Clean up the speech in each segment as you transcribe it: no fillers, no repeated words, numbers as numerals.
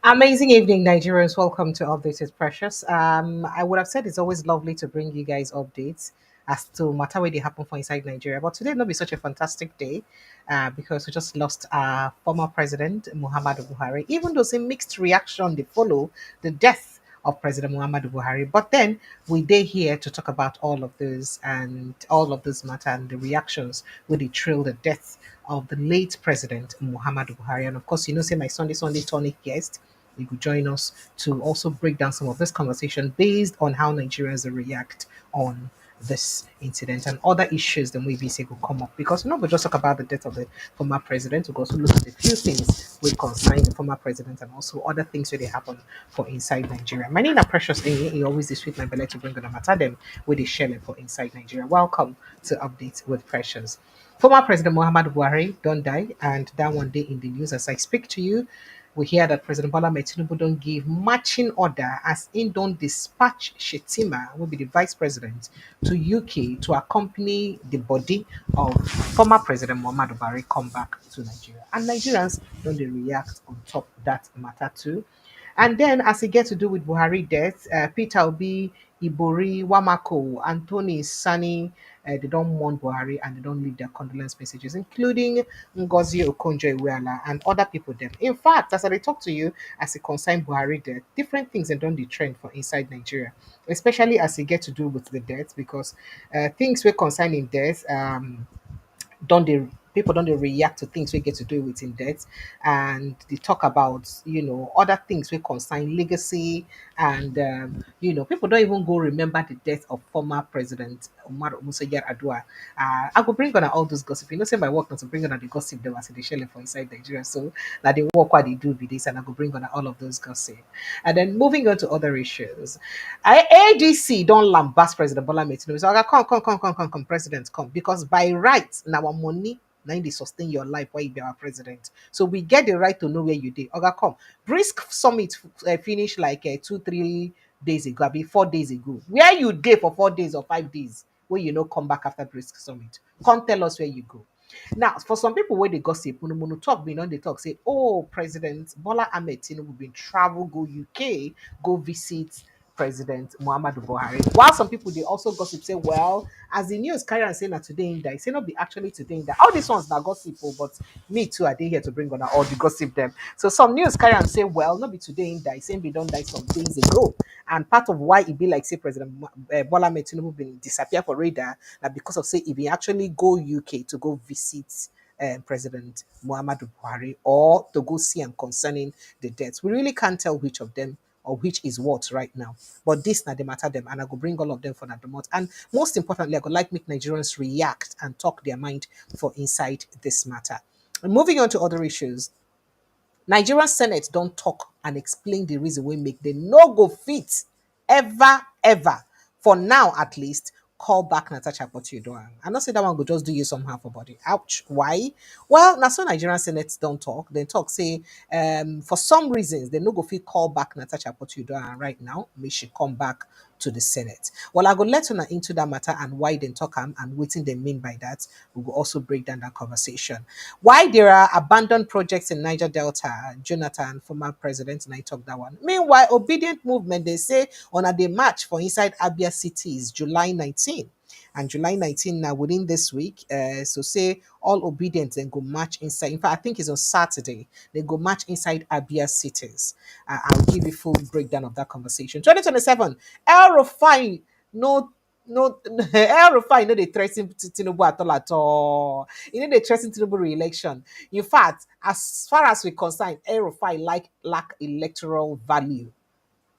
Amazing evening, Nigerians. Welcome to Updates is Precious. I would have said it's always lovely to bring you guys updates as to matter where they happen for inside Nigeria. But today not be such a fantastic day because we just lost our former president, Muhammadu Buhari. Even though some mixed reaction they follow the death of President Muhammadu Buhari. But then we day here to talk about all of this and all of this matter and the reactions with the trail the death of the late President Muhammadu Buhari. And of course, say my Sunday tonic guest you could join us to also break down some of this conversation based on how Nigerians react on this incident and other issues that maybe say will come up because we're not going to just talk about the death of the former president, we'll also look at a few things we concern the former president and also other things where they happen for inside Nigeria. My name is Precious Thing. You always this with my belly to bring on a matter them with the share for inside Nigeria. Welcome to Updates with Precious. Former President Muhammad Buhari don't die, and that one day in the news as I speak to you, we hear that President Bola Tinubu don't give marching order as in don't dispatch Shettima, will be the vice president, to UK to accompany the body of former President Muhammad Buhari come back to Nigeria. And Nigerians don't they react on top of that matter too. And then, as it gets to do with Buhari death, Peter Obi, Ibori, Wamako, Anthony, Sani, they don't mourn Buhari and they don't leave their condolence messages, including Ngozi Okonjo-Iweala and other people. Them, in fact, as I talk to you, as it concerns Buhari death, different things and don't the trend for inside Nigeria, especially as it get to do with the death, because things were concerning death. Don't they people don't they react to things we get to do with in debt and they talk about other things we concern legacy and people don't even go remember the death of former president Umar Musa Adua. I will bring on all those gossip. Say my work not to bring on the gossip they was the shell for inside Nigeria. So that they work what they do with this and I will bring on all of those gossip. And then moving on to other issues. ADC don't lambast President Bola Tinubu. So come, President, come. Because by right, now our money, now they sustain your life while you be our president. So we get the right to know where you did. Oga, come. Brisk Summit finished like 2-3 days ago, I mean 4 days ago. Where you did for 4 days or 5 days, where come back after Brisk Summit. Come tell us where you go. Now, for some people where they gossip, when talk, we know they talk, say, oh, President Bola Ahmed Tinubu been travel, go UK, go visit President Muhammadu Buhari. While some people they also gossip say, well, as the news carry on saying that today in that, say not be actually today in that. All these ones now gossip, but me too, I did here to bring on all the gossip them. So some news carry on say, well, not be today in that, saying we don't die some days ago. And part of why it be like say President Bola Ahmed Tinubu been disappear for radar, that because of say if he actually go UK to go visit President Muhammadu Buhari or to go see him concerning the deaths. We really can't tell which of them or which is what right now. But this now they matter them, and I go bring all of them for that the month. And most importantly, I go like make Nigerians react and talk their mind for inside this matter. And moving on to other issues, Nigerian Senate don't talk and explain the reason we make the no go fit ever for now at least call back Natasha Akpoti. I not say that one go just do you somehow for body. Ouch. Why? Well, now so Nigerian Senate don't talk. They talk say for some reasons they no go fit call back Natasha Akpoti right now. May she come back to the Senate. Well, I go let her into that matter and why they talk and what they mean by that. We will also break down that conversation. Why there are abandoned projects in Niger Delta, Jonathan, former president, and I talk that one. Meanwhile, Obedient movement, they say on a day march for inside Abia cities, July 19. And July 19 now within this week, so say all obedient then go march inside. In fact, I think it's on Saturday. They go march inside Abia cities. I'll give you full breakdown of that conversation. 2027, El Rufai, no El Rufai, no they threaten Tinubu at all. You know they threaten Tinubu re-election. In fact, as far as we concern, El Rufai lack electoral value.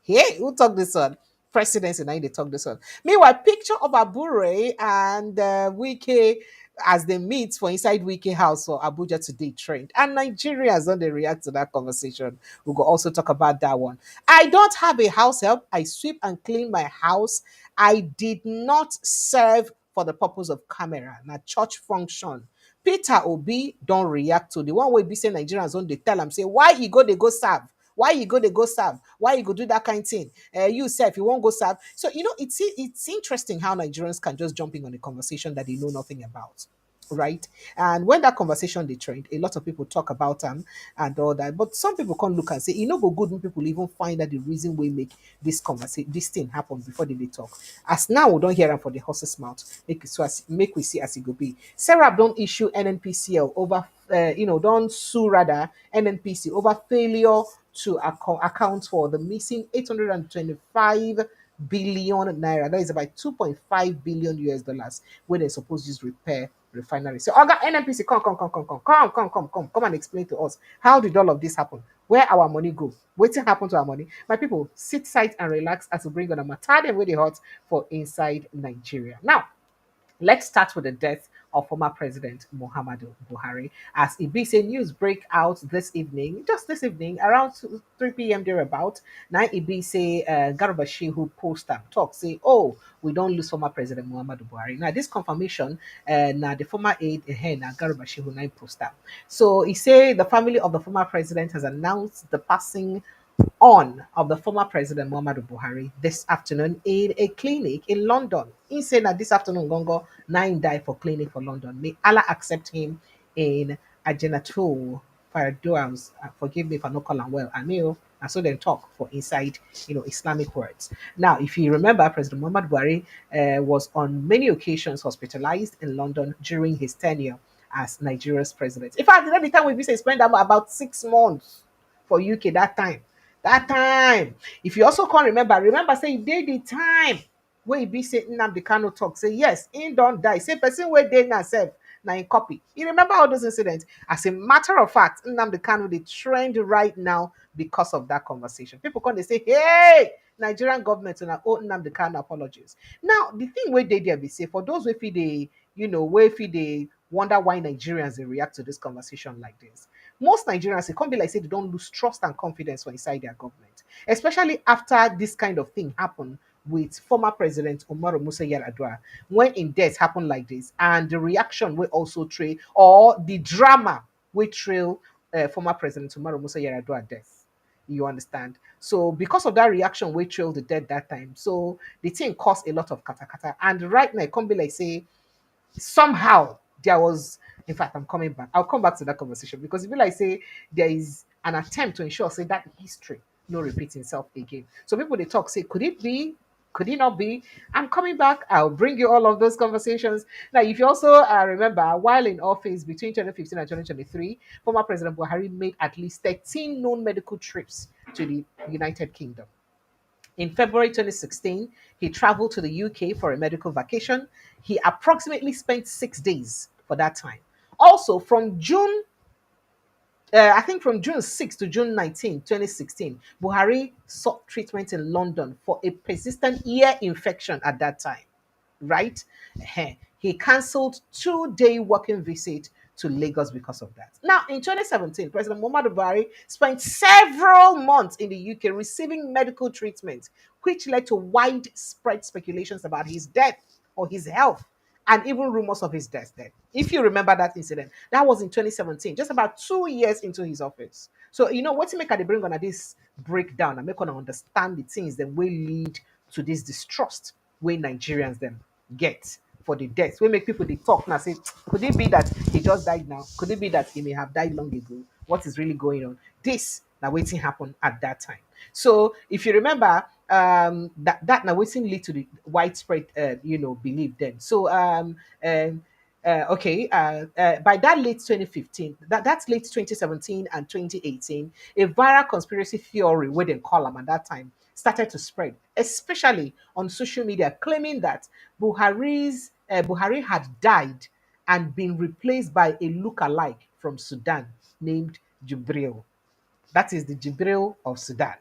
Hey, who talk this one? Presidency, now they talk this one. Meanwhile, picture of Abure and Wike as they meet for inside Wike House for Abuja today trend. And Nigerians, don't they react to that conversation? We will also talk about that one. I don't have a house help. I sweep and clean my house. I did not serve for the purpose of camera. Now, church function. Peter Obi don't react to the one way be say Nigerians don't they tell him say why he go they go serve. Why you go they go serve? Why you go do that kind of thing? You say if you won't go serve. So it's interesting how Nigerians can just jump in on a conversation that they know nothing about. right? And when that conversation they trend, a lot of people talk about them and all that. But some people can't look and say, you know, go good when people even find out the reason we make this conversation, this thing happen before they talk. As now we don't hear them for the horse's mouth. Make we see as it go be. Sarah don't issue NNPCL over don't sue rather NNPC over failure to account for the missing 825 billion naira. That is about 2.5 billion US dollars where they're supposed to use repair refinery. So, Oga NNPC, come and explain to us how did all of this happen? Where our money go? Waiting happen to our money? My people, sit tight and relax as we bring on a matter them with the hot for inside Nigeria. Now, let's start with the death of former President Muhammadu Buhari. As Ibise news break out this evening, just this evening, around 3 p.m. thereabout, now Ibise Garbashi who post and talk say, oh, we don't lose former President Muhammadu Buhari. Now this confirmation, now the former aide, now Garbashi who now post up. So he say the family of the former president has announced the passing on of the former President Muhammadu Buhari this afternoon in a clinic in London. He said that this afternoon, Gongo, 9 died for clinic for London. May Allah accept him in Aljannatul Firdaus. Forgive me if I not call him well. I know. And so then talk for inside, Islamic words. Now, if you remember, President Muhammad Buhari was on many occasions hospitalized in London during his tenure as Nigeria's president. In fact, at the time we say spent about 6 months for UK that time. That time. If you also can't remember, say e dey the time wey e be say Nnamdi Kanu talk, say yes, he don't die. Say person wey dey now sef na in copy. You remember all those incidents? As a matter of fact, Nnamdi Kanu dey trend right now because of that conversation. People come they say, hey, Nigerian government una owe Nnamdi Kanu apologies. Now, the thing wey dey there be say for those wey fit dey, wey fit dey wonder why Nigerians dey react to this conversation like this. Most Nigerians, it can't be like say they don't lose trust and confidence for inside their government, especially after this kind of thing happened with former President Umaru Musa Yar'Adua when in death happened like this, and the reaction will also trail or the drama will trail former President Umaru Musa Yar'Adua death. You understand? So because of that reaction, we trailed the dead that time. So the thing caused a lot of katakata. And right now, it can't be like say somehow there was, in fact, I'm coming back, I'll come back to that conversation because if you like say there is an attempt to ensure say that history no repeat itself again. So people they talk say, could it be, could it not be? I'm coming back, I'll bring you all of those conversations. Now if you also remember, while in office between 2015 and 2023, former President Buhari made at least 13 known medical trips to the United Kingdom. In February 2016, he traveled to the UK for a medical vacation. He approximately spent 6 days for that time. Also, from June, I think from June 6 to June 19, 2016, Buhari sought treatment in London for a persistent ear infection at that time, right? He cancelled 2-day working visit to Lagos because of that. Now, in 2017, President Muhammadu Buhari spent several months in the UK receiving medical treatment, which led to widespread speculations about his death or his health, and even rumors of his death then. If you remember that incident, that was in 2017, just about 2 years into his office. So, what to make they bring on this breakdown and make on understand the things that will lead to this distrust where Nigerians them get for the death. We make people they talk now say, could it be that he just died now? Could it be that he may have died long ago? What is really going on? This now waiting happened at that time. So if you remember, that now waiting lead to the widespread belief then. So by that late 2015, that's late 2017 and 2018, a viral conspiracy theory where they call them at that time started to spread, especially on social media, claiming that Buhari had died and been replaced by a look-alike from Sudan named Jibril. That is the Jibril of Sudan.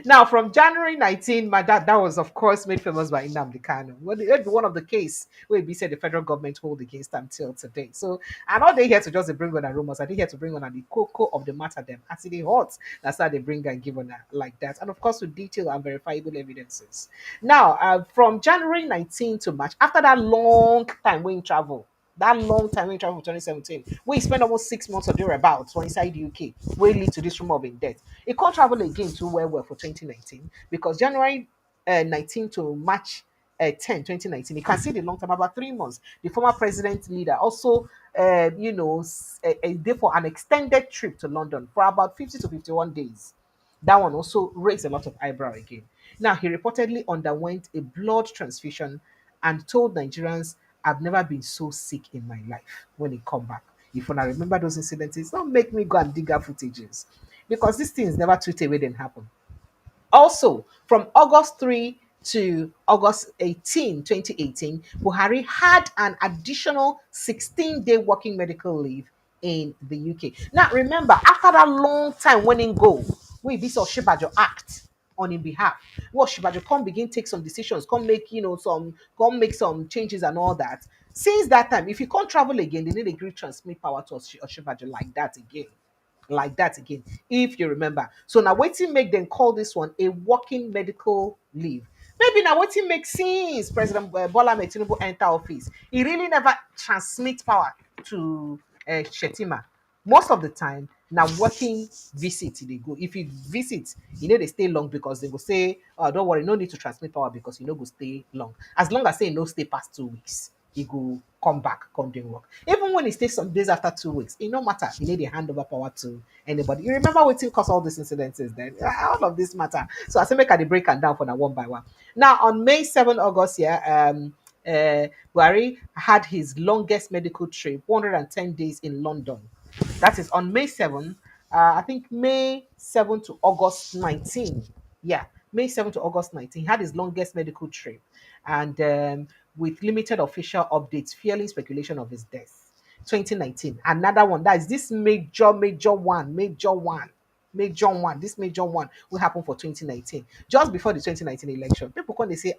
Now, from January 19, that was, of course, made famous by Nnamdi Kanu. Well, one of the case where we said the federal government hold against them till today. So, I'm not here to just bring on the rumors. I'm here to bring on the cocoa of the matter them. As it is hot, that's how they bring and give on like that. And, of course, with detailed and verifiable evidences. Now, from January 19 to March, after that long time when travel, that long time when travel for 2017, we spent almost 6 months or thereabouts for inside the UK, will lead to this rumor of in death. It can't travel again to well for 2019 because January 19 to March 10, 2019, you can see the long time, about 3 months. The former president leader also a day for an extended trip to London for about 50 to 51 days. That one also raised a lot of eyebrow again. Now, he reportedly underwent a blood transfusion and told Nigerians, I've never been so sick in my life when he come back. If I remember those incidents, don't make me go and dig out footages because these things never tweet away then happen. Also, from August 3 to August 18, 2018, Buhari had an additional 16-day working medical leave in the UK. Now, remember, after that long time when in go, we be so Shibajo act on his behalf. Well, Shibajo come begin take some decisions, come make come make some changes and all that. Since that time, if you can't travel again, they need a great transmit power to Shibajo like that again, if you remember. So now waiting make them call this one a working medical leave. Maybe now waiting make since President Bola Ahmed Tinubu enter office, he really never transmit power to Shettima. Most of the time, now working visit they go. If you visit, they stay long because they go say, oh, don't worry, no need to transmit power because go stay long. As long as say no stay past 2 weeks, he go come back, come doing work. Even when he stays some days after 2 weeks, it no matter. He need to hand over power to anybody. You remember what caused all these incidences then? All of this matter. So I say make I break and down for now one by one. Now on May 7 August, Buhari had his longest medical trip, 110 days in London. That is on May 7, I think May 7 to August 19. Yeah, May 7 to August 19. He had his longest medical trip. And with limited official updates, fueling speculation of his death. 2019. Another one. That is this major one. This major one will happen for 2019. Just before the 2019 election. People come, they say,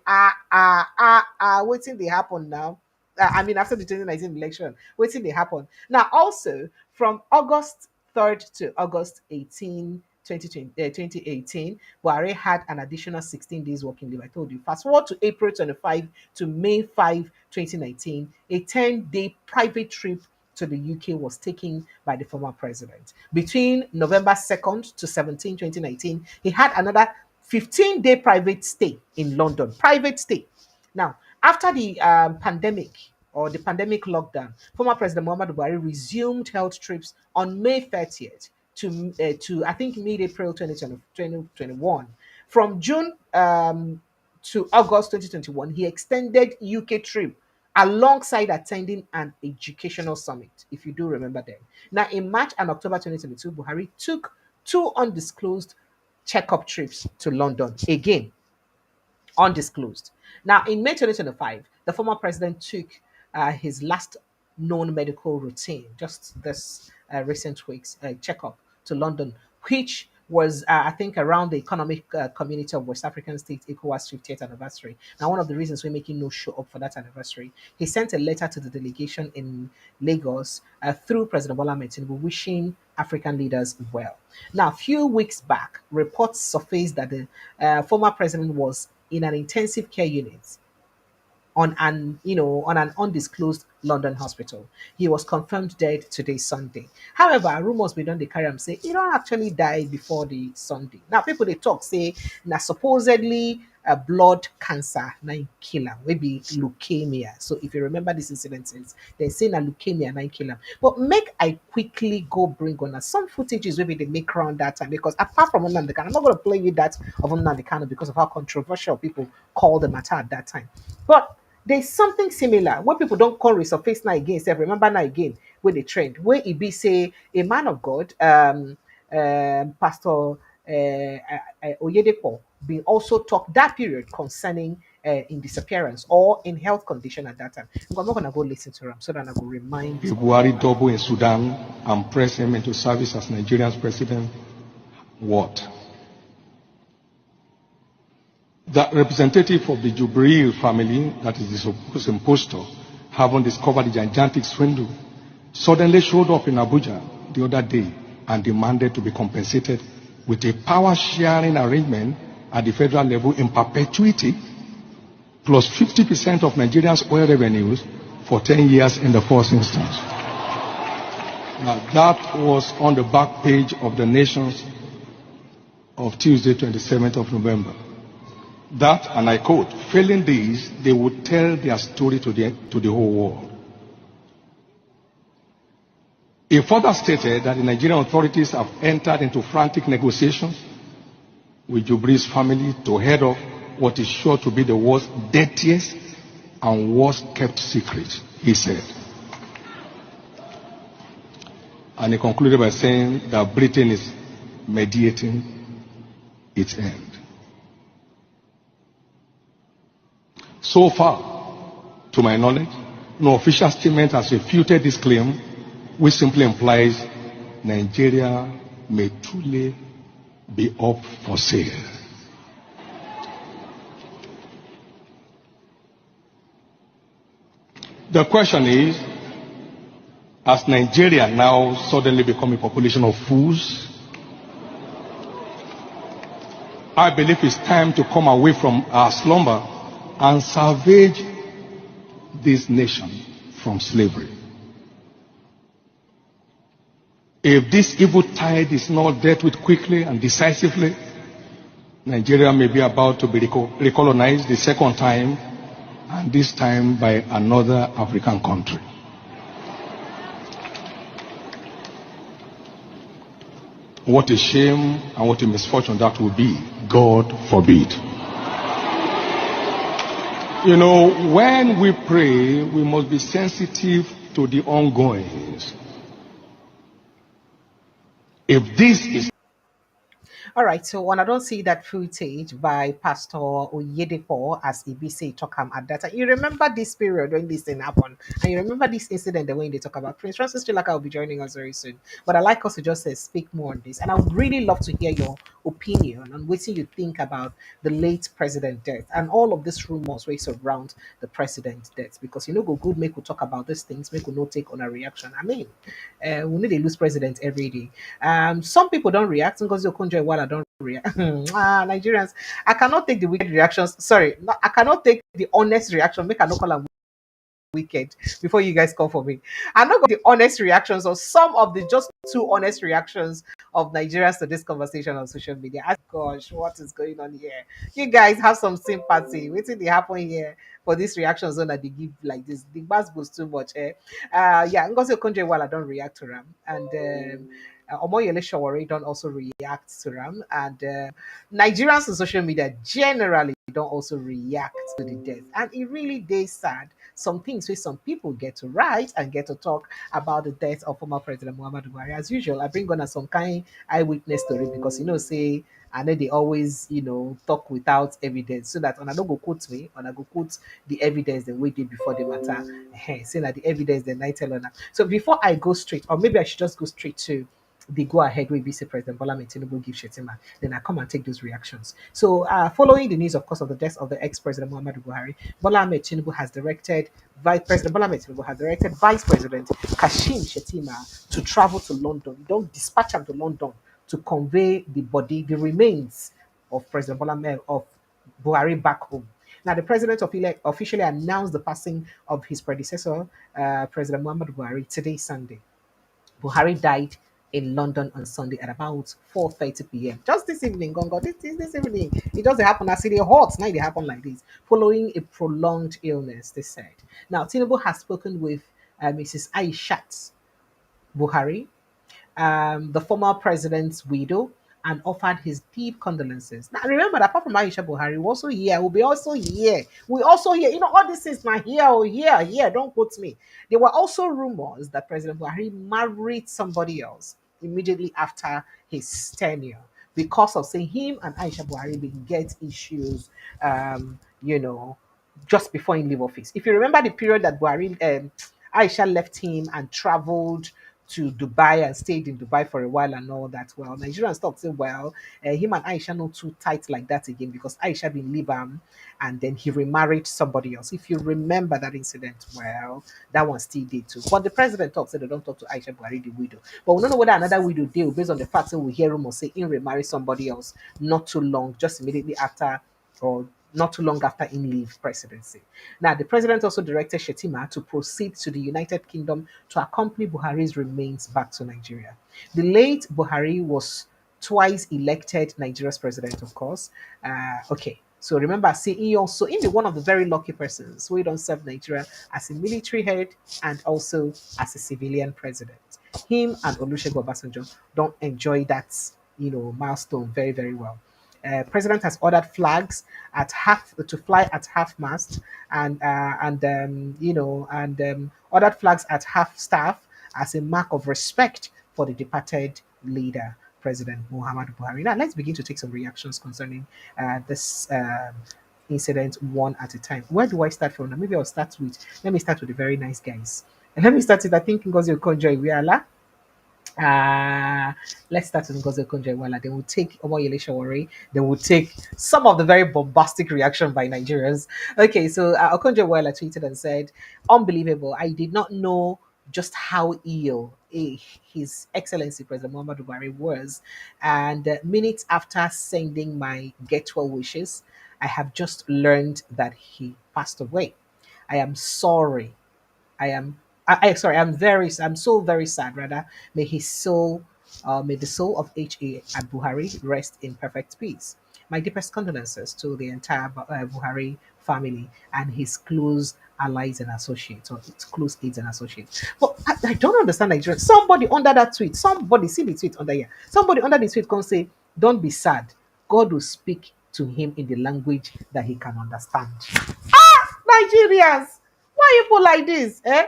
waiting they happen now. After the 2019 election, waiting they happen. Now, also, from August 3rd to August 18, 2018, Buhari had an additional 16 days working leave. I told you. Fast forward to April 25 to May 5, 2019, a 10-day private trip to the UK was taken by the former president. Between November 2nd to 17, 2019, he had another 15-day private stay in London. Private stay. Now, after the pandemic or the pandemic lockdown, former President Muhammadu Buhari resumed health trips on May 30th to I think mid-April 2021. From June to August 2021, he extended UK trip alongside attending an educational summit, if you do remember them. Now, in March and October 2022, Buhari took 2 undisclosed checkup trips to London. Again, undisclosed. Now, in May 2025, the former president took his last known medical routine, just this recent week's checkup to London, which was, I think, around the Economic Community of West African States, ECOWAS 50th anniversary. Now, one of the reasons we're making no show up for that anniversary, he sent a letter to the delegation in Lagos through President Bola Ahmed Tinubu wishing African leaders well. Now, a few weeks back, reports surfaced that the former president was in an intensive care unit on an undisclosed London hospital. He was confirmed dead today, Sunday. However, rumors we don't carry him say he don't actually die before the Sunday. Now, people they talk say now supposedly a blood cancer nine killer, maybe leukemia. So if you remember these incidences, they say na leukemia nine killer. But make I quickly go bring on some footages maybe they make around that time because apart from Nnamdi Kanu, I'm not going to play you that of Nnamdi Kanu because of how controversial people call the matter at that time. But there's something similar when people don't call resurface now again. Say, remember now again with the trend where it be say a man of God, Pastor Oyedepo, being also talk that period concerning in disappearance or in health condition at that time. I'm not gonna go listen to him so that I will remind you. Buhari double in Sudan and press him into service as Nigeria's president. What? The representative of the Jubril family, that is the supposed impostor, having discovered the gigantic swindle, suddenly showed up in Abuja the other day and demanded to be compensated with a power-sharing arrangement at the federal level in perpetuity, plus 50% of Nigeria's oil revenues for 10 years in the first instance. Now, that was on the back page of the Nations of Tuesday, 27th of November. That, and I quote, failing these, they would tell their story to the whole world. He further stated that the Nigerian authorities have entered into frantic negotiations with Jubri's family to head off what is sure to be the world's dirtiest and worst kept secret, he said. And he concluded by saying that Britain is mediating its end. So far, to my knowledge, no official statement has refuted this claim, which simply implies Nigeria may truly be up for sale. The question is, has Nigeria now suddenly become a population of fools? I believe it's time to come away from our slumber and salvage this nation from slavery. If this evil tide is not dealt with quickly and decisively, Nigeria may be about to be recolonized the second time, and this time by another African country. What a shame and what a misfortune that will be. God forbid. You know, when we pray, we must be sensitive to the ongoings. If this is All right, so when I don't see that footage by Pastor Oyedepo as Ibise Tokam at that time, you remember this period when this thing happened, and you remember this incident, the way they talk about Prince Francis Chilaka will be joining us very soon. But I like us to just speak more on this, and I would really love to hear your opinion on what you think about the late president death and all of these rumors where surround the president's death. Because go good, make we talk about these things, make we no take on a reaction. I mean, we need a lose president every day. Some people don't react because you conjure while I don't react. Nigerians, I cannot take the wicked reactions. Sorry, I cannot take the honest reaction. Make a no call am wicked before you guys call for me. I'm not going to the honest reactions or some of the just two honest reactions of Nigerians to this conversation on social media. Gosh, what is going on here? You guys have some sympathy. Wait till they happen here for these reactions on that they give like this. The buzz goes too much. Yeah, Ngozi Okonjo while I don't react to them. And Omoyele Shawari don't also react to them. And Nigerians on social media generally don't also react to the death. And it really is sad. Some things where some people get to write and get to talk about the death of former President Muhammadu Buhari. As usual, I bring on a some kind eyewitness story because say I know they always talk without evidence so that when I don't go quote me, when I go quote the evidence the way they before the matter, saying that the evidence the night tell on that. So before I go straight, or maybe I should just go straight to the go ahead with Vice President Bola Tinubu give Shettima, then I come and take those reactions. So, following the news, of course, of the death of the ex-president Muhammadu Buhari, Tinubu has directed Vice President Kashim Shettima to travel to London. Don't dispatch him to London to convey the remains of President of Buhari back home. Now, the president officially announced the passing of his predecessor, President Muhammadu Buhari, today, Sunday. Buhari died in London on Sunday at about 4:30 p.m. Just this evening, Gongo. This evening. It doesn't happen as it hot. Now it happen like this, following a prolonged illness, they said. Now, Tinubu has spoken with Mrs. Aishat Buhari, the former president's widow, and offered his deep condolences. Now, remember that apart from Aisha Buhari, we also here. We'll be also here. We also here. All this is not here or here. Don't quote me. There were also rumors that President Buhari married somebody else immediately after his tenure because of saying him and Aisha Buhari will get issues, just before he leave office. If you remember the period that Aisha left him and traveled to Dubai and stayed in Dubai for a while and all that. Well, Nigerians thought, say, well, him and Aisha not too tight like that again because Aisha been leave him and then he remarried somebody else. If you remember that incident, well, that one still did too. But the president talks said they don't talk to Aisha Buhari, the widow. But we don't know whether another widow deal based on the fact that we hear rumors say he remarried somebody else not too long, just immediately after or not too long after in leave presidency. Now, the president also directed Shettima to proceed to the United Kingdom to accompany Buhari's remains back to Nigeria. The late Buhari was twice elected Nigeria's president, of course. Okay. So remember, see, he also in the one of the very lucky persons who don't serve Nigeria as a military head and also as a civilian president. him and Olusegun Obasanjo don't enjoy that, milestone very, very well. President has ordered flags at half to fly at half mast, and ordered flags at half staff as a mark of respect for the departed leader, President Muhammadu Buhari. Now, let's begin to take some reactions concerning this incident one at a time. Where do I start from? Now, maybe let me start with the very nice guys. And let me start with, I think, Ngozi Okonjo-Iweala. Uh, let's start with Ngozi Okonjo-Iweala. Then we'll take Omoyele Sowore. Then we'll take some of the very bombastic reaction by Nigerians. Okay, so Okonjo-Iweala tweeted and said, "Unbelievable! I did not know just how ill His Excellency President Muhammadu Buhari was, and minutes after sending my get well wishes, I have just learned that he passed away. I am sorry. I am sorry, I'm so very sad rather. May his soul may the soul of H.A. at Buhari rest in perfect peace. My deepest condolences to the entire Buhari family and his close allies and associates, or its close aides and associates." But I don't understand Nigeria. Somebody under that tweet, somebody see the tweet under here. Somebody under the tweet can say, "Don't be sad. God will speak to him in the language that he can understand." Nigerians, why you put like this? Eh?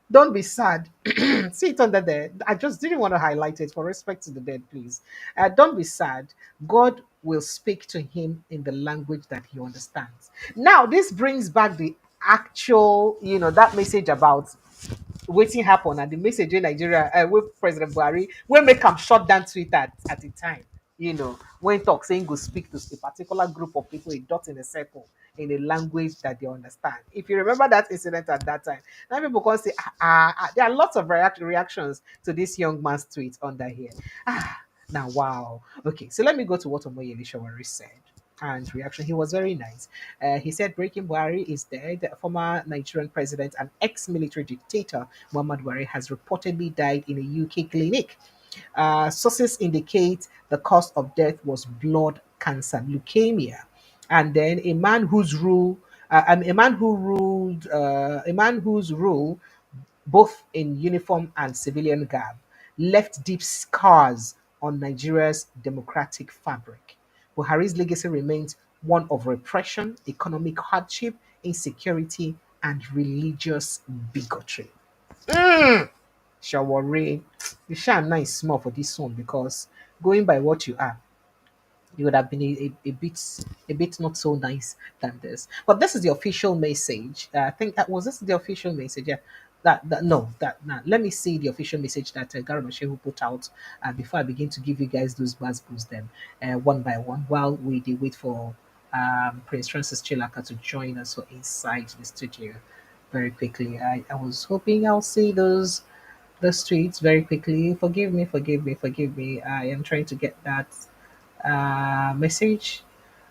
Don't be sad. See it under there. I just didn't want to highlight it for respect to the dead, please. Don't be sad. God will speak to him in the language that he understands. Now, this brings back the actual, that message about waiting happen and the message in Nigeria with President Buhari will make him shut down Twitter at the time. When talk saying go speak to a particular group of people, a dot in a circle in a language that they understand. If you remember that incident at that time, now people can say, there are lots of reactions to this young man's tweet under here. Now, wow. Okay, so let me go to what Omoyele Sowore said and reaction. He was very nice. He said Breaking Buhari is dead. Former Nigerian president and ex-military dictator Muhammad Buhari has reportedly died in a UK clinic. Sources indicate the cause of death was blood cancer, leukemia, and then a man whose rule, both in uniform and civilian garb, left deep scars on Nigeria's democratic fabric. Buhari's legacy remains one of repression, economic hardship, insecurity, and religious bigotry. Shawore, you shall nice small for this one because going by what you are, you would have been a bit not so nice than this. But this is the official message. I think that was this the official message. Yeah. That no that nah, let me see the official message that Garba Shehu put out before I begin to give you guys those buzz then one by one while we wait for Prince Francis Chilaka to join us for inside the studio very quickly. I was hoping I'll see those tweets very quickly. Forgive me, forgive me, forgive me. I am trying to get that message.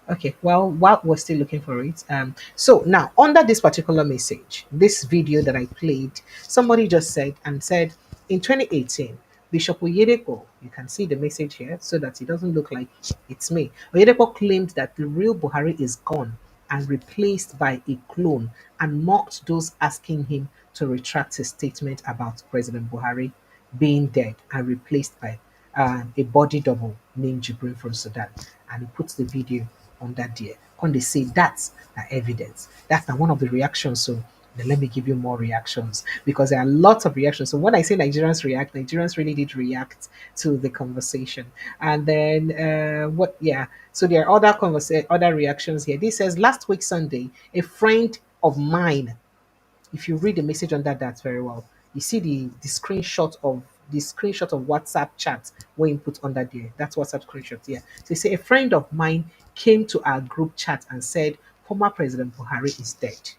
Okay, well, while we're still looking for it, so now under this particular message, this video that I played, somebody just said in 2018, Bishop Oyedepo, you can see the message here so that it doesn't look like it's me. Oyedepo claimed that the real Buhari is gone and replaced by a clone and mocked those asking him to retract his statement about President Buhari being dead and replaced by a body double named Jibril from Sudan. And he puts the video on that there. When they say that's the evidence, that's not one of the reactions. So then let me give you more reactions because there are lots of reactions. So when I say Nigerians react, Nigerians really did react to the conversation. And then what? Yeah. So there are other reactions here. This says last week Sunday, a friend of mine, if you read the message under that very well, you see the screenshot of WhatsApp chat where you put under there. That's WhatsApp screenshot. Yeah. So you say a friend of mine came to our group chat and said former President Buhari is dead.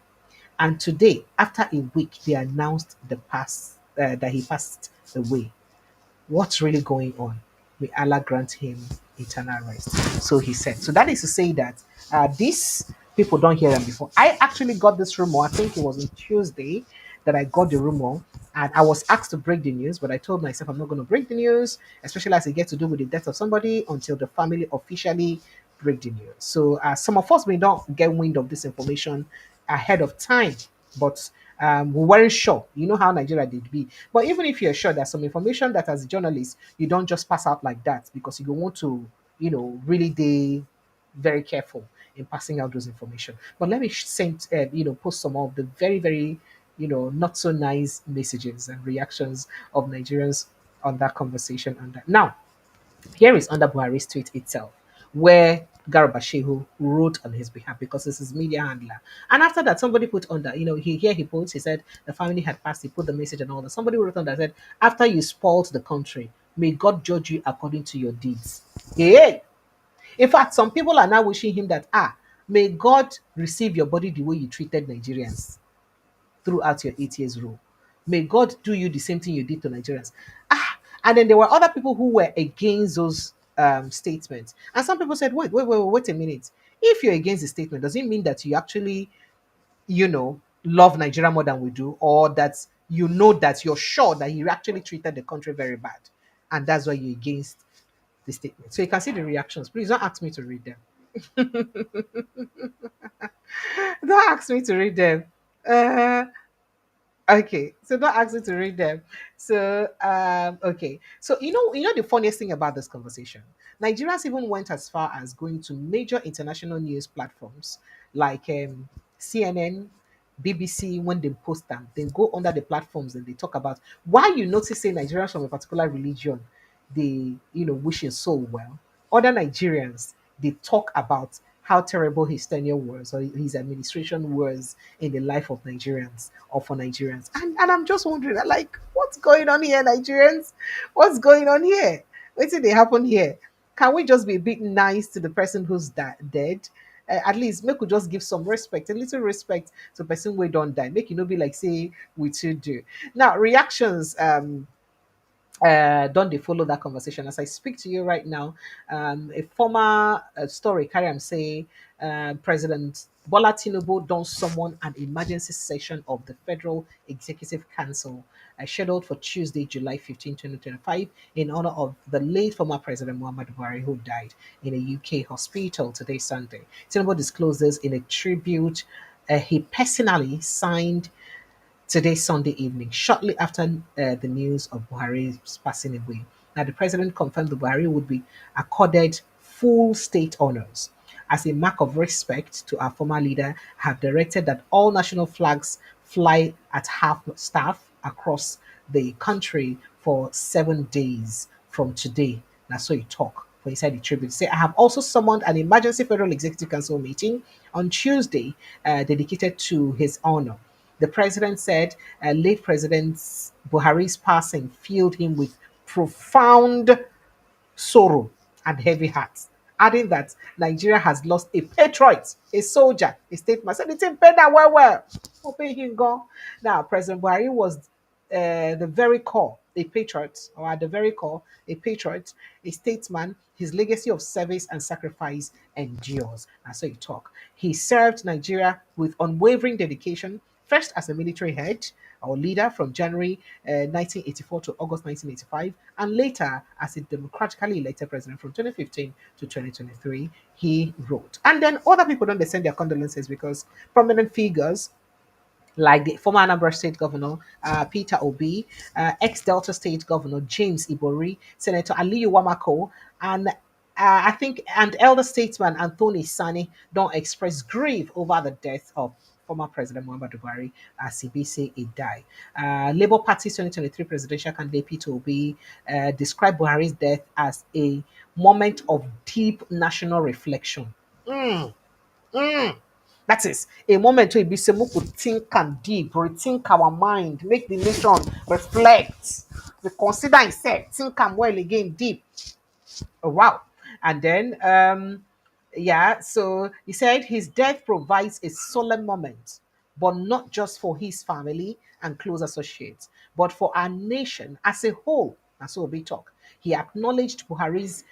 And today, after a week, they announced that he passed away. What's really going on? May Allah grant him eternal rest. So he said. So that is to say that these people don't hear them before. I actually got this rumor. I think it was on Tuesday that I got the rumor, and I was asked to break the news, but I told myself I'm not going to break the news, especially as it gets to do with the death of somebody, until the family officially break the news. So some of us may not get wind of this information ahead of time, but We weren't sure. You know how Nigeria did be. But even if you're sure, there's some information that as a journalist, you don't just pass out like that because you want to, really be very careful in passing out those information. But let me send, post some of the very, very, not so nice messages and reactions of Nigerians on that conversation. And that. Now, here is under Buhari's tweet itself, where Garba Shehu wrote on his behalf because it's his media handler. And after that, somebody put under, he posts, he said the family had passed, he put the message and all that. Somebody wrote on that, said, after you spoiled the country, may God judge you according to your deeds. Hey! In fact, some people are now wishing him that, may God receive your body the way you treated Nigerians throughout your 8 years rule. May God do you the same thing you did to Nigerians. And then there were other people who were against those statements. And some people said, wait a minute. If you're against the statement, does it mean that you actually, love Nigeria more than we do, or that that you're sure that he actually treated the country very bad? And that's why you're against the statement. So you can see the reactions. Please don't ask me to read them. Don't ask me to read them. Uh, Okay, so don't ask me to read them. So okay, so the funniest thing about this conversation, Nigerians even went as far as going to major international news platforms like CNN, BBC. When they post them, they go under the platforms and they talk about why you notice say Nigerians from a particular religion, they wish his soul well. Other Nigerians, they talk about how terrible his tenure was or his administration was in the life of Nigerians or for Nigerians. And I'm just wondering, like, what's going on here, Nigerians? What's going on here? What did they happen here? Can we just be a bit nice to the person who's dead? At least make we just give some respect, a little respect to the person we don't die. Make it not be like say we should do. Now reactions. Don't they follow that conversation as I speak to you right now? A former story carry am say President Bola Tinubu don't summon an emergency session of the Federal Executive Council scheduled for Tuesday, July 15, 2025, in honor of the late former President Muhammad Buhari, who died in a UK hospital today, Sunday. Tinubu discloses in a tribute he personally signed today, Sunday evening, shortly after the news of Buhari's passing away. Now, the president confirmed that Buhari would be accorded full state honors. As a mark of respect to our former leader, have directed that all national flags fly at half staff across the country for 7 days from today. That's what you talk for inside the tribute. Say, I have also summoned an emergency Federal Executive Council meeting on Tuesday dedicated to his honor. The president said late President Buhari's passing filled him with profound sorrow and heavy heart, adding that Nigeria has lost a patriot, a soldier, a statesman. So the thing paid that well. Hoping him go. Now, President Buhari was the very core, a patriot, or at the very core, a patriot, a statesman. His legacy of service and sacrifice endures. And so you talk. He served Nigeria with unwavering dedication, first as a military head or leader from January 1984 to August 1985, and later as a democratically elected president from 2015 to 2023, he wrote. And then other people don't they send their condolences because prominent figures like the former Anambra State Governor Peter Obi, ex-Delta State Governor James Ibori, Senator Aliyu Wamako, and I think and elder statesman Anthony Sani don't express grief over the death of former President Muhammadu Buhari as he say he died. Labour Party's 2023 presidential candidate Peter Obi described Buhari's death as a moment of deep national reflection. Mm, mm. That is a moment to be able to think and deep, rethink our mind, make the nation reflect, reconsider itself, think and well again, deep. Oh, wow. And then, yeah, so he said his death provides a solemn moment, but not just for his family and close associates, but for our nation as a whole. That's what we talk. He acknowledged Buhari's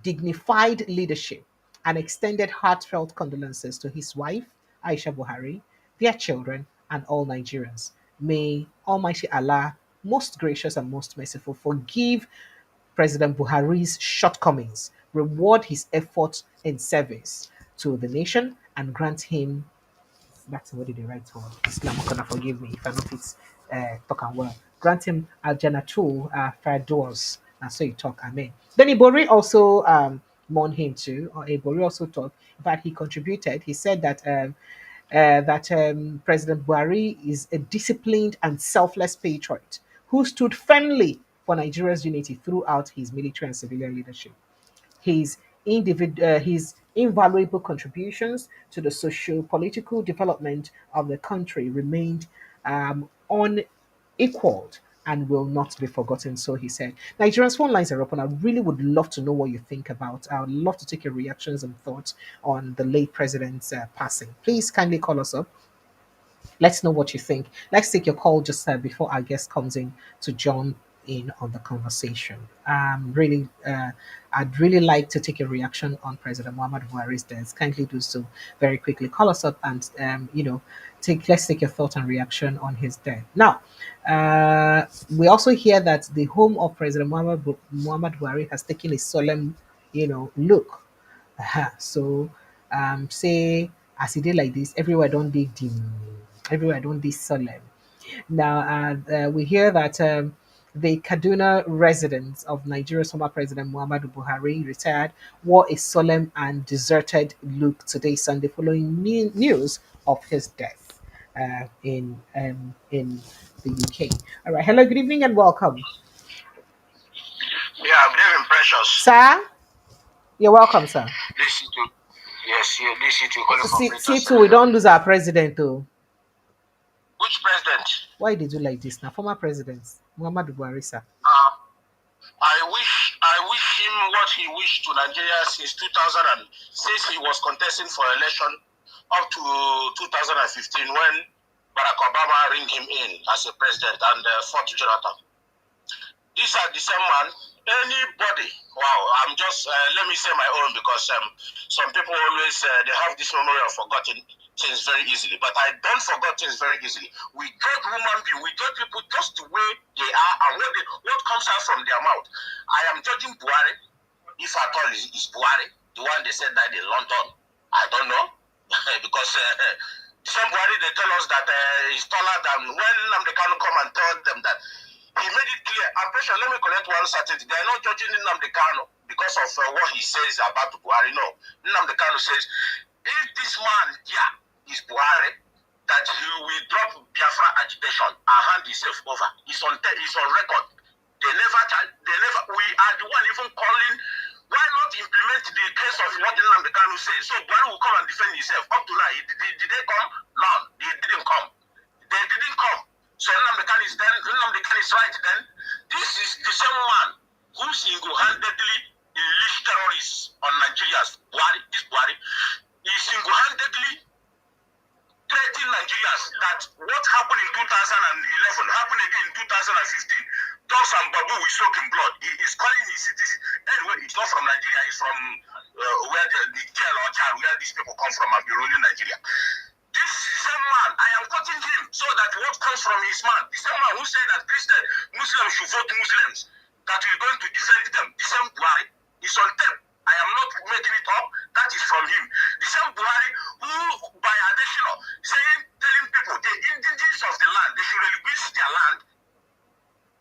dignified leadership and extended heartfelt condolences to his wife, Aisha Buhari, their children, and all Nigerians. May Almighty Allah, most gracious and most merciful, forgive President Buhari's shortcomings, reward his efforts in service to the nation, and grant him That's what did they write for Islam. Gonna forgive me if I know if it's talking well. Grant him Aljannatul Firdaus. And so you talk, Ameen. Then Ibori also mourned him too. Or Ibori also talked. In fact, he contributed. He said that President Buhari is a disciplined and selfless patriot who stood firmly for Nigeria's unity throughout his military and civilian leadership. His invaluable contributions to the socio-political development of the country remained unequaled and will not be forgotten, so he said. Nigerians, phone lines are open. I really would love to know what you think about. I would love to take your reactions and thoughts on the late president's passing. Please kindly call us up. Let's know what you think. Let's take your call just before our guest comes in to join in on the conversation. I'd really like to take a reaction on President Muhammad Buhari's death. Kindly do so very quickly. Call us up and let's take your thought and reaction on his death. Now, we also hear that the home of President Muhammad Buhari has taken a solemn, look. So, say as e did like this, everywhere don't dig dim, everywhere don't dig solemn. Now, we hear that the Kaduna residents of Nigeria's former president Muhammadu Buhari retired wore a solemn and deserted look today, Sunday, following news of his death in the UK. All right, hello, good evening, and welcome, Yeah, good evening, Precious. sir. You're welcome, sir. This is to, yes, yeah, this is to calling from See, Precious. too, we don't lose our president, though. Which president? Why did you like this now? Former president Muhammadu Buhari, sir. I wish him what he wished to Nigeria since 2000 and since he was contesting for election up to 2015 when Barack Obama ringed him in as a president and fought Jonathan. These are the same man. Anybody, wow, I'm just, let me say my own because some people always, they have this memory of forgetting things very easily, but I don't forget things very easily. We judge human beings, we judge people just the way they are and what comes out from their mouth. I am judging Buhari, if at all is Buhari, the one they said that in London. I don't know, because some Buhari, they tell us that he's taller than when Nnamdi Kanu come and tell them that he made it clear. I'm pretty sure, let me correct one certainty. They are not judging Nnamdi Kanu because of what he says about Buhari. No. Nnamdi Kanu says, if this man here is Buhari, that he will drop Biafra agitation and hand himself over. It's on record. We are the one even calling, why not implement the case of what Nnamdi Kanu says? So Buhari will come and defend himself. Up to now, did they come? No, they didn't come. They didn't come. So Nnamdi Kanu is right then. This is the same man who single-handedly unleashed terrorists on Nigerians. Buhari, he single-handedly threatening Nigerians that what happened in 2011 happened again in 2015. Dogs and Babu will soak in blood. He is calling his citizens. Anyway, it's not from Nigeria. It's from where the jail or Chad, where these people come from and be ruling Nigeria. This same man, I am quoting him so that what comes from his man, the same man who said that Muslims should vote Muslims, that we're going to defend them. The same Buhari is on tape. I am not making it up. That is from him. The same Buhari who, by additional, telling people, the indigenous of the land, they should relinquish their land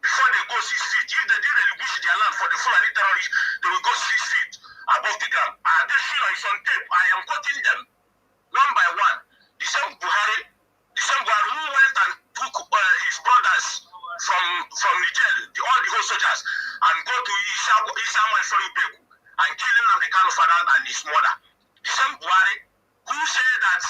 before they go 6 feet. If they didn't relinquish their land for the Fulani terrorists, they will go 6 feet above the ground. Additional is on tape. I am quoting them one by one. The same Buhari who went and took his brothers from Niger, all the whole soldiers, and go to Isama and killing Nnamdi Kanu father and his mother. The same Buhari who said that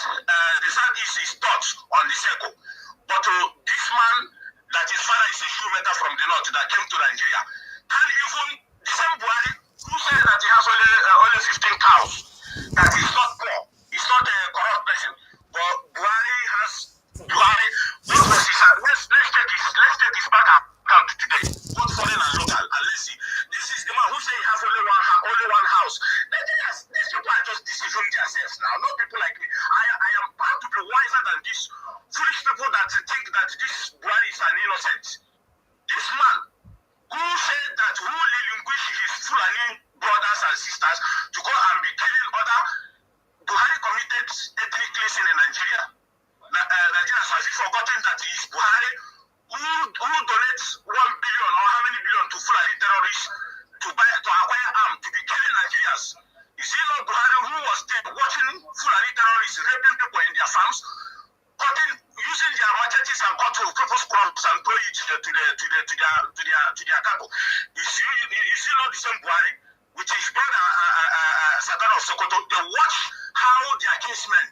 their farms, using their machetes and cut through people's crops and throw it to their cattle. You see not the same Buhari, which is brother Satan of Sokoto. They watch how their kinsmen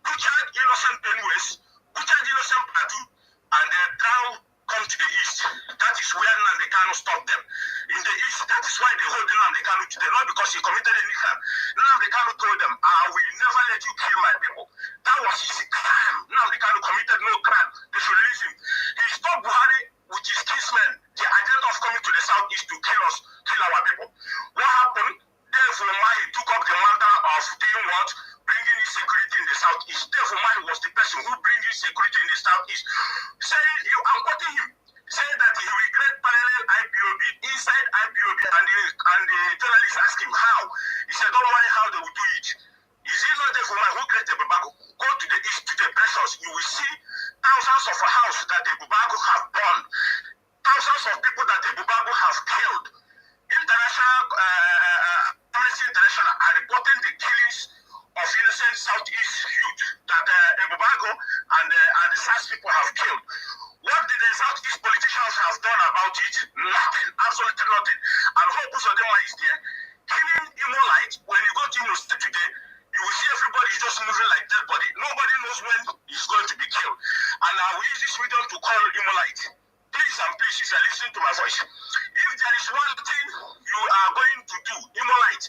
butchered innocent Benues, butchered innocent Plateau, and they now come to the east. That is where Nnamdi Kanu stopped them. In the east, that is why they hold Nnamdi Kanu today, not because he committed any crime. Nnamdi Kanu told them, I will never let you kill my people. That was his crime. Nnamdi Kanu committed no crime. They should release him. He stopped Buhari with his kinsmen. The agenda of coming to the southeast to kill us, kill our people. What happened? Therefore, he took up the mantle of doing what? Bringing insecurity in the southeast. Therefore, was the person who brings insecurity in the southeast. Saying, I'm quoting him, saying that he will create parallel IPOB inside IPOB, and the journalist asked him how. He said, don't worry how they will do it. Is it not therefore who created the Bubago? Go to the east, to the precious. You will see thousands of houses that the Bubago have burned. Thousands of people that the Bubago have killed. International, Amnesty International are reporting the killings of innocent Southeast youth that Bubago and the SAS people have killed. What did the Southeast politicians have done about it? Nothing, absolutely nothing. And Hope Uzodinma is there. Killing Imo Light, when you go to Imo State today, you will see everybody is just moving like dead body. Nobody knows when he's going to be killed. And I will use this medium to call Imo Light. Please and please, if you're listening to my voice, if there is one thing you are going to do, Imo Light,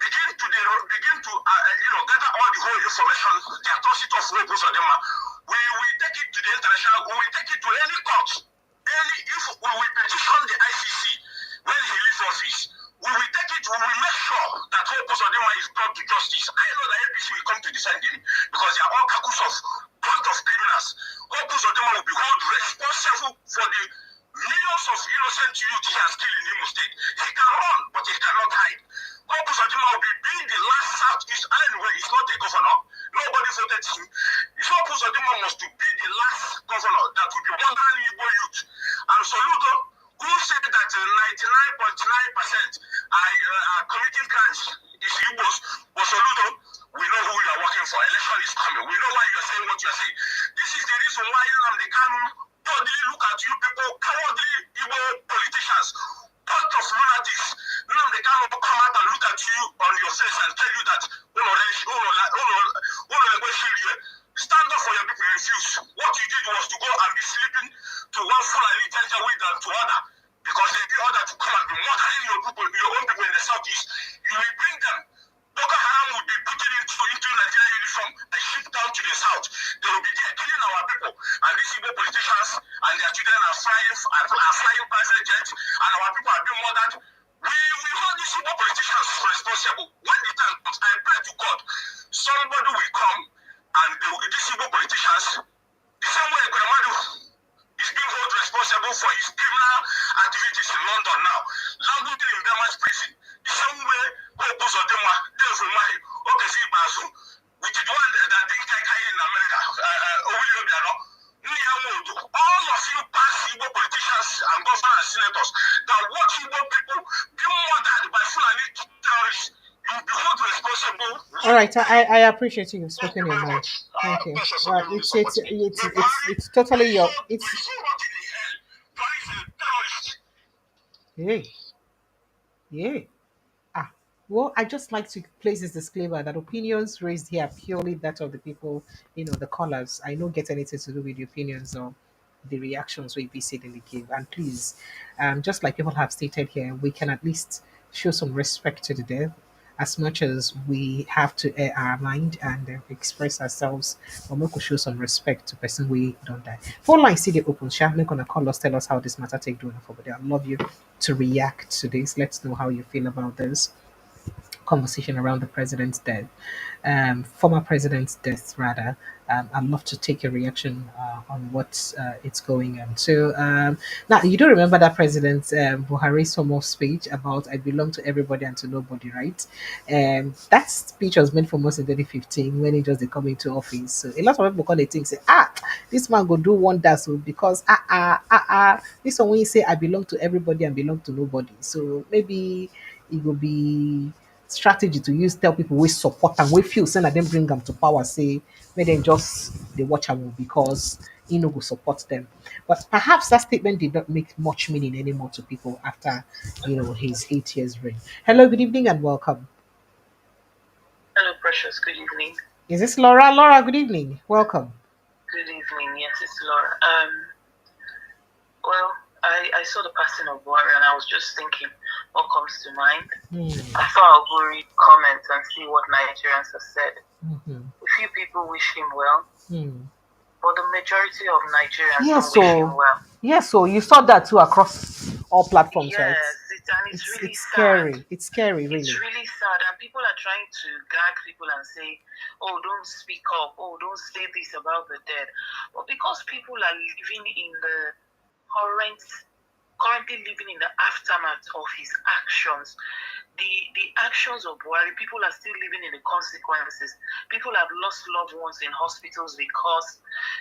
begin to gather all the whole information, the atrocity of Hope Uzodinma. We will take it to the international, we will take it to any court. If we will petition the ICC when he leaves office, we will take it, we will make sure that Hope Uzodinma is brought to justice. I know that APC will come to defend him because they are all caucus of bunch of criminals. Hope Uzodinma will be held responsible for the millions of innocent youth he has killed in Imo State. He can run, but he cannot hide. Hope Uzodinma will be being the last Southeast anyway. He's not a governor. Nobody voted him. Hope Uzodinma must to be the last governor that will be wandering Igbo youth. And Soludo, who said that 99.9% are committing crimes is Igbos, but Soludo, we know who you are working for. Election is coming. We know why you are saying what you are saying. This is the reason why Nnamdi Kanu boldly look at you people, cowardly Igbo politicians, bunch of lunatics. Nnamdi Kanu come out and look at you on your face and tell you that stand up for your people, refuse. What you did was to go and be sleeping to one Fulani Janjaweed and to other, because they be ordered to come and be murdering your people, your own people in the southeast. You will bring them. Boko Haram will be putting into Nigerian uniform and shipped down to the south. They will be there killing our people. And these Igbo politicians and their children are flying private jets, and our people are being murdered. We hold these Igbo politicians responsible. When the time comes, I pray to God, somebody will come and these Igbo politicians, the same way Ekwenemadu is being held responsible for his criminal activities in London now, languishing in Burma's prison. The same way Hope Uzodinma, Dave Umahi, Okezi Basu, which is the one that didn't in America, Owili Obiano, Niyamodo, all of you past Igbo politicians and governors and senators that watch Igbo people being murdered by Fulani terrorists, you will be held responsible. All right, I appreciate you. You've spoken your mind. Thank you. Well, it's totally your yeah, yeah. Ah, well, I just like to place this disclaimer that opinions raised here are purely that of the people, the callers. I don't get anything to do with the opinions or the reactions we basically give. And please, just like people have stated here, we can at least show some respect to the dead as much as we have to air our mind and express ourselves, or we could show some respect to person we don't die. Phone line see the open. Sha, make gonna call us, tell us how this matter take doing for. But I'd love you to react to this. Let's know how you feel about this conversation around the president's death, former president's death rather. I'd love to take your reaction on what it's going on. So now you do remember that President Buhari's famous speech about "I belong to everybody and to nobody," right? That speech was meant for most in 2015 when he just come into office. So a lot of people call it think say, this man go do wonders because this one when you say I belong to everybody and belong to nobody. So maybe it will be strategy to use tell people we support and we feel saying that them bring them to power, say may then just they watch them because will support them. But perhaps that statement did not make much meaning anymore to people after his 8 years reign. Hello, good evening and welcome. Hello, Precious. Good evening. Is this Laura? Laura, good evening. Welcome. Good evening. Yes, it's Laura. Well, I saw the passing of Buhari and I was just thinking what comes to mind. I thought I'll read comments and see what Nigerians have said. A few people wish him well, but the majority of Nigerians don't wish him well. Yes, so you saw that too across all platforms, yes, right? And it's really scary. sad. It's scary, really. It's really sad, and people are trying to gag people and say, "Oh, don't speak up. Oh, don't say this about the dead." But because people are living in the currently living in the aftermath of his actions, the actions of Buhari, people are still living in the consequences. People have lost loved ones in hospitals because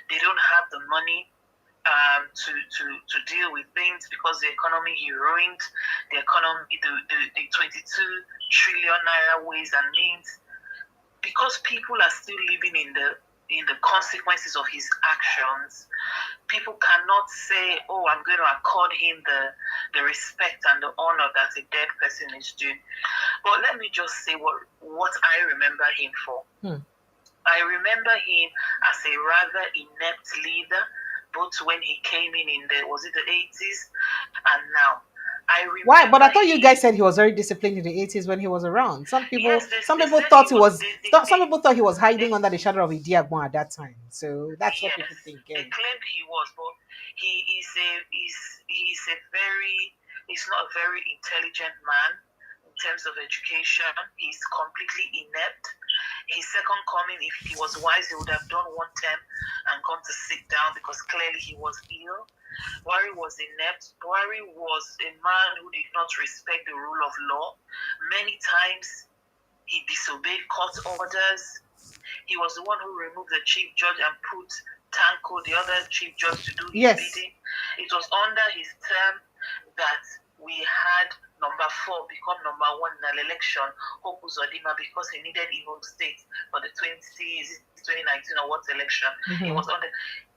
they don't have the money to deal with things, because the economy he ruined, the economy, the 22 trillion naira ways and means, because people are still living in the consequences of his actions. People cannot say, "Oh, I'm going to accord him the respect and the honor that a dead person is due." But let me just say what I remember him for. I remember him as a rather inept leader, both when he came in the 80s and now. Why? But I thought you guys said he was very disciplined in the 80s when he was around. Some people thought he was. Some people thought he was hiding under the shadow of Idiagbon at that time. So that's what people think. They claimed he was, but he's not a very intelligent man in terms of education. He's completely inept. His second coming, if he was wise, he would have done one term and gone to sit down, because clearly he was ill. Buhari was inept. Buhari was a man who did not respect the rule of law. Many times he disobeyed court orders. He was the one who removed the chief judge and put Tanko, the other chief judge, to do his bidding. It was under his term that we had number 4 become number 1 in an election, Hope Uzodinma, because he needed Imo State for the 2019 or what election. He was under.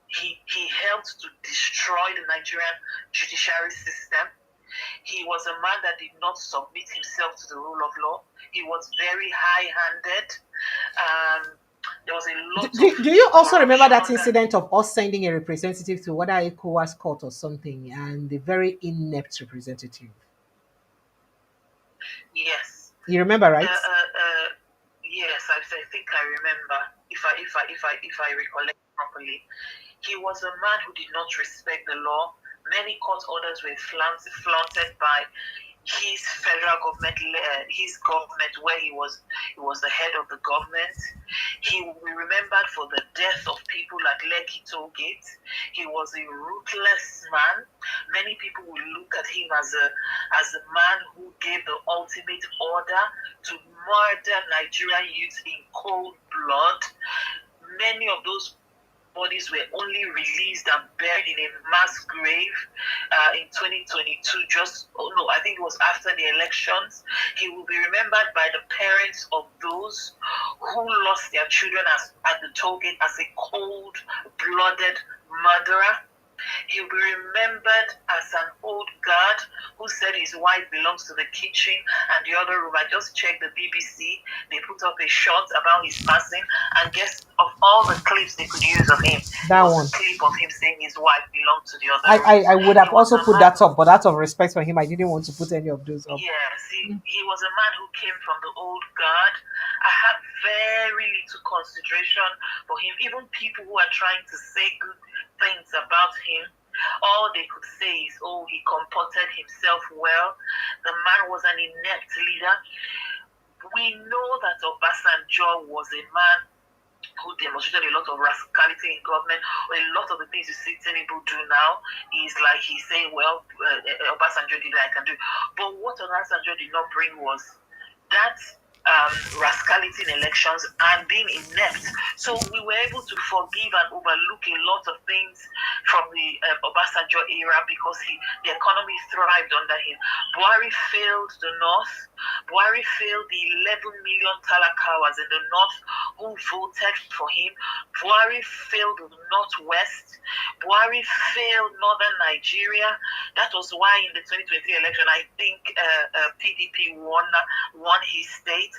He helped to destroy the Nigerian judiciary system. He was a man that did not submit himself to the rule of law. He was very high-handed. There was a lot. Do you also remember that incident of us sending a representative to whether ECOWAS court or something, and the very inept representative? Yes. You remember, right? Yes, I think I remember. If I recollect properly, he was a man who did not respect the law. Many court orders were flaunted by his federal government, his government, where he was the head of the government. He will be remembered for the death of people at Lekki Toll Gate. He was a ruthless man. Many people will look at him as a man who gave the ultimate order to murder Nigerian youth in cold blood. Many of those bodies were only released and buried in a mass grave in 2022. I think it was after the elections. He will be remembered by the parents of those who lost their children at the toll gate as a cold-blooded murderer. He'll be remembered as an old guard who said his wife belongs to the kitchen and the other room. I just checked the BBC. They put up a shot about his passing, and guess of all the clips they could use of him, that one. A clip of him saying his wife belonged to the other room. I would have also put that up, but out of respect for him, I didn't want to put any of those up. Yes, he was a man who came from the old guard. I had very little consideration for him. Even people who are trying to say good things about him, all they could say is, "Oh, he comported himself well." The man was an inept leader. We know that Obasanjo was a man who demonstrated a lot of rascality in government. A lot of the things you see Tinubu do now is like he's saying, "Well, Obasanjo did that, I can do." But what Obasanjo did not bring was that rascality in elections and being inept. So we were able to forgive and overlook a lot of things from the Obasanjo era because the economy thrived under him. Buhari failed the North. Buhari failed the 11 million Talakawas in the north who voted for him. Buhari failed the northwest. Buhari failed northern Nigeria. That was why in the 2023 election, I think PDP won his state.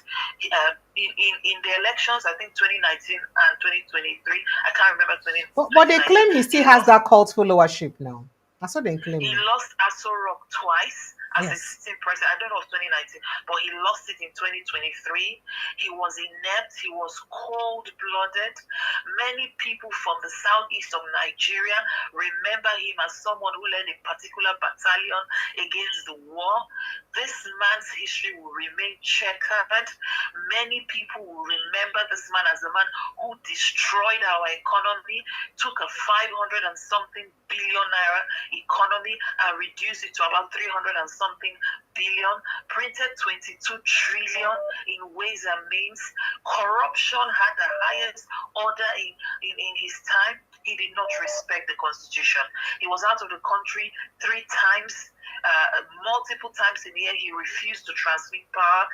In the elections, I think 2019 and 2023, I can't remember 2019. But they claim he still has that cult followership now. That's what they claim. He lost Aso Rock twice as a Yes. sitting president. I don't know of 2019, but he lost it in 2023. He was inept. He was cold-blooded. Many people from the southeast of Nigeria remember him as someone who led a particular battalion against the war. This man's history will remain checkered. Many people will remember this man as a man who destroyed our economy, took a 500 and something billion naira economy and reduced it to about 300 and something billion, printed 22 trillion in ways and means. Corruption had the highest order in his time. He did not respect the constitution. He was out of the country 3 times. Multiple times in the year, he refused to transmit power.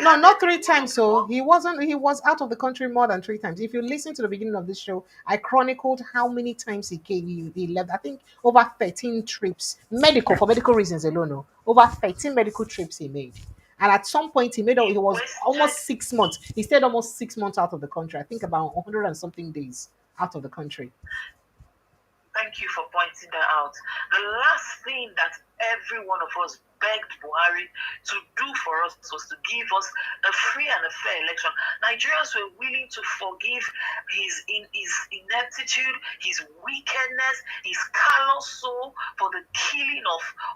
No, not 3 times. So he wasn't. He was out of the country more than 3 times. If you listen to the beginning of this show, I chronicled how many times he came. He left. I think over 13 trips, for medical reasons alone. No, over 13 medical trips he made. And at some point, he was almost 6 months. He stayed almost 6 months out of the country. I think about 100 and something days out of the country. Thank you for pointing that out. The last thing that every one of us begged Buhari to do for us was to give us a free and a fair election. Nigerians were willing to forgive his ineptitude, his wickedness, his callous soul for the killing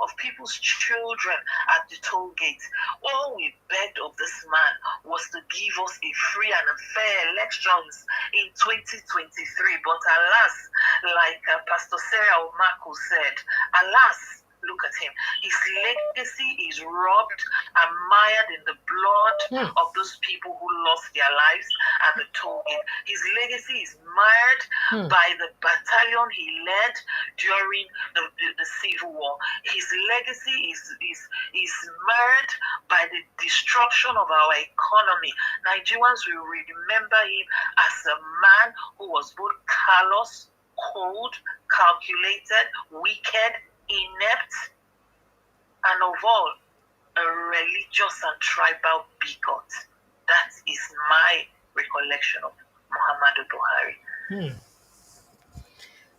of people's children at the toll gate. All we begged of this man was to give us a free and a fair elections in 2023. But alas, like Pastor Sarah Omako said, alas, look at him. His legacy is robbed and mired in the blood of those people who lost their lives at the toll gate. His legacy is mired by the battalion he led during the Civil War. His legacy is mired by the destruction of our economy. Nigerians will remember him as a man who was both callous, cold, calculated, wicked, inept, and of all, a religious and tribal bigot. That is my recollection of Muhammadu Buhari.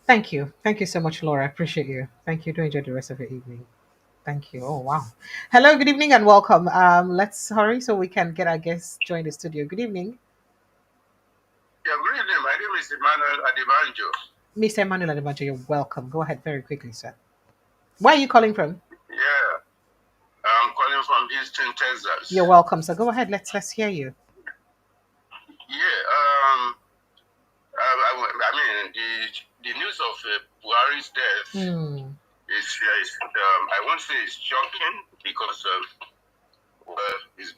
Thank you. Thank you so much, Laura. I appreciate you. Thank you. Do enjoy the rest of your evening. Thank you. Oh, wow. Hello, good evening, and welcome. Let's hurry so we can get our guests join the studio. Good evening. Yeah, good evening. My name is Emmanuel Adebanjo. Mr. Emmanuel Adebanjo, you're welcome. Go ahead very quickly, sir. Where are you calling from? Yeah, I'm calling from Houston, Texas. You're welcome, sir. Go ahead. Let's hear you. Yeah, I mean, the news of Buhari's death is I won't say it's shocking because he's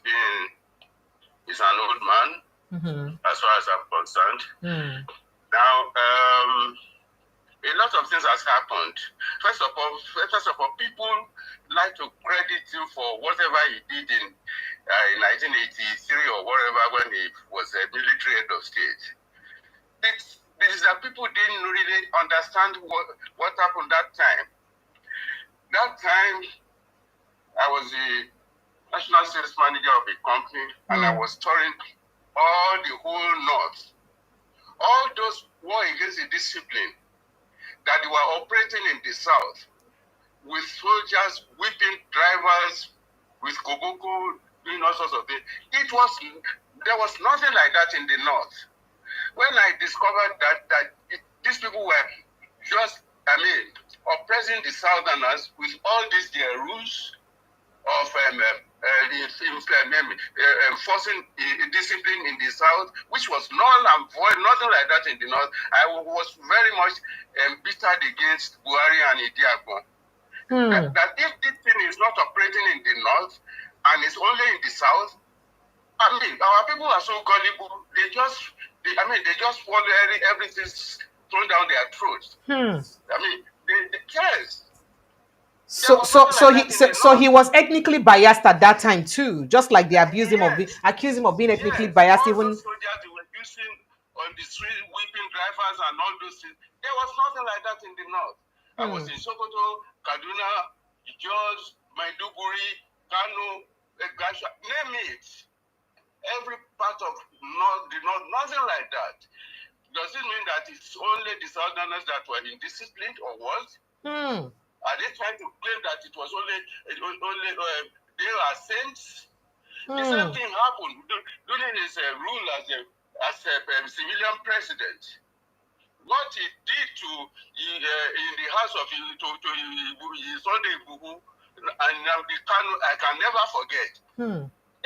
an old man as far as I'm concerned. Now, a lot of things has happened. First of all, people like to credit him for whatever he did in 1983 or whatever when he was a military head of state. It is that people didn't really understand what happened that time. That time, I was the national sales manager of a company, and I was touring the whole north. All those war against the discipline that they were operating in the south, with soldiers whipping drivers, with koboko doing all sorts of things. There was nothing like that in the north. When I discovered that these people were just, oppressing the southerners with all these their rules of enforcing discipline in the south, which was null and void, nothing like that in the north. I was very much embittered against Buhari and Idiagbon. That if this thing is not operating in the north and it's only in the south, our people are so gullible. They just follow everything thrown down their throats. They cares. There was nothing like that in the So north. he was ethnically biased at that time too, just like they Yes, accuse him of being ethnically yes. biased All those even. soldiers they were using on the street, whipping drivers and all those things. There was nothing like that in the north. I was in Sokoto, Kaduna, Jos, Maiduguri, Kano, Gasha, name it. Every part of the north, nothing like that. Does it mean that it's only the southerners that were indisciplined or what? Are they trying to claim that it was only they are saints? The same thing happened during his rule as a civilian president. What he did to in the house of Sunday Buhu and Nnamdi Kanu, I can never forget.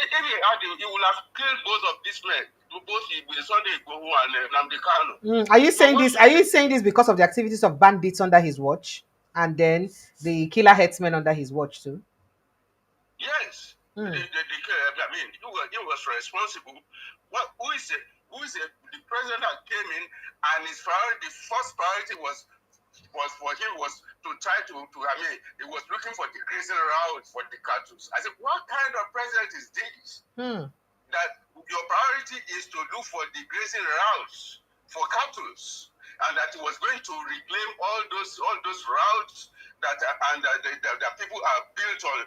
If he had, he would have killed both of these men, both Sunday Buhu and Nnamdi Kanu. Are you saying this? Are you saying this because of the activities of bandits under his watch, and then the killer headsmen under his watch too? Yes, I mean, he was responsible. The president that came in, and his priority, the first priority was for him was to try to he was looking for the grazing route for the cattle. I said, what kind of president is this? That your priority is to look for the grazing routes for cattle, and that he was going to reclaim all those routes that people are built on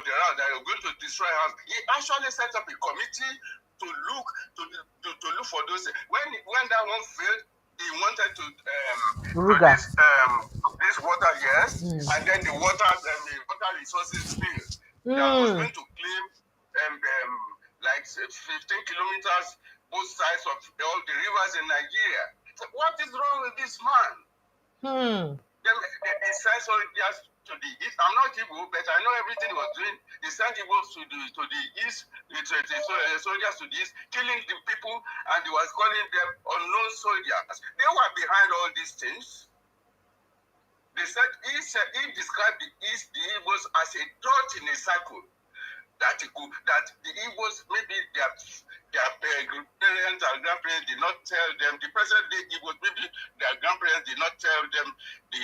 the route that are going to destroy house. He actually set up a committee to look for those. When that one failed, he wanted to produce this water, yes, and then the water resources failed. That was going to claim like 15 kilometers both sides of all the rivers in Nigeria. So what is wrong with this man? They sent soldiers to the east. I'm not Igbo, but I know everything he was doing. They sent Igbo to the east, soldiers to the east, killing the people, and he was calling them unknown soldiers. They were behind all these things. They said he described the East, the Igbos, as a dot in a circle. That the Igbos, maybe their parents and grandparents did not tell them. The present day Igbos, maybe their grandparents did not tell them the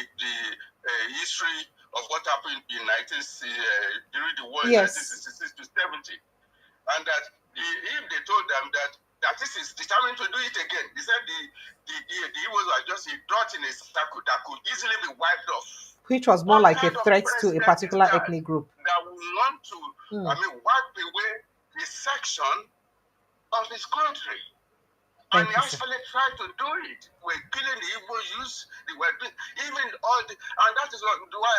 history of what happened in during the war in 1966 to 70, and that if they told them that this is determined to do it again, they said the Igbos are just a dot in a circle that could easily be wiped off. Which was more like a threat to a particular ethnic group. That would want to, wipe away the section of his country. And he actually tried to do it. We're killing the Igbo youth. They were doing, even all the, and that is why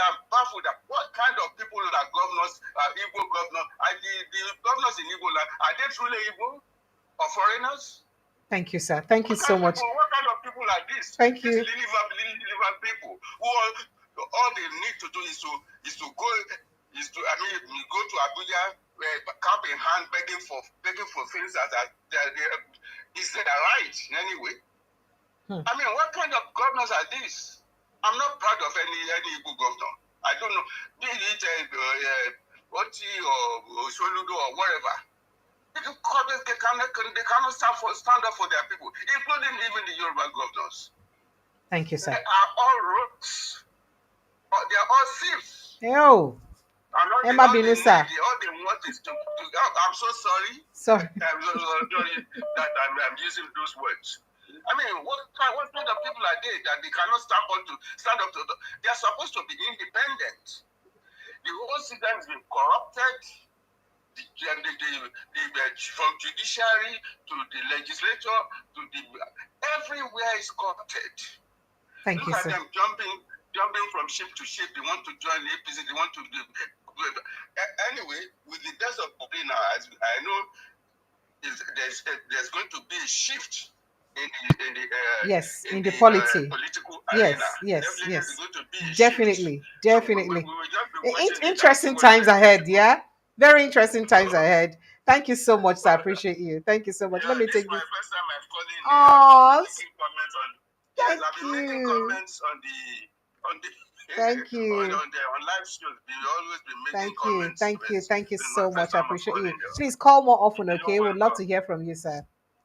I'm baffled at what kind of people are governors, Igbo governors, the governors in Igbo land, are they truly Igbo or foreigners? Thank you, sir. Thank you so much. What kind of people are these? Thank you. These liver people who all they need to do is to go to Abuja, cap in hand, begging for things that is their right in any way. I mean, what kind of governors are these? I'm not proud of any Igbo governor. I don't know, be it Oti or Soludo or whatever. They cannot stand up for their people, including even the Yoruba governors. Thank you, sir. They are all rogues. They are all thieves. All they want is to I'm so sorry. Sorry. I'm so sorry that I'm using those words. I mean, what kind of people are they that they cannot stand up to? They are supposed to be independent. The whole system has been corrupted. From judiciary to the legislature to the everywhere is corrupted. Thank you, sir. Look at them jumping from ship to ship. They want to join the APC. They want to do. Anyway, with the death of Buhari now, as I know, there's going to be a shift in the polity. Political arena. Yes. There's going to be a Definitely. shift. So we will just be interesting times ahead, yeah? Very interesting times ahead. Thank you so much, sir. I appreciate you. Thank you so much. Yeah, Let me this take is my this. first time I've called in. Oh, I've been making comments on the Thank you. on live shows. We've always been making comments. Thank you so much. I appreciate you. Please call more often, okay? We'd love to hear from you, sir.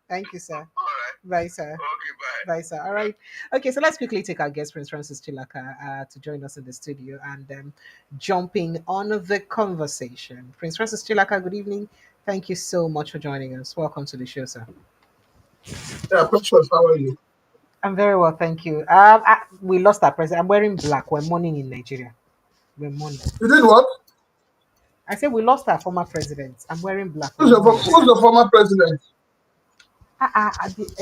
Thank you, sir. All right. Bye, sir. Okay, bye. Bye, sir. All right. Okay, so let's quickly take our guest, Prince Francis Chilaka, to join us in the studio and jumping on the conversation. Prince Francis Chilaka, good evening. Thank you so much for joining us. Welcome to the show, sir. Yeah, Precious, how are you? I'm very well, thank you. We lost our president. I'm wearing black. We're mourning in Nigeria. We're mourning. You did what? I said we lost our former president. I'm wearing black. We're mourning. Who's the former president?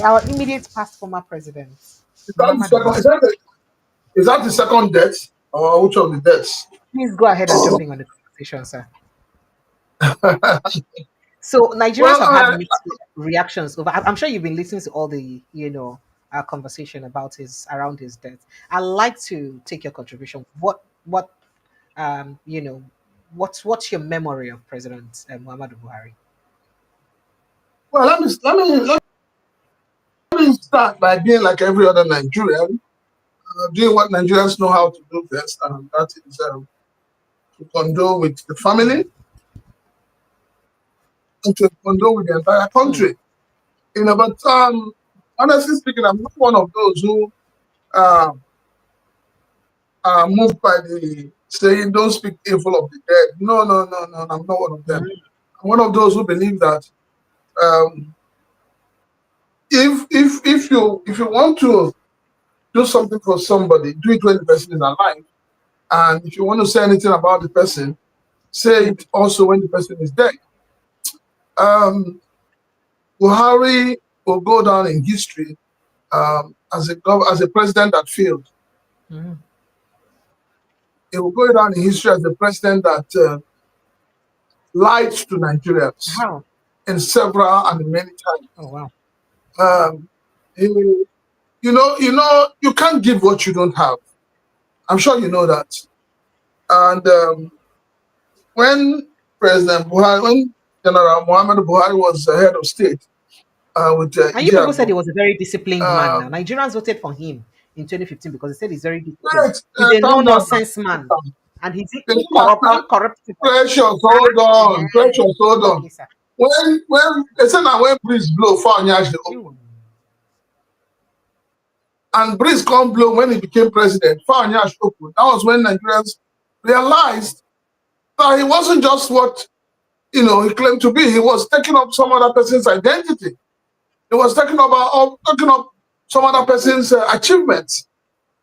Our immediate past former president. Is that the Muhammadu second, Buhari. is that the second death? Or which of the deaths? Please go ahead and jumping on the conversation, sir. So Nigerians Well, have had mixed reactions over. I'm sure you've been listening to all the, conversation about around his death. I'd like to take your contribution. Um, you know, what's your memory of President Muhammadu Buhari? well, let me start by being like every other Nigerian, doing what Nigerians know how to do best, and that is to condole with the family and to condole with the entire country. But honestly speaking, I'm not one of those who are moved by the saying, "Don't speak evil of the dead." No, no, no, no. I'm not one of them. I'm one of those who believe that um, if you want to do something for somebody, do it when the person is alive. And if you want to say anything about the person, say it also when the person is dead. Buhari will go down in history as a president that failed. Mm-hmm. It will go down in history as a president that lied to Nigerians Wow. in several and many times. Oh wow. You can't give what you don't have. I'm sure you know that. And when General Muhammadu Buhari was the head of state, with And you people said he was a very disciplined man. Now Nigerians voted for him in 2015 because they said he's very disciplined. He's a no-nonsense man, and he's uncorruptible. Precious, hold on. Precious, hold on. Okay, sir. When they said that when breeze blow, and breeze can't blow when he became president, that was when Nigerians realized that he wasn't just what he claimed to be. He was taking up some other person's identity. He was taking up some other person's achievements.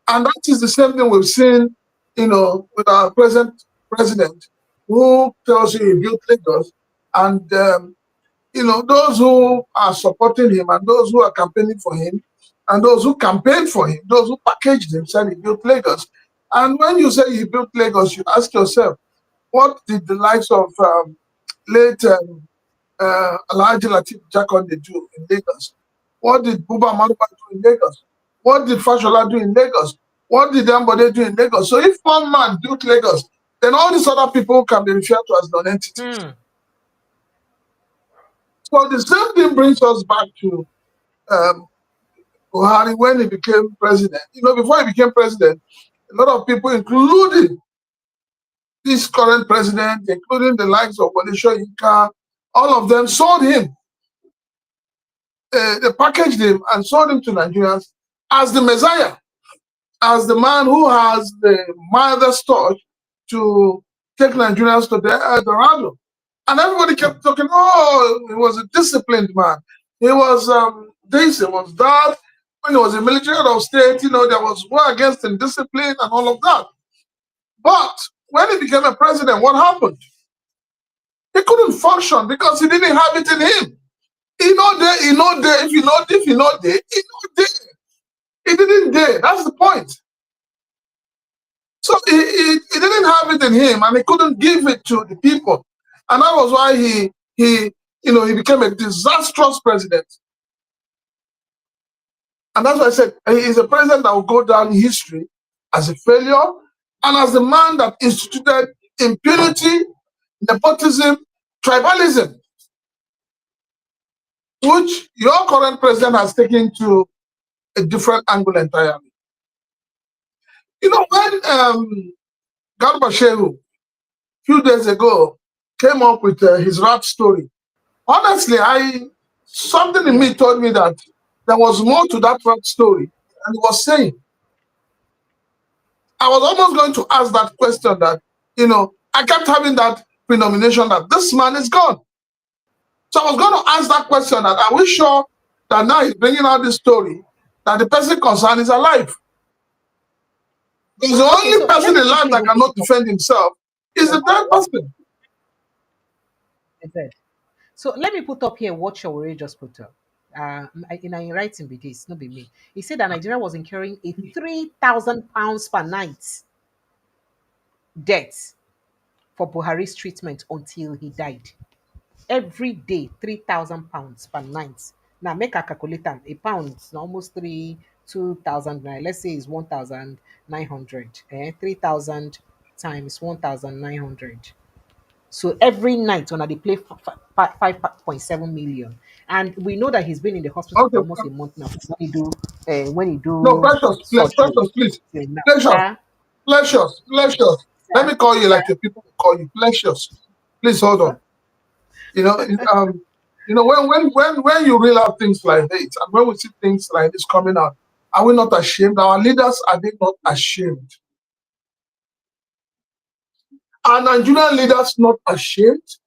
And that is the same thing we've seen, with our present president, who tells you he built Lagos. And, those who are supporting him and those who are campaigning for him and those who campaigned for him, those who packaged him, said he built Lagos. And when you say he built Lagos, you ask yourself, what did the likes of late Aljannatul Firdaus do in Lagos? What did Buba Maruba do in Lagos? What did Fashola do in Lagos? What did Ambode do in Lagos? So if one man built Lagos, then all these other people can be referred to as non-entities. So the same thing brings us back to Buhari when he became president. Before he became president, a lot of people, including this current president, including the likes of Wole Soyinka, all of them sold him. They packaged him and sold him to Nigerians as the Messiah, as the man who has the mildest touch to take Nigerians to the Eldorado. And everybody kept talking, oh, he was a disciplined man. He was this, he was that. When he was a military head of state, there was war against indiscipline and all of that. But when he became a president, what happened? He couldn't function because he didn't have it in him. He didn't dare. That's the point. So he didn't have it in him, and he couldn't give it to the people, and that was why he became a disastrous president. And that's why I said he's a president that will go down in history as a failure and as the man that instituted impunity, nepotism, tribalism, which your current president has taken to a different angle entirely. When Garba Shehu, a few days ago, came up with his rap story, honestly, something in me told me that there was more to that story. And he was saying, I was almost going to ask that question that, I kept having that prenomination that this man is gone. So I was going to ask that question that, are we sure that now he's bringing out this story that the person concerned is alive? Because the only person in life that cannot defend himself is the third person. So let me put up here what Shawari just put up. In writing be this, not be me. He said that Nigeria was incurring a £3,000 per night debt for Buhari's treatment until he died. Every day, £3,000 per night. Now make a calculator. A pound is almost 2,000. Let's say it's 1,900. 3,000 times 1,900. So every night when they play 5.7 million, and we know that he's been in the hospital for almost a month now. When he do no, precious, please, Precious. Let me call you like the people call you, Precious. Please hold on. When you reel out things like this, and when we see things like this coming out, are we not ashamed? Our leaders, are they not ashamed? Are Nigerian leaders not ashamed?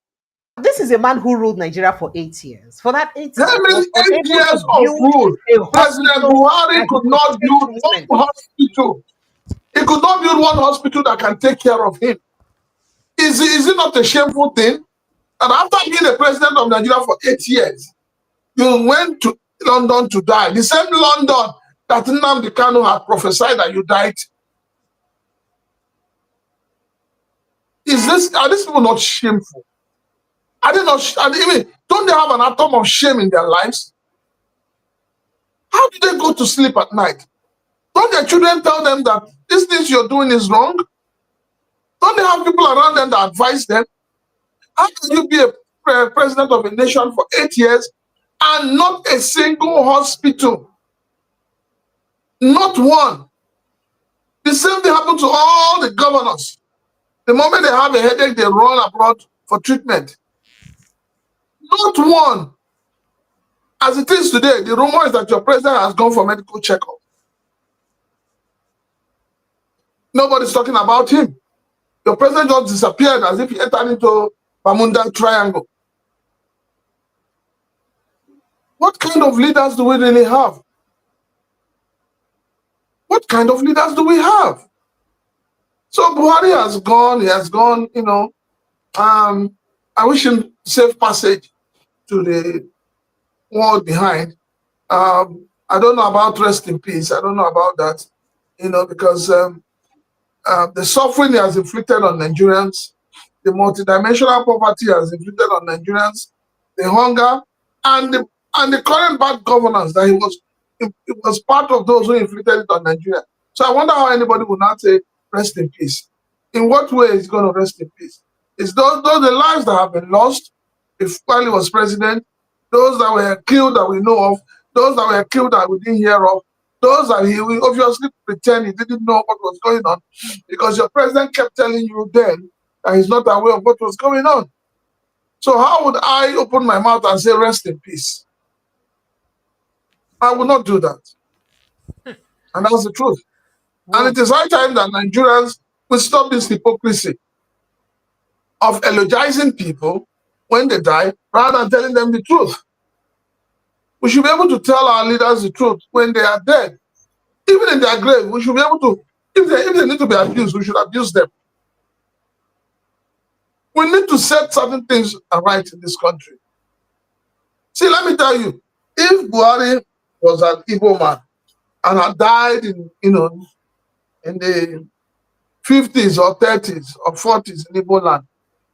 This is a man who ruled Nigeria for 8 years. For that 8 years, How many 8 years of rule? President Buhari could not build one hospital. He could not build one hospital that can take care of him. Is it not a shameful thing? And after being the president of Nigeria for 8 years, you went to London to die. The same London that Nnamdi Kanu had prophesied that you died. Are these people not shameful? Are they not? Don't they have an atom of shame in their lives? How do they go to sleep at night? Don't their children tell them that this thing you're doing is wrong? Don't they have people around them that advise them? How can you be a president of a nation for 8 years and not a single hospital? Not one. The same thing happened to all the governors. The moment they have a headache, they run abroad for treatment. Not one. As it is today, the rumor is that your president has gone for medical checkup. Nobody's talking about him. Your president just disappeared as if he entered into Bermuda Triangle. What kind of leaders do we really have? What kind of leaders do we have? So Buhari has gone, he has gone, I wish him safe passage to the world behind. I don't know about rest in peace. I don't know about that, because the suffering he has inflicted on Nigerians, the multidimensional poverty has inflicted on Nigerians, the hunger, and the current bad governance that it was part of those who inflicted it on Nigeria. So I wonder how anybody would not say rest in peace. In what way is going to rest in peace? It's those the lives that have been lost while he was president, those that were killed that we know of, those that were killed that we didn't hear of, those that he will obviously pretend he didn't know what was going on, because your president kept telling you then that he's not aware of what was going on. So how would I open my mouth and say rest in peace? I will not do that. And that's the truth. And it is high time that Nigerians will stop this hypocrisy of eulogizing people when they die rather than telling them the truth. We should be able to tell our leaders the truth when they are dead. Even in their grave, we should be able to, if they need to be abused, we should abuse them. We need to set certain things right in this country. See, let me tell you, if Buhari was an Igbo man and had died in the 50s or 30s or 40s in Igbo land,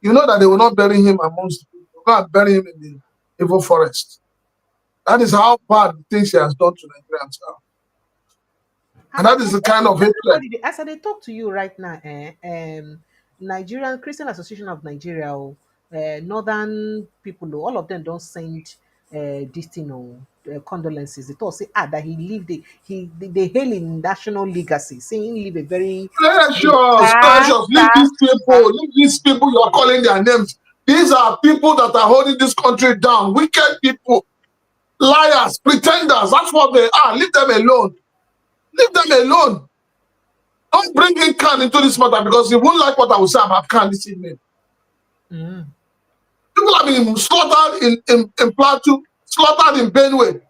you know that they will not bury him amongst the people. They will not bury him in the Igbo forest. That is how bad the things he has done to Nigerians now. And that is the kind of hatred. As I talk to you right now, Nigerian Christian Association of Nigeria, northern people, all of them don't send this thing condolences. They all say that he lived they hail in national legacy, saying he lived a very precious. Leave these people you are calling their names. These are people that are holding this country down, wicked people. liars, pretenders. That's what they are. Leave them alone. Leave them alone. Don't bring in Khan into this matter because you won't like what I will say about Khan this evening. People have been slaughtered in Plateau, slaughtered in Benue.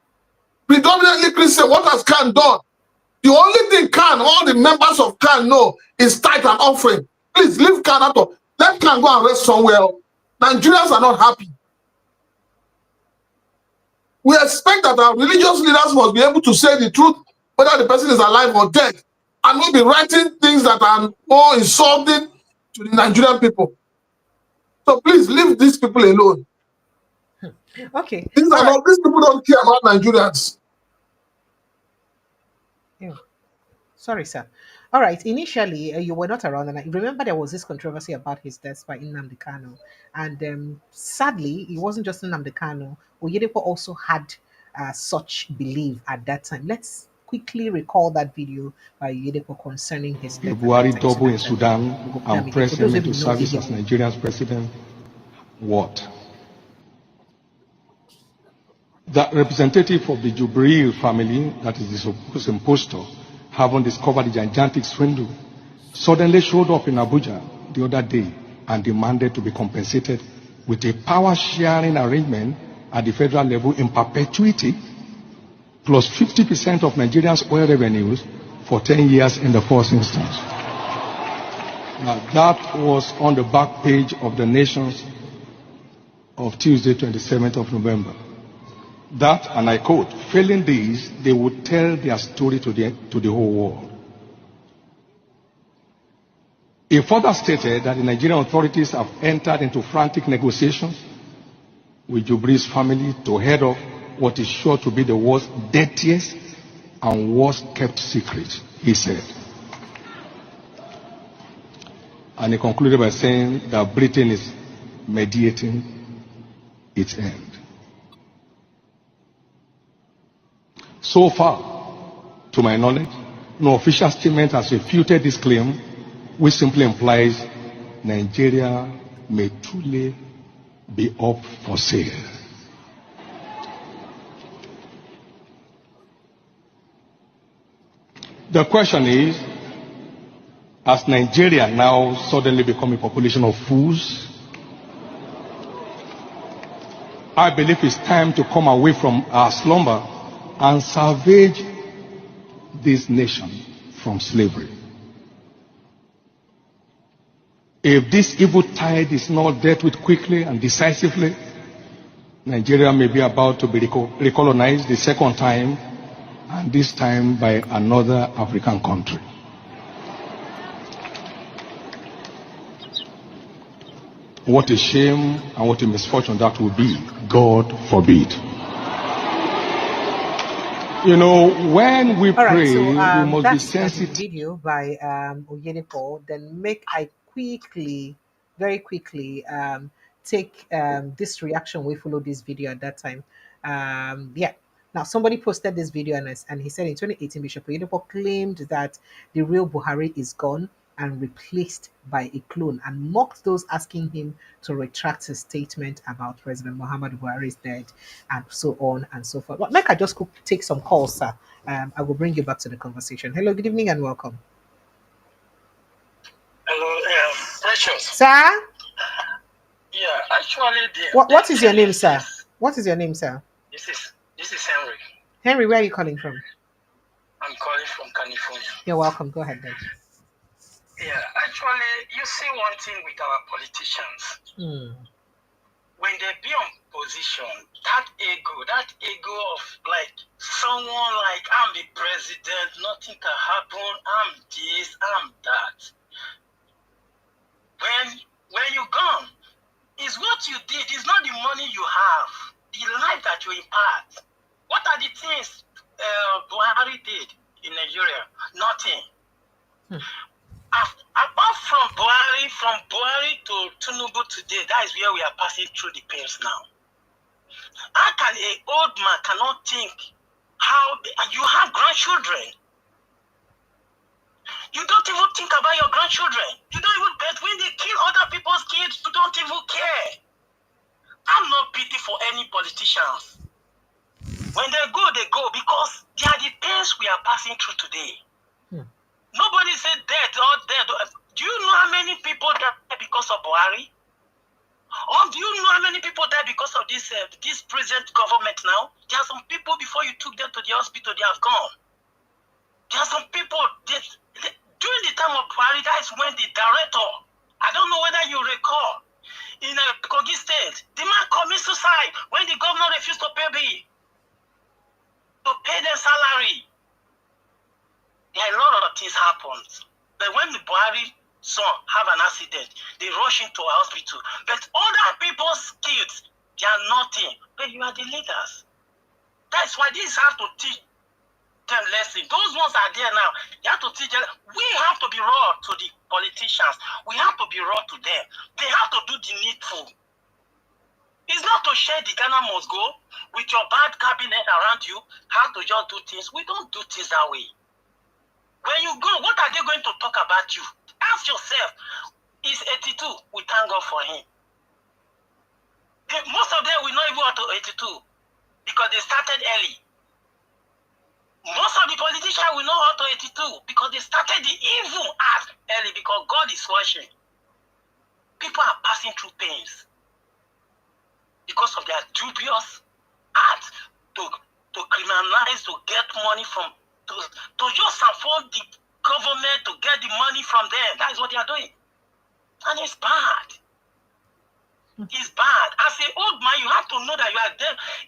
Predominantly Christian. What has Khan done? The only thing Khan, all the members of Khan know is tithe and offering. Please leave Khan out of. Let Khan go and rest somewhere. Nigerians are not happy. We expect that our religious leaders must be able to say the truth, whether the person is alive or dead, and not be writing things that are more insulting to the Nigerian people. So please leave these people alone. Okay. These people don't care about Nigerians. Yeah. Sorry, sir. All right. Initially, you were not around, and I remember there was this controversy about his death by Nnamdi Kanu, and sadly, it wasn't just Nnamdi Kanu. Oyedepo also had such belief at that time. Let's quickly recall that video by Oyedepo concerning his death. Buhari double in Sudan and press him into service as Nigeria's president. What? The representative of the Jubril family, that is the supposed impostor, having discovered the gigantic swindle, suddenly showed up in Abuja the other day and demanded to be compensated with a power-sharing arrangement at the federal level in perpetuity, plus 50% of Nigeria's oil revenues for 10 years in the first instance. Now, that was on the back page of the Nations of Tuesday, 27th of November. That, and I quote, failing these, they would tell their story to the whole world. It further stated that the Nigerian authorities have entered into frantic negotiations with Jubri's family to head off what is sure to be the world's dirtiest and worst kept secret, he said. And he concluded by saying that Britain is mediating its end. So far, to my knowledge, no official statement has refuted this claim, which simply implies Nigeria may truly be up for sale. The question is, has Nigeria now suddenly become a population of fools? I believe it's time to come away from our slumber and salvage this nation from slavery. If this evil tide is not dealt with quickly and decisively, Nigeria may be about to be recolonized the second time, and this time by another African country. What a shame and what a misfortune that will be. God forbid. You know, when we pray, we must be sensitive. Video by Oyedepo. Then I quickly, very quickly, take this reaction. We followed this video at that time. Yeah. Now, somebody posted this video and he said in 2018, Bishop Oyedepo claimed that the real Buhari is gone and replaced by a clone, and mocked those asking him to retract his statement about President Muhammad Buhari's death, and so on and so forth. But like I just could take some calls, sir. I will bring you back to the conversation. Hello, good evening and welcome. Hello, Precious. Sir? Yeah, actually, what is your name, sir? What is your name, sir? This is Henry. Henry, where are you calling from? I'm calling from California. You're welcome. Go ahead then. Yeah, actually, you see one thing with our politicians. When they be on position, that ego of like someone like, I'm the president, nothing can happen, I'm this, I'm that. When you're gone, it's what you did, it's not the money you have, the life that you impart. What are the things Buhari did in Nigeria? Nothing. Apart from Buhari to Tinubu today, that is where we are passing through the pains now. How can an old man cannot think how you have grandchildren? You don't even think about your grandchildren. You don't even bet when they kill other people's kids. You don't even care. I'm not pity for any politicians. When they go because they are the pains we are passing through today. Hmm. Nobody said dead or dead. Do you know how many people died because of Buhari? Or do you know how many people died because of this present government now? There are some people before you took them to the hospital, they have gone. There are some people, during the time of Buhari, that is when the director, I don't know whether you recall, in Kogi State, the man commits suicide when the governor refused to pay their salary. There are a lot of things happened. But when the Buhari son have an accident, they rush into a hospital. But other people's kids, they are nothing. But you are the leaders. That's why this have to teach them lesson. Those ones are there now. You have to teach them. We have to be raw to the politicians. We have to be raw to them. They have to do the needful. It's not to share the Ghana must go with your bad cabinet around you, how to just do things. We don't do things that way. When you go, what are they going to talk about you? Ask yourself, he's 82, we thank God for him. Most of them will not even to 82 because they started early. Most of the politicians will not to 82 because they started the evil act early because God is watching. People are passing through pains because of their dubious acts to criminalize, to get money from, to just afford the government to get the money from them. That is what they are doing. And it's bad. It's bad. As an old man, you have to know that you are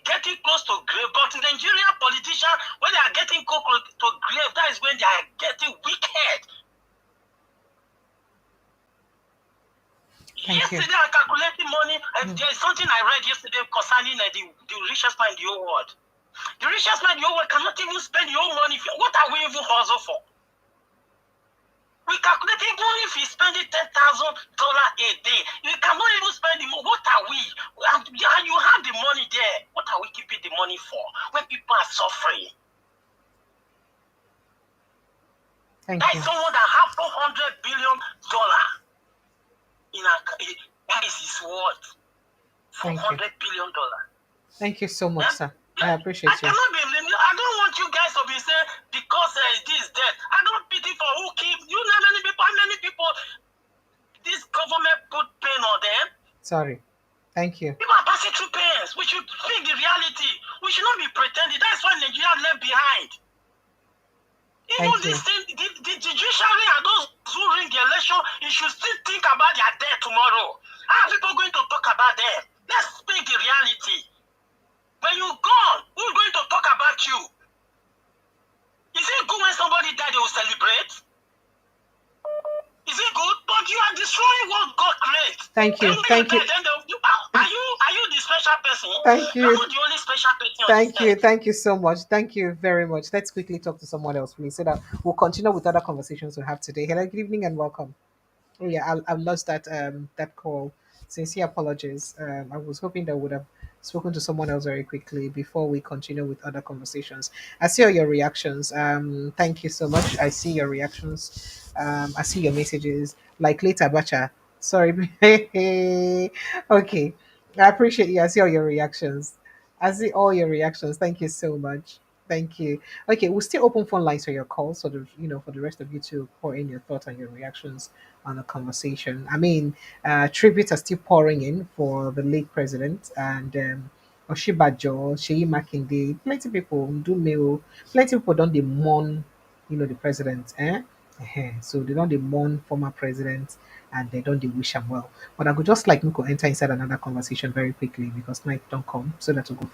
getting close to grave. But Nigerian politicians, when they are getting close to grave, that is when they are getting wicked. Yesterday, I calculated money. There is something I read yesterday concerning the richest man in the whole world. The richest man in the whole world cannot even spend your own money. What are we even hustle for? We calculate even if he's spending $10,000 a day, you cannot even spend the money. What are we? And you have the money there. What are we keeping the money for when people are suffering? That is someone that have $400 billion in what is his worth? $400 billion. Thank you so much, sir. I appreciate you. I don't want you guys to be saying because this death. I don't pity for who keep. You know how many people this government put pain on them. Sorry. Thank you. People are passing through pains. We should think the reality. We should not be pretending. That's why Nigeria left behind. Even this thing, the judiciary and those who ring the election, you should still think about their death tomorrow. How are people going to talk about them? Let's speak the reality. When you're gone, who's going to talk about you? Is it good when somebody died, they will celebrate? Is it good? But you are destroying what God creates. Thank you. Thank you. Are you the special person? Thank you. You're not the only special person. Thank you. Thank you so much. Thank you very much. Let's quickly talk to someone else, please, so that we'll continue with other conversations we have today. Hello, good evening and welcome. Oh yeah, I lost that call. Sincere apologies. I was hoping that I would have spoken to someone else very quickly before we continue with other conversations. I see all your reactions. Thank you so much. I see your reactions. I see your messages. Like later, Bacha. Sorry. Okay. I appreciate you. I see all your reactions. I see all your reactions. Thank you so much. Thank you. Okay, we'll still open phone lines for your calls, so for the rest of you to pour in your thoughts and your reactions on the conversation. I mean, tributes are still pouring in for the late president and Oshibajo, Sheyi Makinde. Plenty people do know. Plenty people don't they mourn, the president. So they don't they mourn former president and they don't they wish him well. But I could just like me go enter inside another conversation very quickly because night don't come, so that we go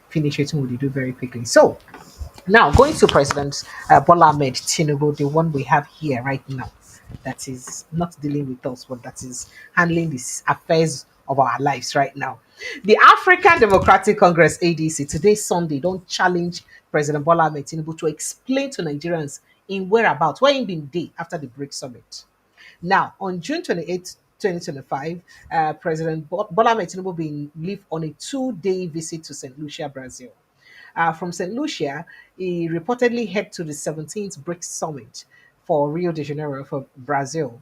finish it what they do very quickly. So now, going to President Bola Ahmed Tinubu, the one we have here right now, that is not dealing with us, but that is handling these affairs of our lives right now. The African Democratic Congress (ADC) today Sunday don't challenge President Bola Ahmed Tinubu to explain to Nigerians in whereabouts where he been day after the BRICS summit. Now, on June 28th, 2025, President Bola Ahmed Tinubu been leave on a 2-day visit to St. Lucia, Brazil. From St. Lucia, he reportedly head to the 17th BRICS summit for Rio de Janeiro for Brazil.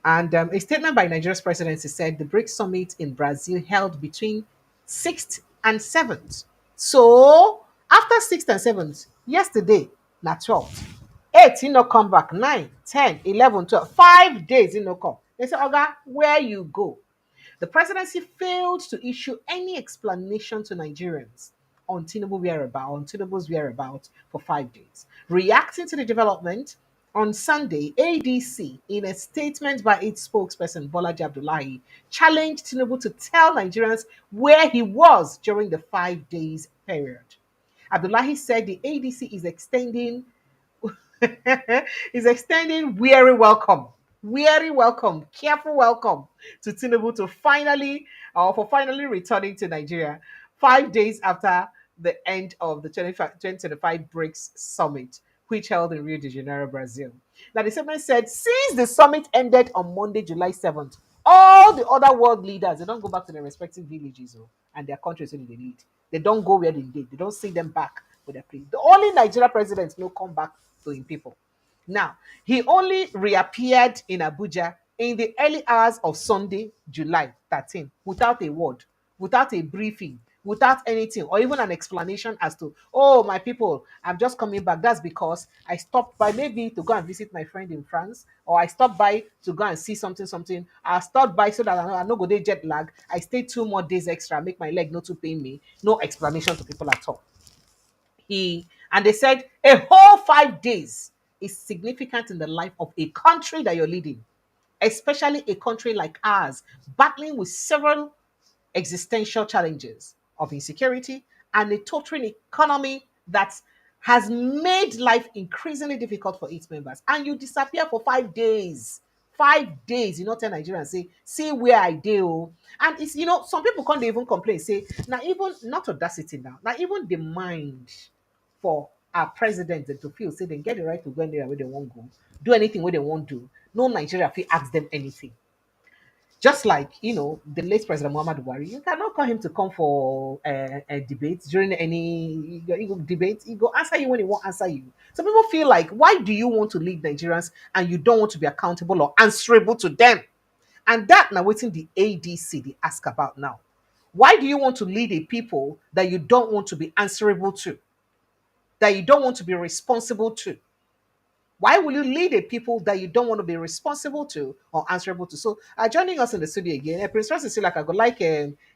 And a statement by Nigeria's presidency said the BRICS summit in Brazil held between 6th and 7th. So after 6th and 7th, yesterday, na 12th. 8, he no come back. 9, 10, 11, 12. 5 days, he no come. They say, Oga, where you go? The presidency failed to issue any explanation to Nigerians on Tinubu's whereabouts for 5 days. Reacting to the development, on Sunday, ADC, in a statement by its spokesperson, Bolaji Abdullahi, challenged Tinubu to tell Nigerians where he was during the 5 days period. Abdullahi said the ADC is extending is extending weary welcome, careful welcome to Tinubu to finally returning to Nigeria 5 days after the end of the 2025 BRICS summit, which held in Rio de Janeiro, Brazil. Now, the statement said, since the summit ended on Monday, July 7th, all the other world leaders, they don't go back to their respective villages and their countries where they lead. They don't go where they did. They don't see them back with their place. The only Nigeria president will come back to him people. Now, he only reappeared in Abuja in the early hours of Sunday, July 13, without a word, without a briefing, without anything, or even an explanation as to, oh, my people, I'm just coming back. That's because I stopped by maybe to go and visit my friend in France, or I stopped by to go and see something. I stopped by so that I no go dey jet lag. I stayed 2 more days extra, make my leg not to pain me. No explanation to people at all. And they said a whole 5 days is significant in the life of a country that you're leading, especially a country like ours, battling with several existential challenges of insecurity and a tottering economy that has made life increasingly difficult for its members. And you disappear for 5 days. 5 days, you know, tell Nigerians, say, see where I do. And it's, some people can't even complain, say, now even, not audacity now even the mind for our president to feel, say, they get the right to go anywhere where they won't go, do anything where they won't do. No Nigeria feel ask them anything. Just like, the late President Muhammad Buhari, you cannot call him to come for a debate during any debate. He go answer you when he won't answer you. So people feel like, why do you want to lead Nigerians and you don't want to be accountable or answerable to them? And that now waiting the ADC they ask about now. Why do you want to lead a people that you don't want to be answerable to, that you don't want to be responsible to? Why will you lead a people that you don't want to be responsible to or answerable to? So, joining us in the studio again, Prince Francis Silak, I would like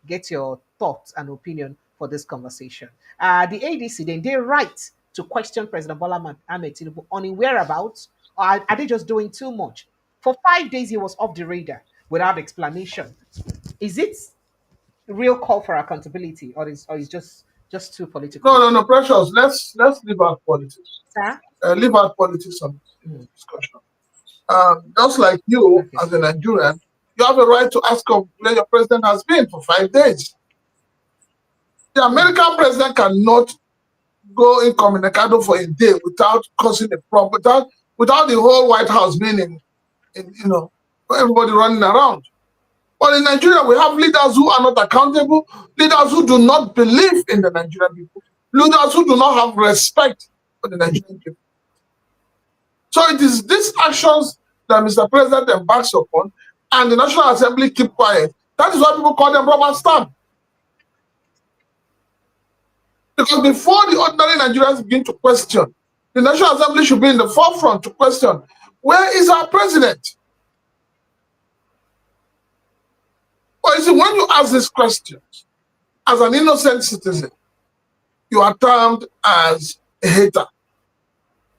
get your thoughts and opinion for this conversation. The ADC, then they right to question President Bola Ahmed Tinubu on his whereabouts, or are they just doing too much? For 5 days, he was off the radar without explanation. Is it real call for accountability, or is just too political? No, Precious. Let's leave out politics. Sir? Leave out politics on this discussion. Just like you, Okay. as a Nigerian, you have a right to ask where your president has been for 5 days. The American president cannot go incommunicado for a day without causing a problem, without the whole White House being in everybody running around. But in Nigeria, we have leaders who are not accountable, leaders who do not believe in the Nigerian people, leaders who do not have respect for the Nigerian people. So it is these actions that Mr. President embarks upon, and the National Assembly keep quiet. That is why people call them rubber stamp. Because before the ordinary Nigerians begin to question, the National Assembly should be in the forefront to question, where is our president? But you see, when you ask these questions, as an innocent citizen, you are termed as a hater.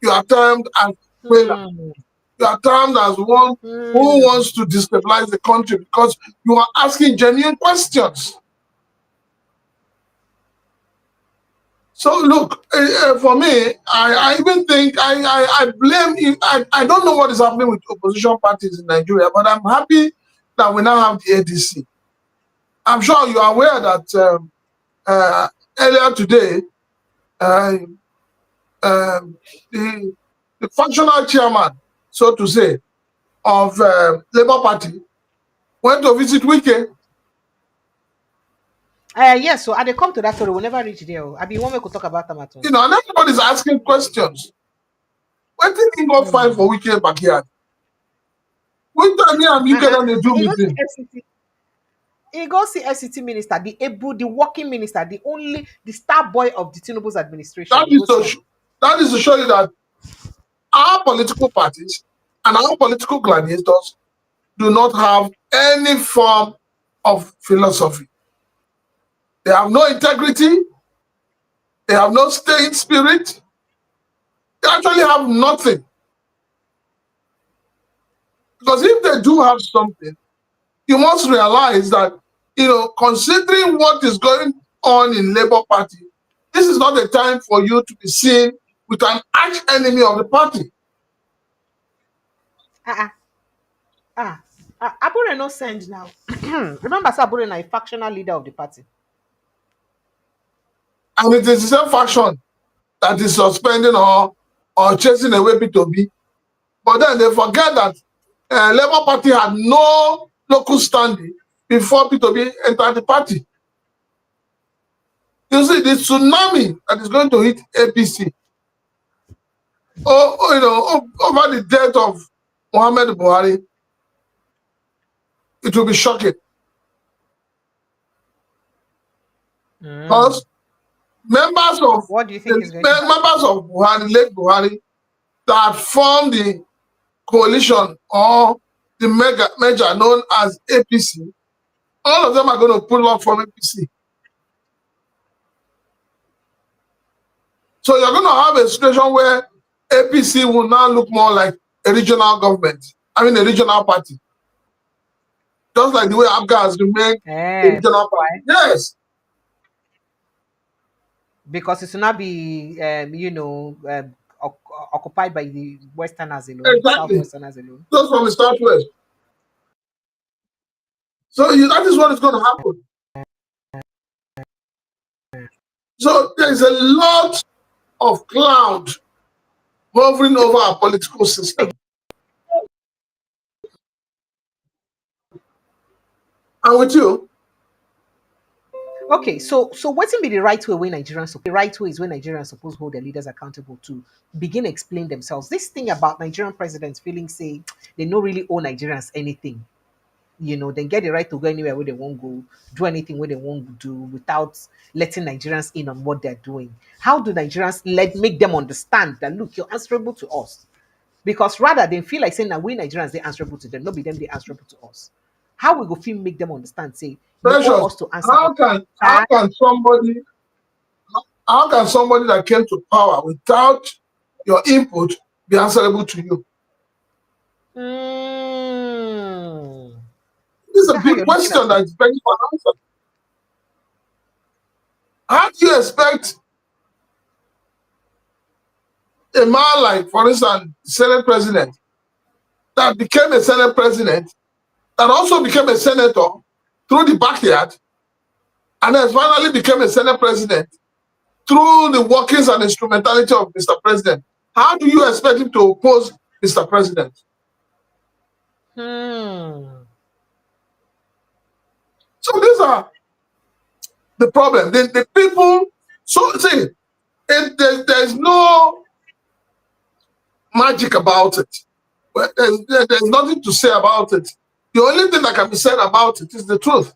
You are termed as a failure. You are termed as one who wants to destabilize the country because you are asking genuine questions. So look, for me, I even think I blame. I don't know what is happening with opposition parties in Nigeria, but I'm happy that we now have the ADC. I'm sure you are aware that earlier today, the functional chairman, so to say, of Labour Party went to visit Wike. Yes, so they come to that story. We'll never reach there. I mean, one we could talk about them at all. And everybody's asking questions. When did he go file for Wike backyard? When time me and Wike don't do meeting? He go see SCT minister, the able, the working minister, the star boy of the Tinubu's administration. That He is go to see him. that is to show you that our political parties and our political gladiators do not have any form of philosophy. They have no integrity. They have no staying spirit. They actually have nothing. Because if they do have something, you must realize that, considering what is going on in Labour Party, this is not a time for you to be seen with an arch enemy of the party. Ah, Abure no send now. Remember, sir, Abure na a factional leader of the party. And it is the same faction that is suspending or chasing away P2B. But then they forget that Labour Party had no local standing before P2B entered the party. You see, the tsunami that is going to hit APC, over the death of Muhammad Buhari, it will be shocking. Because members of What do you think is going to happen? members of Buhari, late Buhari, that formed the coalition or the merger known as APC, all of them are going to pull off from APC. So you're going to have a situation where APC will now look more like a regional government. I mean, a regional party. Just like the way Abga has remained a regional party. Yes. Because it will not be, occupied by the Westerners alone, Exactly. Southwesterners alone. Just from the Southwest. So that is what is going to happen. So there's a lot of cloud hovering over our political system. And with you. Okay, so what's be the right way when Nigerians? The right way is when Nigerians supposed to hold their leaders accountable to begin explain themselves. This thing about Nigerian presidents feeling say they don't really owe Nigerians anything. Then get the right to go anywhere where they won't go, do anything where they won't do without letting Nigerians in on what they're doing. How do Nigerians make them understand that look, you're answerable to us? Because rather they feel like saying that we Nigerians they answerable to them, not be them they answerable to us. How we go feel make them understand? Say you owe us to answer. How can somebody that came to power without your input be answerable to you? This is a big question that is begging for an answer. How do you expect a man like, for instance, Senate President, that became a Senate President, that also became a senator through the backyard, and then finally became a Senate President through the workings and instrumentality of Mr. President? How do you expect him to oppose Mr. President? So these are the problem. The people, so see, there's no magic about it. There's nothing to say about it. The only thing that can be said about it is the truth.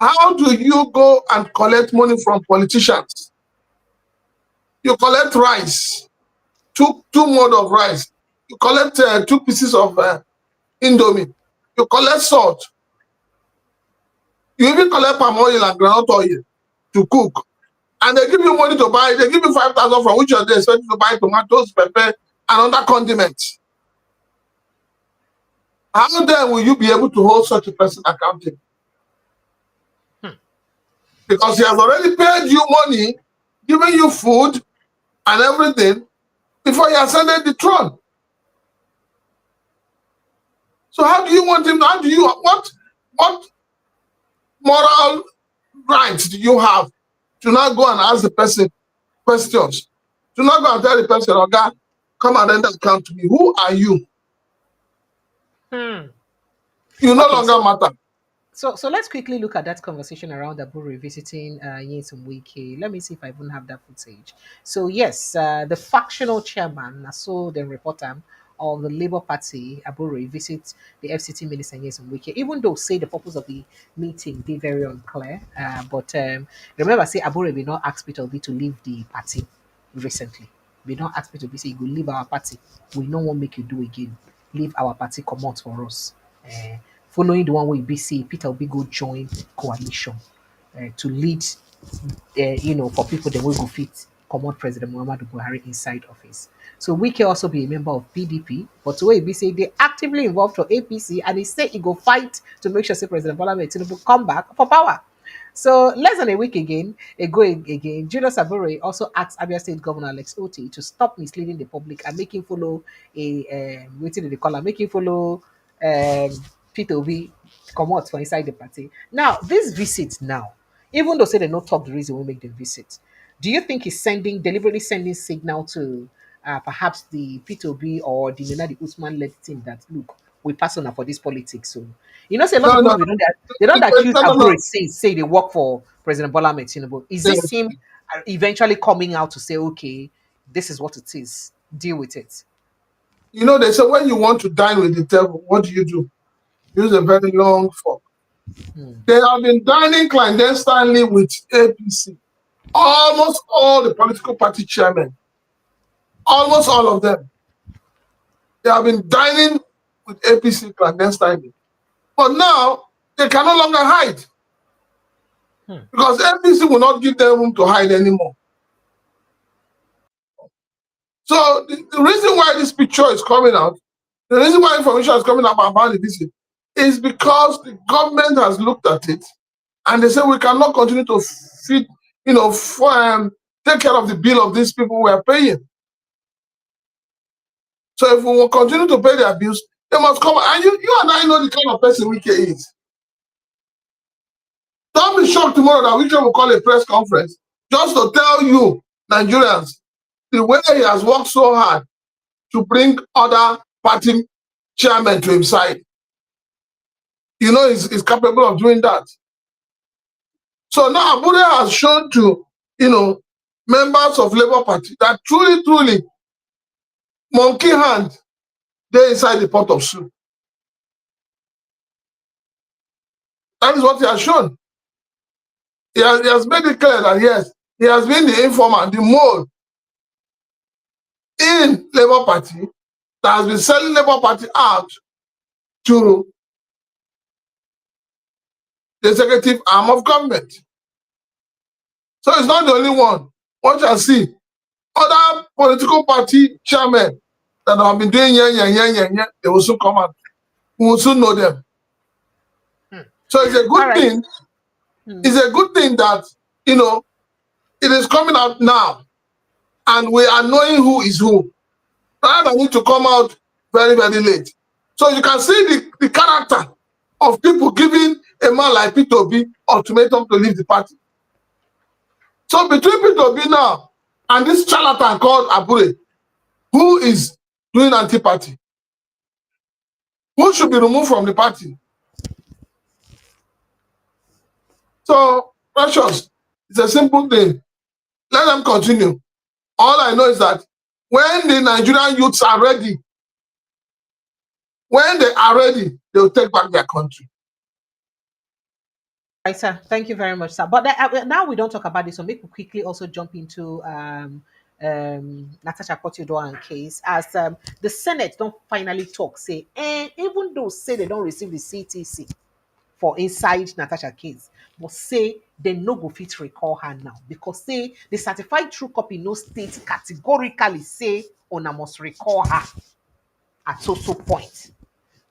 How do you go and collect money from politicians? You collect rice, two mode of rice. You collect 2 pieces of Indomie. You collect salt. You even collect palm oil and groundnut oil to cook. And they give you money to buy. They give you 5,000 from which they expect you to buy tomatoes, pepper, and other condiments. How then will you be able to hold such a person accountable? Because he has already paid you money, given you food and everything before he ascended the throne. So how do you want him? What moral rights do you have to not go and ask the person questions? To not go and tell the person, oh God, come and render account to me. Who are you? You no longer matter. So let's quickly look at that conversation around Aburi visiting Nyesom Wike. Let me see if I even have that footage. So yes, the factional chairman, so the reporter, of the Labour Party, Abure, visit the FCT minister Nyesom Wike, even though say the purpose of the meeting be very unclear. But remember, say Abure will not ask Peter Obi to leave the party recently. We don't ask Peter Obi say you go leave our party. We no want make you do again. Leave our party, come out for us. Following the one way BC, Peter Obi go join coalition to lead for people that will go fit commot President Muhammadu Buhari inside office. So we can also be a member of PDP, but way we say they actively involved for APC and he said he go fight to make sure say President Bola Ahmed Tinubu come back for power. So less than a week again, Julius Sabure also asked Abia State Governor Alex Oti to stop misleading the public and make him follow waiting in the color, make him follow um, Peter Obi come out for inside the party. Now, this visit now, even though say they not talk the reason we make the visit, do you think he's deliberately sending signal to perhaps the P2B or the Nenadi Usman led team that look, we pass on for this politics? So say a lot of No, people no, we don't they don't accuse no, no, no. Abure say they work for President Bola Ahmed Tinubu. Is this Yes. him eventually coming out to say, okay, this is what it is, deal with it? They say when you want to dine with the devil, what do? Use a very long fork. They have been dining clandestinely with APC. Almost all the political party chairmen, almost all of them, they have been dining with APC clandestinely. But now they can no longer hide because APC will not give them room to hide anymore. So the reason why this picture is coming out, the reason why information is coming out about the visit is because the government has looked at it and they say we cannot continue to feed, take care of the bill of these people we are paying. So if we will continue to pay their bills, they must come. And you and I know the kind of person Wike is. Don't be shocked tomorrow that Wike will call a press conference just to tell you, Nigerians, the way he has worked so hard to bring other party chairmen to his side. He's capable of doing that. So now Abure has shown to, members of Labour Party that truly, truly, monkey hand, they're inside the pot of soup. That is what he has shown. He has made it clear that, yes, he has been the informer, the mole in Labour Party that has been selling Labour Party out to the executive arm of government. So it's not the only one. What you see, other political party chairmen that have been doing they will soon come out. We will soon know them. So it's a good thing. It's a good thing that, it is coming out now and we are knowing who is who. Rather than need to come out very, very late. So you can see the character of people giving a man like Peter Obi ultimatum to leave the party. So between Peter Obi now and this charlatan called Abure, who is doing anti-party, who should be removed from the party? So, precious, it's a simple thing. Let them continue. All I know is that when the Nigerian youths are ready, they will take back their country. Right, sir. Thank you very much, sir. But now we don't talk about this, so make we quickly also jump into Natasha Akpoti case as the Senate don't finally talk. Say, even though say they don't receive the CTC for inside Natasha case, but say they no go fit recall her now because say the certified true copy no state categorically say una must recall her at so point,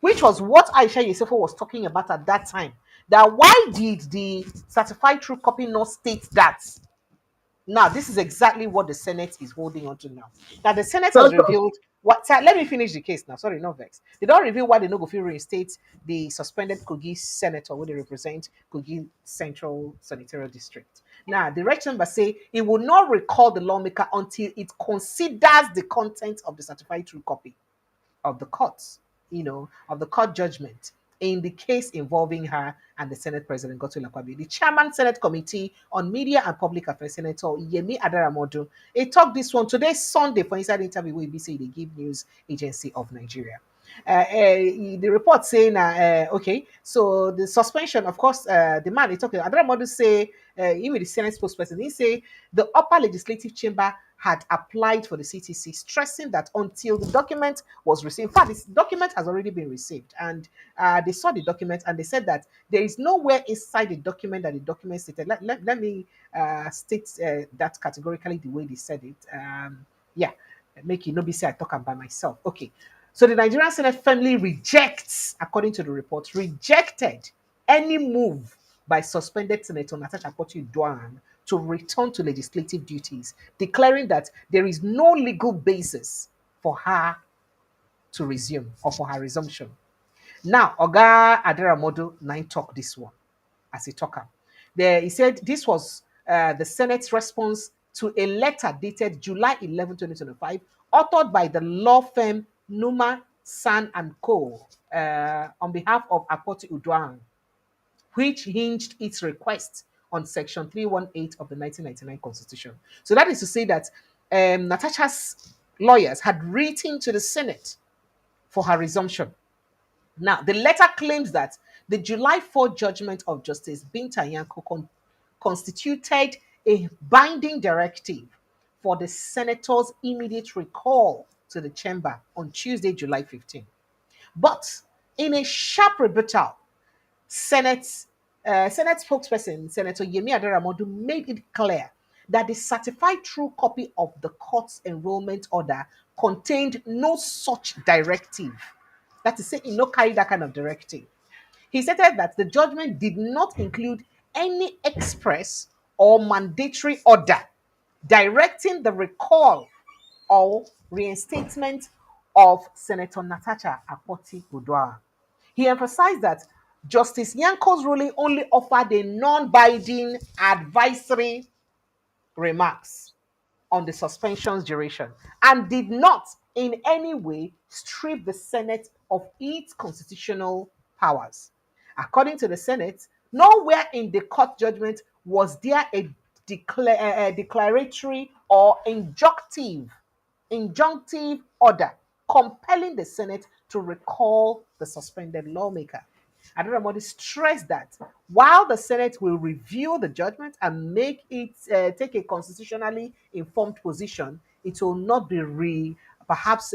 which was what Aisha Yusufu was talking about at that time. That why did the certified true copy not state that? Now, this is exactly what the Senate is holding on to now. Now, the Senate has revealed what. Sir, let me finish the case now. Sorry, no vex. They don't reveal why they no go feel reinstate the suspended Kogi senator who they represent Kogi Central Senatorial District. Now, the right member say it will not recall the lawmaker until it considers the content of the certified true copy of the courts, of the court judgment. in the case involving her and the Senate President Godswill Akpabio. The Chairman Senate Committee on Media and Public Affairs, Senator Yemi Adaramodu, he talked this one today, Sunday, for inside interview with BBC, the Give News Agency of Nigeria. The report saying, okay, so the suspension, of course, the man, he talking, Adaramodu say, even the Senate spokesperson, he say the upper legislative chamber had applied for the CTC, stressing that until the document was received, in fact, this document has already been received, and they saw the document and they said that there is nowhere inside the document that the document stated. Let me state that categorically the way they said it. Yeah, make it no be say I talk by myself. Okay. So the Nigerian Senate firmly rejects, according to the report, rejected any move by suspended Senator Natasha Akpoti to return to legislative duties, declaring that there is no legal basis for her to resume or for her resumption. Now, Oga Adaramodu nine talk this one as a talker. There, he said this was the Senate's response to a letter dated July 11, 2025, authored by the law firm Numa San and Co. On behalf of Akpoti Uduaghan, which hinged its request on Section 318 of the 1999 Constitution. So that is to say that Natasha's lawyers had written to the Senate for her resumption. Now, the letter claims that the July 4 judgment of Justice Binta Nyako constituted a binding directive for the senator's immediate recall to the chamber on Tuesday, July 15. But in a sharp rebuttal, Senate spokesperson Senator Yemi Adaramodu made it clear that the certified true copy of the court's enrollment order contained no such directive. That is, say, he no carry that kind of directive. He stated that the judgment did not include any express or mandatory order directing the recall or reinstatement of Senator Natasha Akpoti Uduaghan. He emphasized that Justice Nyanko's ruling only offered a non-binding advisory remarks on the suspension's duration and did not in any way strip the Senate of its constitutional powers. According to the Senate, nowhere in the court judgment was there a declaratory or injunctive order compelling the Senate to recall the suspended lawmaker. Adaramodu stressed that while the Senate will review the judgment and make it take a constitutionally informed position, it will not be perhaps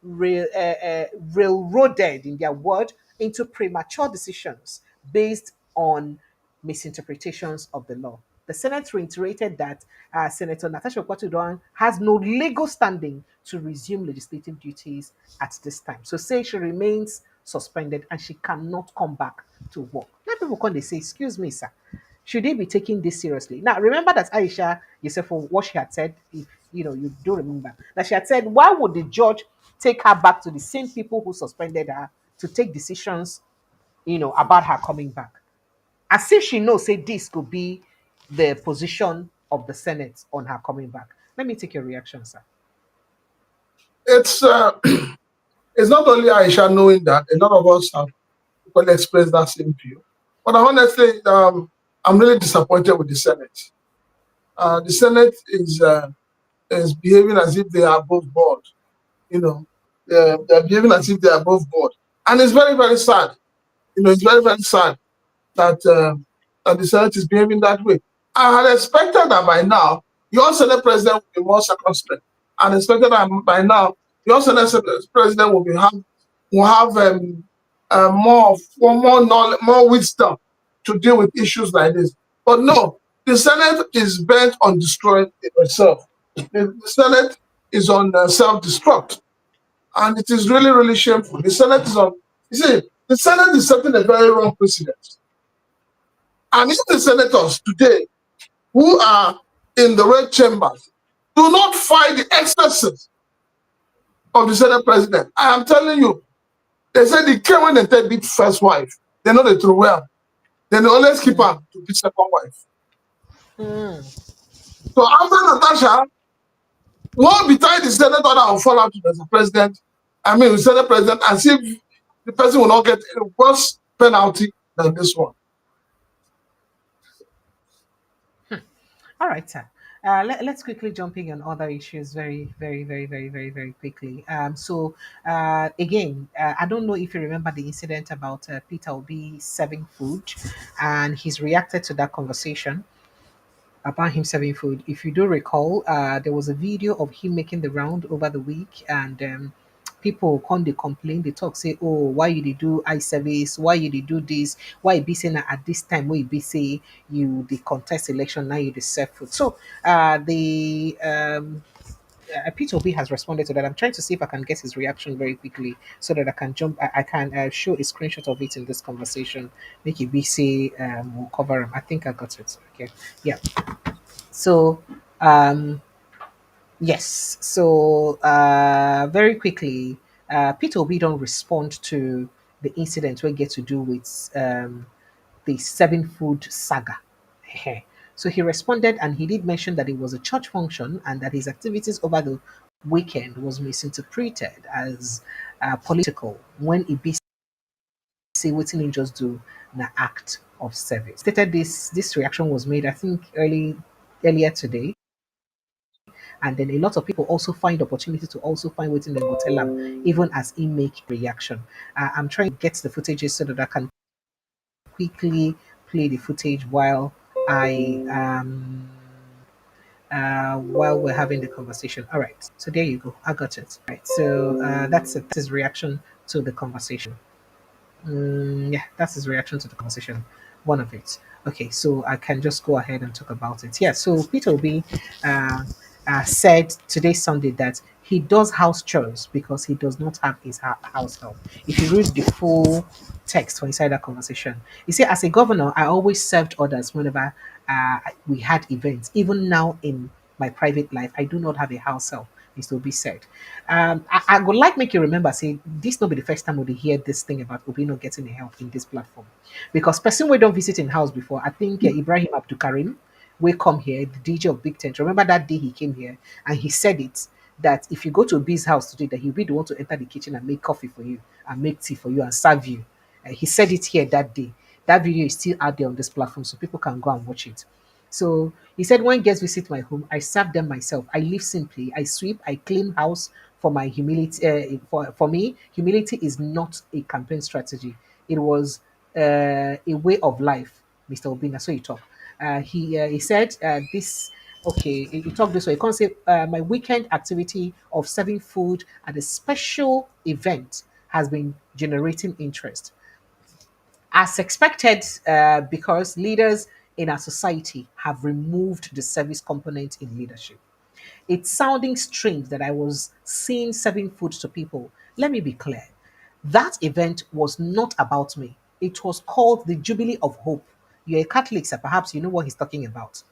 railroaded, in their word, into premature decisions based on misinterpretations of the law. The Senate reiterated that Senator Natasha Akpoti has no legal standing to resume legislative duties at this time. So say she remains suspended and she cannot come back to work. Let people come and say, excuse me, sir, should they be taking this seriously? Now, remember that Aisha Yusuf, what she had said, if you do remember, that she had said, why would the judge take her back to the same people who suspended her to take decisions, about her coming back? As if she knows, say, this could be the position of the Senate on her coming back. Let me take your reaction, sir. It's it's not only Aisha knowing that, a lot of us have expressed that same view. But honestly, I'm really disappointed with the Senate. The Senate is behaving as if they are above board. They're behaving as if they are above board, and it's very, very sad. It's very, very sad that the Senate is behaving that way. I had expected that by now, your Senate President will be more circumspect, and expected that by now, your Senate President will have more knowledge, more wisdom to deal with issues like this. But no, the Senate is bent on destroying itself. The Senate is on self-destruct, and it is really, really shameful. The Senate is on. You see, the Senate is setting a very wrong precedent. And if the senators today who are in the red chambers do not fight the excesses of the Senate President, I am telling you, they said they came when they beat first wife. They know they throw well. Then they always keep her to beat second wife. So after Natasha, one beside the Senate order will fall out to the President. I mean, the Senate President, as if the person will not get a worse penalty than this one. All right, sir. Let's quickly jump in on other issues very, very, very, very, very, very quickly. Again, I don't know if you remember the incident about Peter Obi serving food, and he's reacted to that conversation about him serving food. If you do recall, there was a video of him making the round over the week, and people come they complain, they talk, say, "Oh, why you dey do eye service? Why you dey do this? Why you be saying that at this time? Why you be say you the contest election now you dey serve food?" So the Peter Obi has responded to that. I'm trying to see if I can get his reaction very quickly so that I can jump. I can show a screenshot of it in this conversation. Make it be say we'll cover him. I think I got it. Okay, yeah. So, um, yes. So, very quickly, Peter Obi don't respond to the incident we get to do with the seven food saga. So he responded and he did mention that it was a church function and that his activities over the weekend was misinterpreted as political when it be say what he just do an act of service. Stated this reaction was made I think earlier today, and then a lot of people also find opportunity to also find within the go tell am even as he make reaction. I'm trying to get the footages so that I can quickly play the footage I while we're having the conversation. All right, so there you go. I got it. Right, so that's it. That's his reaction to the conversation. Yeah, that's his reaction to the conversation. One of it. Okay, so I can just go ahead and talk about it. Yeah, so Peter Obi uh, said today Sunday that he does house chores because he does not have his house help. If you read the full text for inside that conversation, you see, as a governor, I always served others whenever we had events. Even now in my private life, I do not have a house help. Is to be said. I would like make you remember, say this not be the first time we hear this thing about Obi not getting a help in this platform, because person we don't visit in house before. I think Ibrahim Abdul Karim will come here, the DJ of Big Tent. Remember that day he came here and he said it that if you go to B's house today, that he'll be the one to enter the kitchen and make coffee for you and make tea for you and serve you. He said it here that day. That video is still out there on this platform, so people can go and watch it. So he said, when guests visit my home, I serve them myself. I live simply. I sweep. I clean house for my humility. For me, humility is not a campaign strategy. It was a way of life, Mr. Obina. So he talked. He said this. Okay, he talked this way. He can't say my weekend activity of serving food at a special event has been generating interest as expected, because leaders in our society have removed the service component in leadership. It's sounding strange that I was seen serving food to people. Let me be clear. That event was not about me. It was called the Jubilee of Hope. You're a Catholic, so perhaps you know what he's talking about.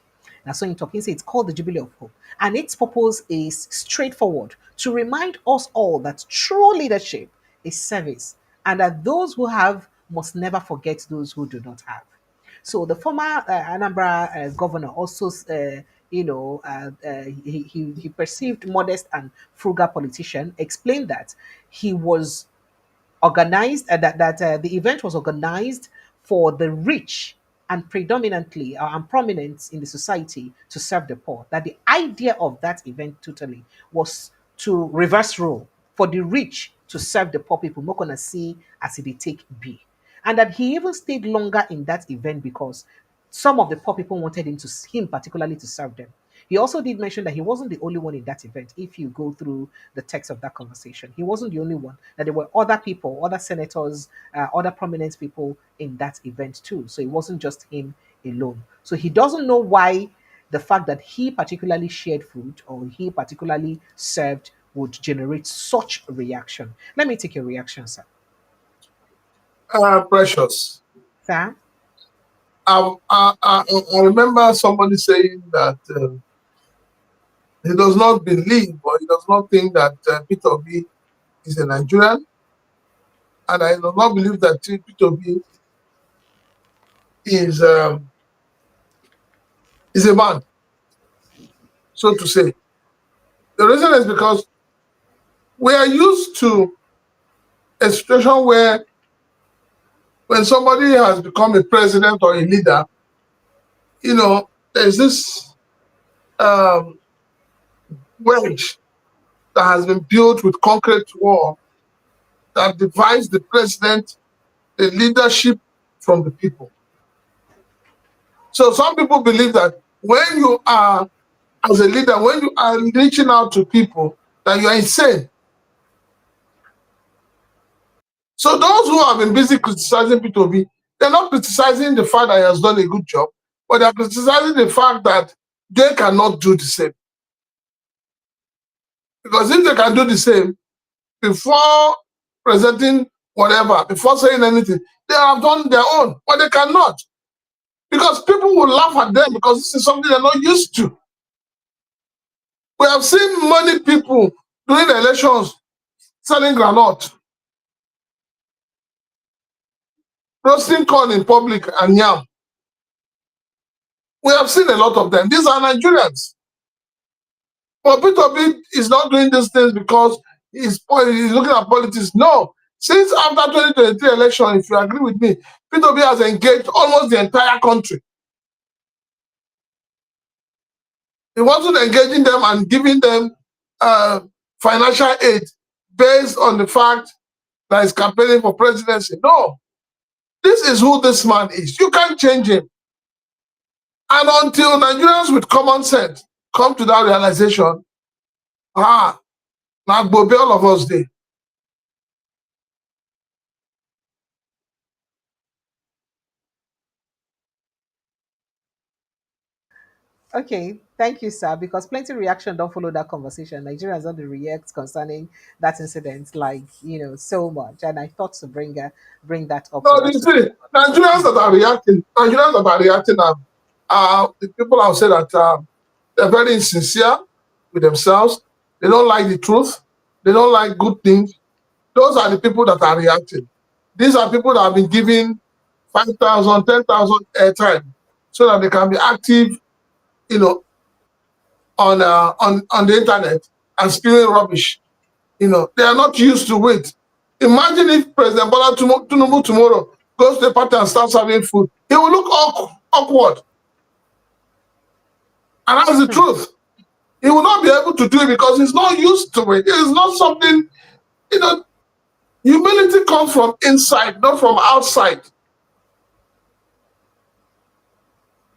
Now, so in talking, say it's called the Jubilee of Hope. And its purpose is straightforward to remind us all that true leadership is service, and that those who have must never forget those who do not have. So the former Anambra governor also, he perceived modest and frugal politician, explained that he was organized that the event was organized for the rich and predominantly and prominent in the society to serve the poor. That the idea of that event totally was to reverse role for the rich to serve the poor people. Not gonna see as it take B, and that he even stayed longer in that event because some of the poor people wanted him particularly to serve them. He also did mention that he wasn't the only one in that event. If you go through the text of that conversation, he wasn't the only one. That there were other people, other senators, other prominent people in that event too. So it wasn't just him alone. So he doesn't know why the fact that he particularly shared food or he particularly served would generate such a reaction. Let me take your reaction, sir. Precious. Sir? I remember somebody saying that he does not believe or he does not think that Peter Obi is a Nigerian, and I do not believe that Peter Obi is a man, so to say. The reason is because we are used to a situation where when somebody has become a president or a leader, there's this um, wedge that has been built with concrete wall that divides the president, the leadership from the people. So some people believe that when you are, as a leader, when you are reaching out to people, that you are insane. So those who have been busy criticizing P2B, they're not criticizing the fact that he has done a good job, but they're criticizing the fact that they cannot do the same. Because if they can do the same, before presenting whatever, before saying anything, they have done their own, but they cannot. Because people will laugh at them because this is something they're not used to. We have seen many people during the elections selling granite, roasting corn in public and yam. We have seen a lot of them. These are Nigerians. But P2B is not doing these things because he's looking at politics. No. Since after 2023 election, if you agree with me, P2B has engaged almost the entire country. He wasn't engaging them and giving them financial aid based on the fact that he's campaigning for presidency. No. This is who this man is. You can't change him. And until Nigerians with common sense come to that realization, now Bobe all of us there. Okay, thank you, sir. Because plenty reaction don't follow that conversation. Nigerians don't react concerning that incident, like so much. And I thought to bring that up No, for you us to see, talk Nigerians that are reacting, the people have said that they're very insincere with themselves. They don't like the truth. They don't like good things. Those are the people that are reacting. These are people that have been given 5,000, 10,000 airtime so that they can be active, on the internet and spewing rubbish. They are not used to it. Imagine if President Bola Tinubu tomorrow goes to the party and starts serving food. He will look awkward. And that's the truth. He will not be able to do it because he's not used to it. It is not something, humility comes from inside, not from outside.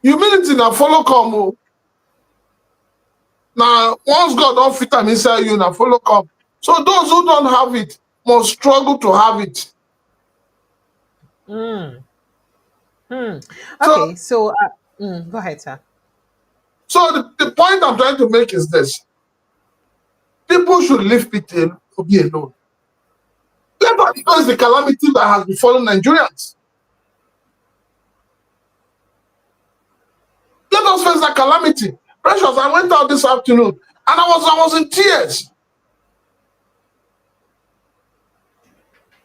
Humility now follow come. Now, once God don't fit them inside you, now follow come. So those who don't have it must struggle to have it. Mm. So, Okay, so go ahead, sir. so the point I'm trying to make is this. People should leave P2B alone. Let us face the calamity that has befallen Nigerians. Let us face that calamity. Precious, I went out this afternoon and I was in tears.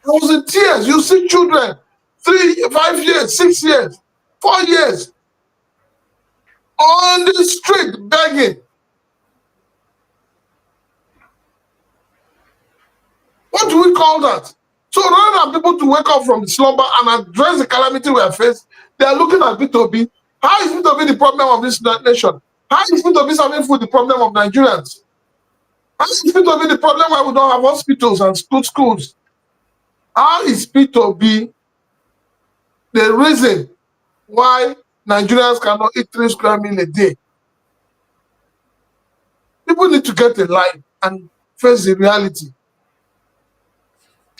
I was in tears. You see children, 3, 5 years, 6 years, 4 years on the street begging. What do we call that? So rather than people to wake up from the slumber and address the calamity we are faced, they are looking at P2B. How is P2B the problem of this nation? How is P2B serving food the problem of Nigerians? How is P2B the problem why we don't have hospitals and schools? How is P2B the reason why Nigerians cannot eat 3 square meals a day? People need to get a life and face the reality.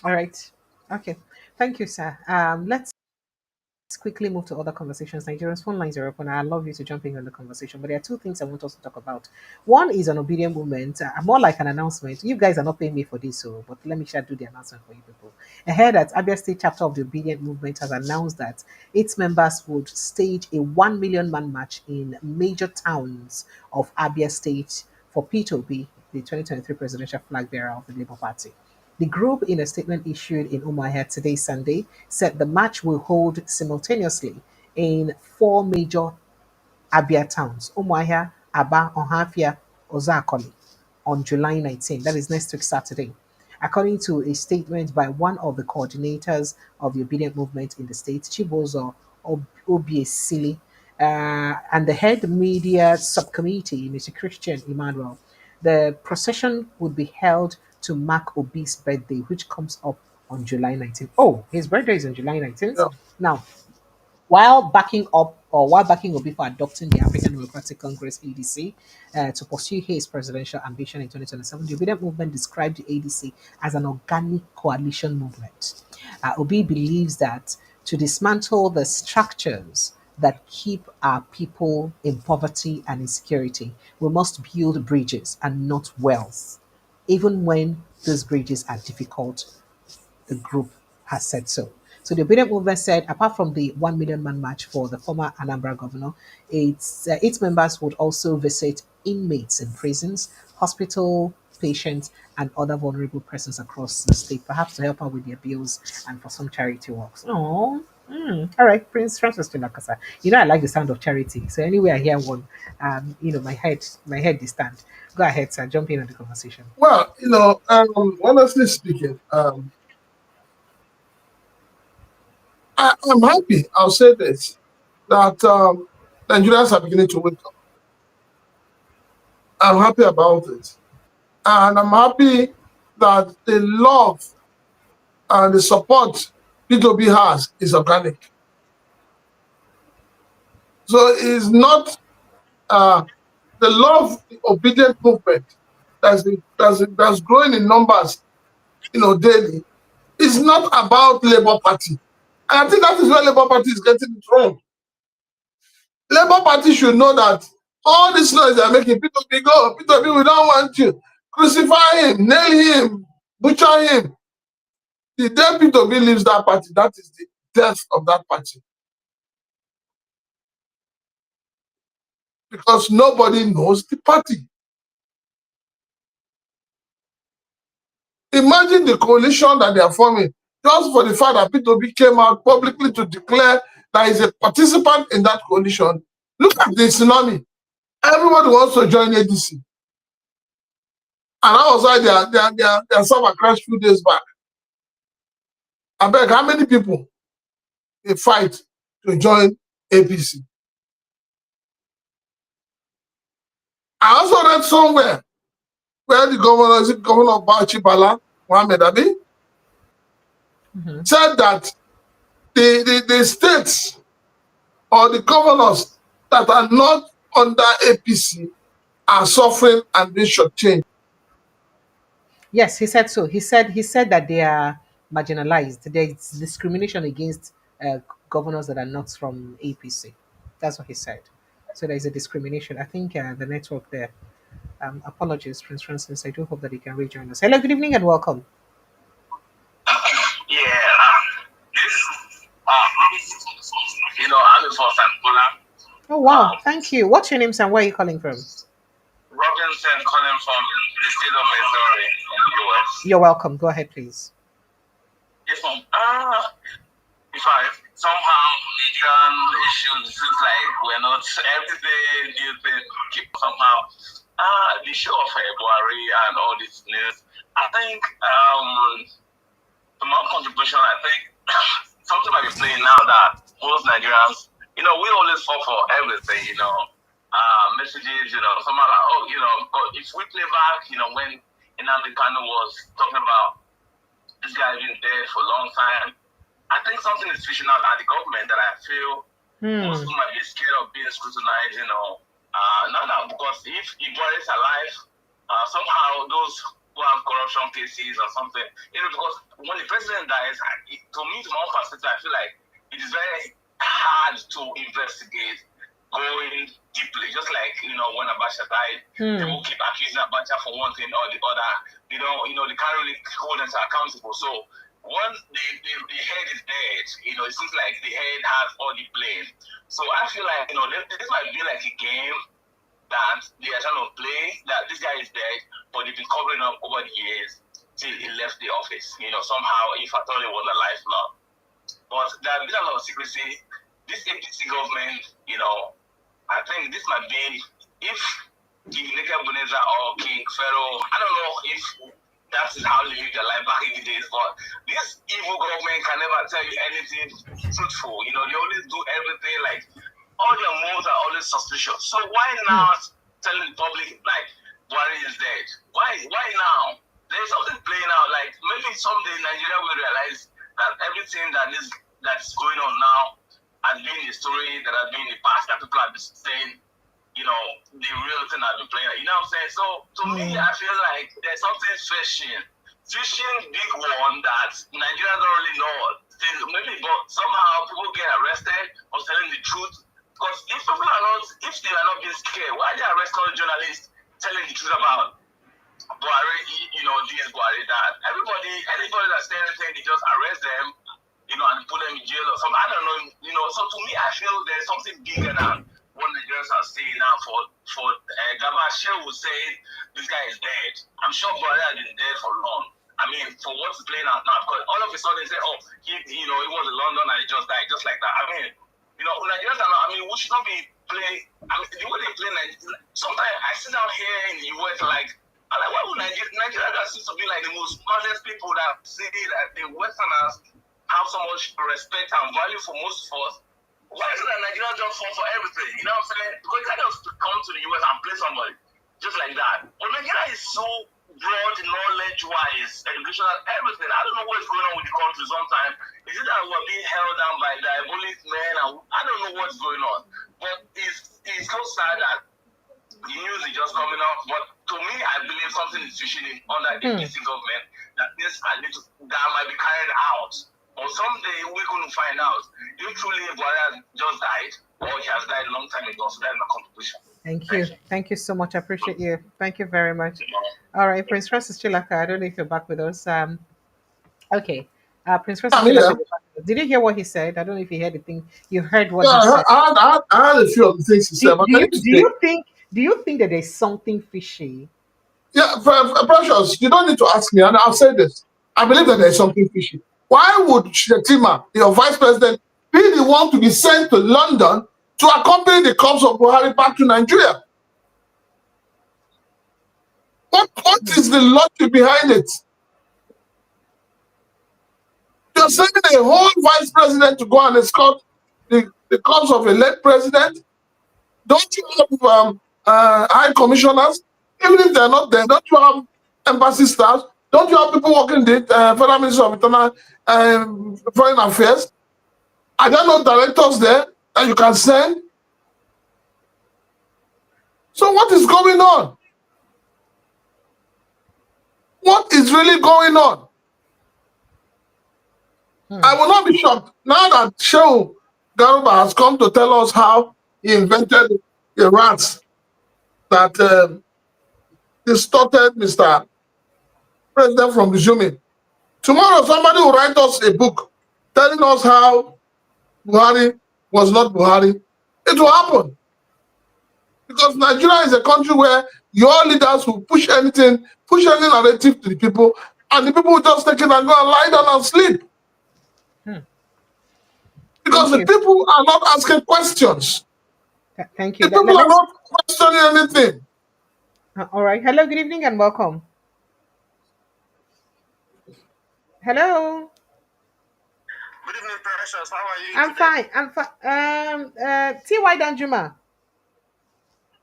All right. Okay. Thank you, sir. Let's quickly move to other conversations. Nigerians phone lines are open. I love you to jump in on the conversation, but there are two things I want us to talk about. One is an obedient movement, more like an announcement. You guys are not paying me for this, so but let me share do the announcement for you people. I heard that Abia State chapter of the Obedient Movement has announced that its members would stage a 1 million man march in major towns of Abia State for P2B, the 2023 presidential flag bearer of the Labour Party. The group, in a statement issued in Umuahia today, Sunday, said the match will hold simultaneously in 4 major Abia towns: Umuahia, Aba, Ohafia, Ozakoli, on July 19. That is next week, Saturday. According to a statement by one of the coordinators of the Obedient movement in the state, Chibozo Obiesili, and the head media subcommittee, Mr. Christian Emmanuel, the procession would be held to mark Obi's birthday, which comes up on July 19th. Oh, his birthday is on July 19th. Yeah. Now, while backing Obi for adopting the African Democratic Congress (ADC) to pursue his presidential ambition in 2027, the Obedient movement described the ADC as an organic coalition movement. Obi believes that to dismantle the structures that keep our people in poverty and insecurity, we must build bridges and not walls, even when those bridges are difficult, the group has said so. So the Obedient Movement said, apart from the 1 million man march for the former Anambra governor, its members would also visit inmates in prisons, hospital patients, and other vulnerable persons across the state, perhaps to help out with their bills and for some charity works. Oh, all right, Prince Francis Tunakasa. I like the sound of charity. So anyway, I hear one, my head is stand. Go ahead, sir. Jump in on the conversation. Well, honestly speaking, I'm happy. I'll say this that Nigerians are beginning to wake up. I'm happy about it, and I'm happy that the love and the support P2B has is organic. So it's not the love, the obedient movement that's growing in numbers, daily. It's not about Labour Party. And I think that is where Labour Party is getting it wrong. Labour Party should know that all this noise they're making, P2B go, P2B, we don't want you. Crucify him, nail him, butcher him. The day P2B leaves that party, that is the death of that party. Because nobody knows the party. Imagine the coalition that they are forming just for the fact that P2B came out publicly to declare that he's a participant in that coalition. Look at the tsunami. Everybody wants to join ADC. And that was why their server crashed a few days back. I beg, how many people they fight to join APC? I also read somewhere where the governor of Bauchi Bala, Mohammed Abi, said that the states or the governors that are not under APC are suffering and being shortchanged. Yes, he said so. He said that they are marginalized. There is discrimination against governors that are not from APC. That's what he said. So there is a discrimination. I think the network there. Apologies, Prince Francis. I do hope that you can rejoin us. Hello, good evening, and welcome. Yeah, I'm a first and Oh wow, thank you. What's your name, sir? Where are you calling from? Robinson calling from the state of Missouri in the US. You're welcome. Go ahead, please. Yes, ma'am. If I somehow Nigerian issues seems like we're not everything you think keep somehow the show of Buhari and all this news. I think from our contribution, I think something might be playing now that most Nigerians, we always fall for everything, messages, somehow like, but if we play back, when Nnamdi Kanu was talking about this guy being dead for a long time, I think something is fishing out at the government that I feel most people might be scared of being scrutinized, no, because if Buhari is alive, somehow those who have corruption cases or something, because when the president dies, to me, from my own perspective, I feel like it is very hard to investigate going deeply, just like, when Abacha died, people keep accusing Abacha for one thing or the other, they can't really hold them accountable. So once the head is dead, it seems like the head has all the blame. So I feel like, this might be like a game that they are trying to play, that this guy is dead, but they've been covering up over the years till he left the office, somehow, if I thought he was alive now. But there has been a lot of secrecy. This APC government, I think this might be, if King Nebuchadnezzar or King Pharaoh, I don't know if That is how they live their life back in the days. But this evil government can never tell you anything fruitful. You know, they always do everything like all their moves are always suspicious. So why now telling the public like Buhari is dead? Why now? There's something playing out. Like maybe someday Nigeria will realize that everything that's going on now has been a story that has been in the past that people have been saying, you know, the real thing I've been playing. You know what I'm saying? So to me, I feel like there's something fishing big one that Nigeria don't really know. Maybe, but somehow people get arrested for telling the truth. Because if they are not being scared, why they arrest all the journalists telling the truth about Buhari, you know, this Buhari, that? Anybody that's saying anything, they just arrest them, you know, and put them in jail or something. I don't know, you know. So to me, I feel there's something bigger than what Nigerians are saying now. For Gaba Shehu was saying this guy is dead. I'm sure Buhari has been dead for long. I mean, for what's playing out now, because all of a sudden they say, oh, he was in London and he just died, just like that. I mean, you know, Nigerians are not, I mean, we should not be playing, I mean, the way they play Nigeria, sometimes I sit down here in the US like, why would Nigeria that seems to be like the most smartest people that say that the Westerners have so much respect and value for most of us. Why is it that Nigeria just fall for everything? You know what I'm saying? Because you can't just come to the US and play somebody just like that. But Nigeria is so broad, knowledge-wise, educational, everything. I don't know what's going on with the country sometimes. Is it that we're being held down by diabolic men? I don't know what's going on. But it's so sad that the news is just coming up. But to me, I believe something is fishing under the DC government that that might be carried out. Or someday we're going to find out if truly Buhari has just died or he has died a long time ago. So that's my contribution. Thank you. Thank you so much. I appreciate you. Thank you very much. All right, Prince Francis Chilaka. I don't know if you're back with us. Okay. Prince Francis I'm Chilaka. here. Did you hear what he said? I don't know if you heard the thing. You heard what Yeah, he said. I had a few of the things he Do, said, but do I you need to do take. you think do you think that there's something fishy? Yeah, Precious, you don't need to ask me, and I'll say this. I believe that there's something fishy. Why would Shettima, your vice president, be the one to be sent to London to accompany the corpse of Buhari back to Nigeria? What is the logic behind it? You're sending a whole vice president to go and escort the corpse of a late president? Don't you have high commissioners? Even if they're not there, don't you have embassy staff? Don't you have people working the Federal Ministry of Internal Foreign Affairs? Are there no directors there that you can send? So what is going on? What is really going on? I will not be shocked now that Shehu Garuba has come to tell us how he invented the rats that distorted Mr. President from resuming. Tomorrow, somebody will write us a book telling us how Buhari was not Buhari. It will happen. Because Nigeria is a country where your leaders will push any narrative to the people, and the people will just take it and go and lie down and sleep. Because Thank the you. people are not asking questions. Thank you. The people are Let's. not questioning anything. All right. Hello. Good evening and welcome. Hello. Good evening, Precious. How are you I'm today? fine. I'm fine. Ty Danjuma.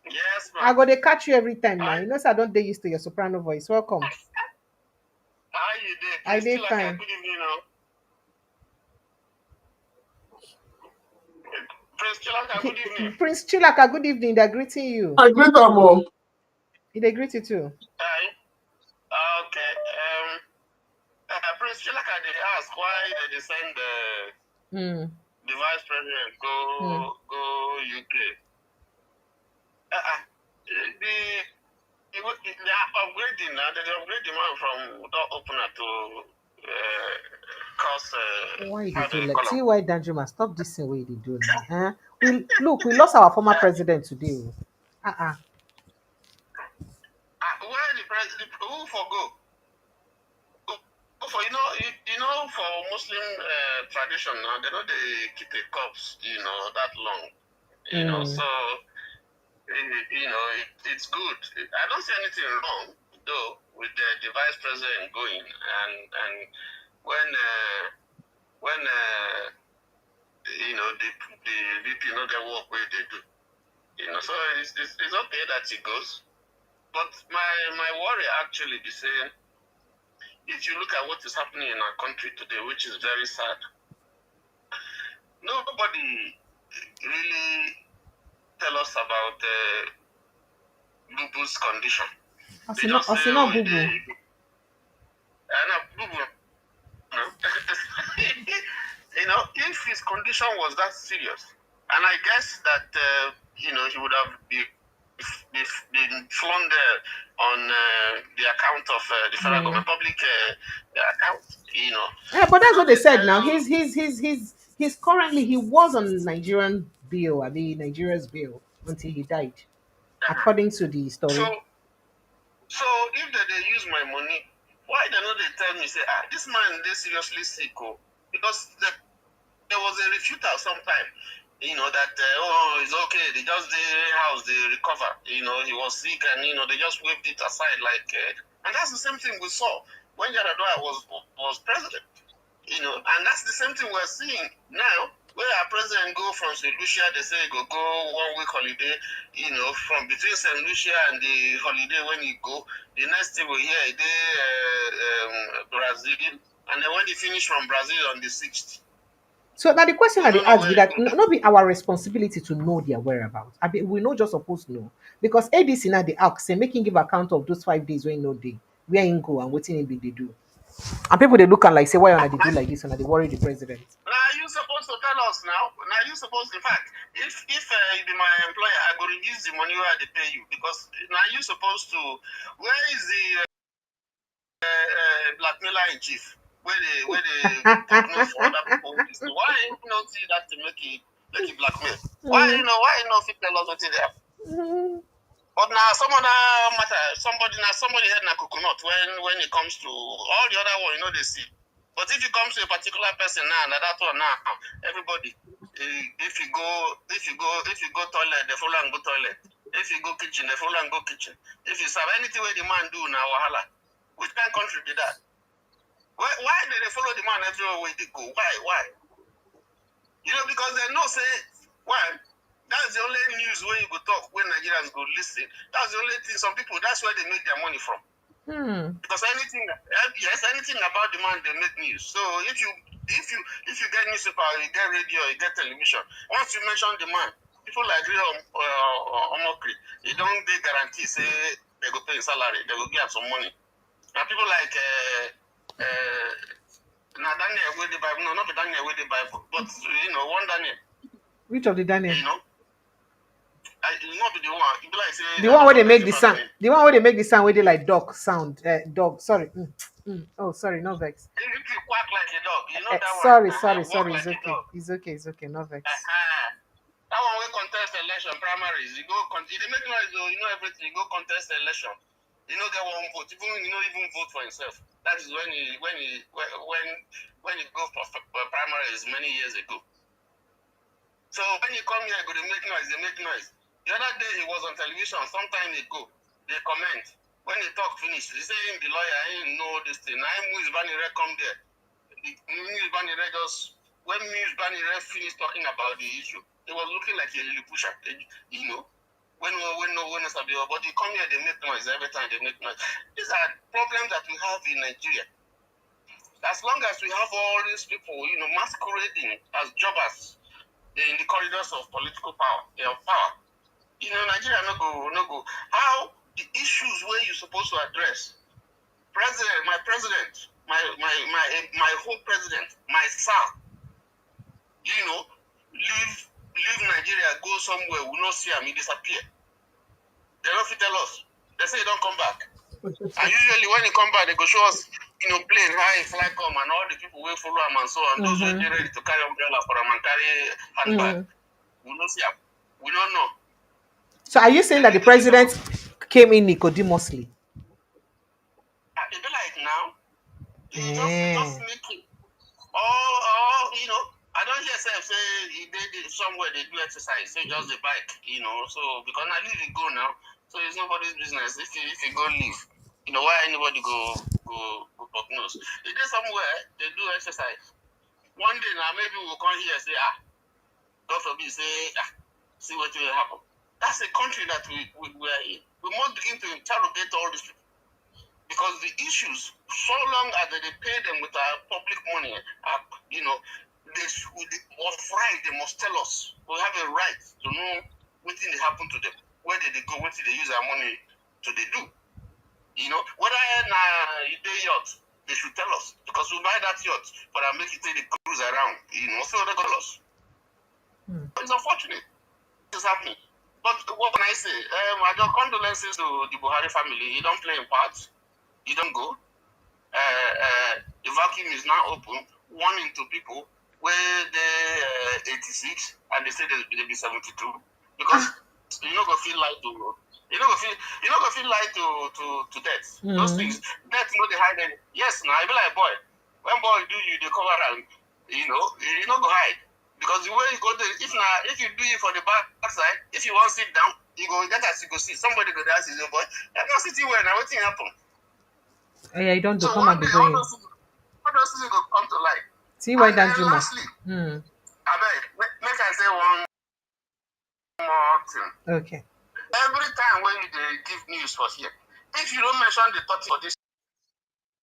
Yes, I ma'am. go to catch you every time now. Hi. You know, so I don't get used to your soprano voice. Welcome. How you doing? I Please, did still fine. good evening, now. Prince Chilaka, good evening. Prince Chilaka, good evening. They're greeting you. I greet them all. They greet you too. Hi. Okay. Prince Chilaka, they ask why they send the vice president go UK. They are upgrading now. They upgrade the man from door opener to cause. Why How did do you they let call him? Ty Danjuma stop this thing? Way they do now? We lost our former president today. Where the president? Who for go? For for Muslim tradition now, they know they keep a corpse, that long, so it's good. I don't see anything wrong though with the vice president going, and when the VP not get work where they do, so it's okay that he goes, but my worry actually be saying, if you look at what is happening in our country today, which is very sad, nobody really tell us about Bubu's condition. They just say, oh, Bubu. Bubu. If his condition was that serious, and I guess that he would have been flown there on the account of the federal government, public account, Yeah, but that's what they said now. He's currently, he was on Nigerian bill, I mean Nigeria's bill until he died, according to the story. So if they use my money, why they not they tell me, say, this man they seriously sick, because there was a refutal sometime, that it's okay, they just the house they recover, he was sick, and they just waved it aside, like, and that's the same thing we saw when Yaradua was president, and that's the same thing we're seeing now. Where our president go from St. Lucia, they say go 1 week holiday, from between St. Lucia and the holiday when he go, the next thing we hear Brazil, and then when he finish from Brazil on the 6th. So now the question that they ask be that not be our responsibility to know their whereabouts. I mean, we not just supposed to know, because ADC now they ask, say making give account of those 5 days when no day where in go and what in big they do. And people they look and like say why are they do like this and they worry the president. Now you supposed to tell us now. Now you supposed, in fact, if you be my employer, I go reduce the money where they pay you, because now you supposed to. Where is the blackmailer in chief? Where they prognosis for other people? Why you not see that to make it blackmail? Why you not fit tell us what they have? But now some other matter, somebody had na coconut when it comes to all the other one, they see. But if it comes to a particular person now, that one now, everybody, if you go toilet, they follow and go toilet. If you go kitchen, they follow and go kitchen. If you serve anything where the man do now, wahala. Which kind of country did that? Why did they follow the man everywhere where they go? Why? Because they know say why. That's the only news where you go talk when Nigerians go listen. That's the only thing. Some people, that's where they make their money from. Because anything about the man, they make news. So if you get newspaper, you get radio, you get television. Once you mention the man, people like Omokri, they don't they guarantee say they go pay salary, they will get some money. Now people like Daniel with the Bible, no, not the Daniel with the Bible, but one Daniel. Which of the Daniel? Not the one. Be like, say, the one where they make the sound. The one where they make the sound where they like dog sound. Dog. Sorry. Oh, sorry. No vex. If you quack like a dog, that sorry. one. It's okay. It's okay. No vex. That one will contest election primaries. You go they make noise though. Everything. You go contest election. Get one vote. Even vote for himself. That is when he go for primaries many years ago. So when you come here, they make noise. The other day he was on television some time ago. They comment. When he talk finish, they say him the lawyer, he know this thing. Now News Banire come there. News Banire when News Banire finished talking about the issue, it was looking like a little pusher, when no sabi, but they come here, they make noise every time they make noise. These are problems that we have in Nigeria. As long as we have all these people, masquerading as jobbers in the corridors of political power, Nigeria no go. How the issues where you're supposed to address, my president, my whole president, my sir, leave Nigeria, go somewhere, we not see him, he disappear. They don't fit tell us. They say he don't come back. And usually when he come back, they go show us, plane, how he fly come, and all the people will follow him and so on. Those who are ready to carry umbrella for him and carry handbag. We don't see him. We don't know. So are you saying that the president came in Nicodemously? It be like now. Just make it. I don't hear say they somewhere they do exercise, say just the bike, so because I leave it go now, so it's nobody's business if you go leave. why anybody go prognose. If there's somewhere they do exercise. One day now maybe we'll come here and say, God forbid, say, see what will happen. That's a country that we are in. We must begin to interrogate all these people. Because the issues, so long as they pay them with our public money, they must right, they must tell us. We have a right to know what thing happen to them. Where did they go? What did they use our money to they do? Whether they yacht, they should tell us. Because we buy that yacht, but I make it take the cruise around. So they tell us. It's unfortunate. It's happening. But what can I say? I got condolences to the Buhari family. He don't play in parts. He don't go. The vacuum is now open, warning to people where they 86 and they say they'll be 72 because you're not gonna feel like to death. Those things, death no they hide. Yes, now I be like boy. When boy do you they cover around, you're not gonna hide because the way you go there, if you do it for the back side, if you want to sit down, you go that as you go sit. Somebody go there, say boy, I'm not sitting well now. What thing happen? Yeah, you don't do. So Come and be going. all those things will come to light. See why and that you lastly, I beg, make I say one more thing. Okay. Every time when you give news for here, if you don't mention the topic for this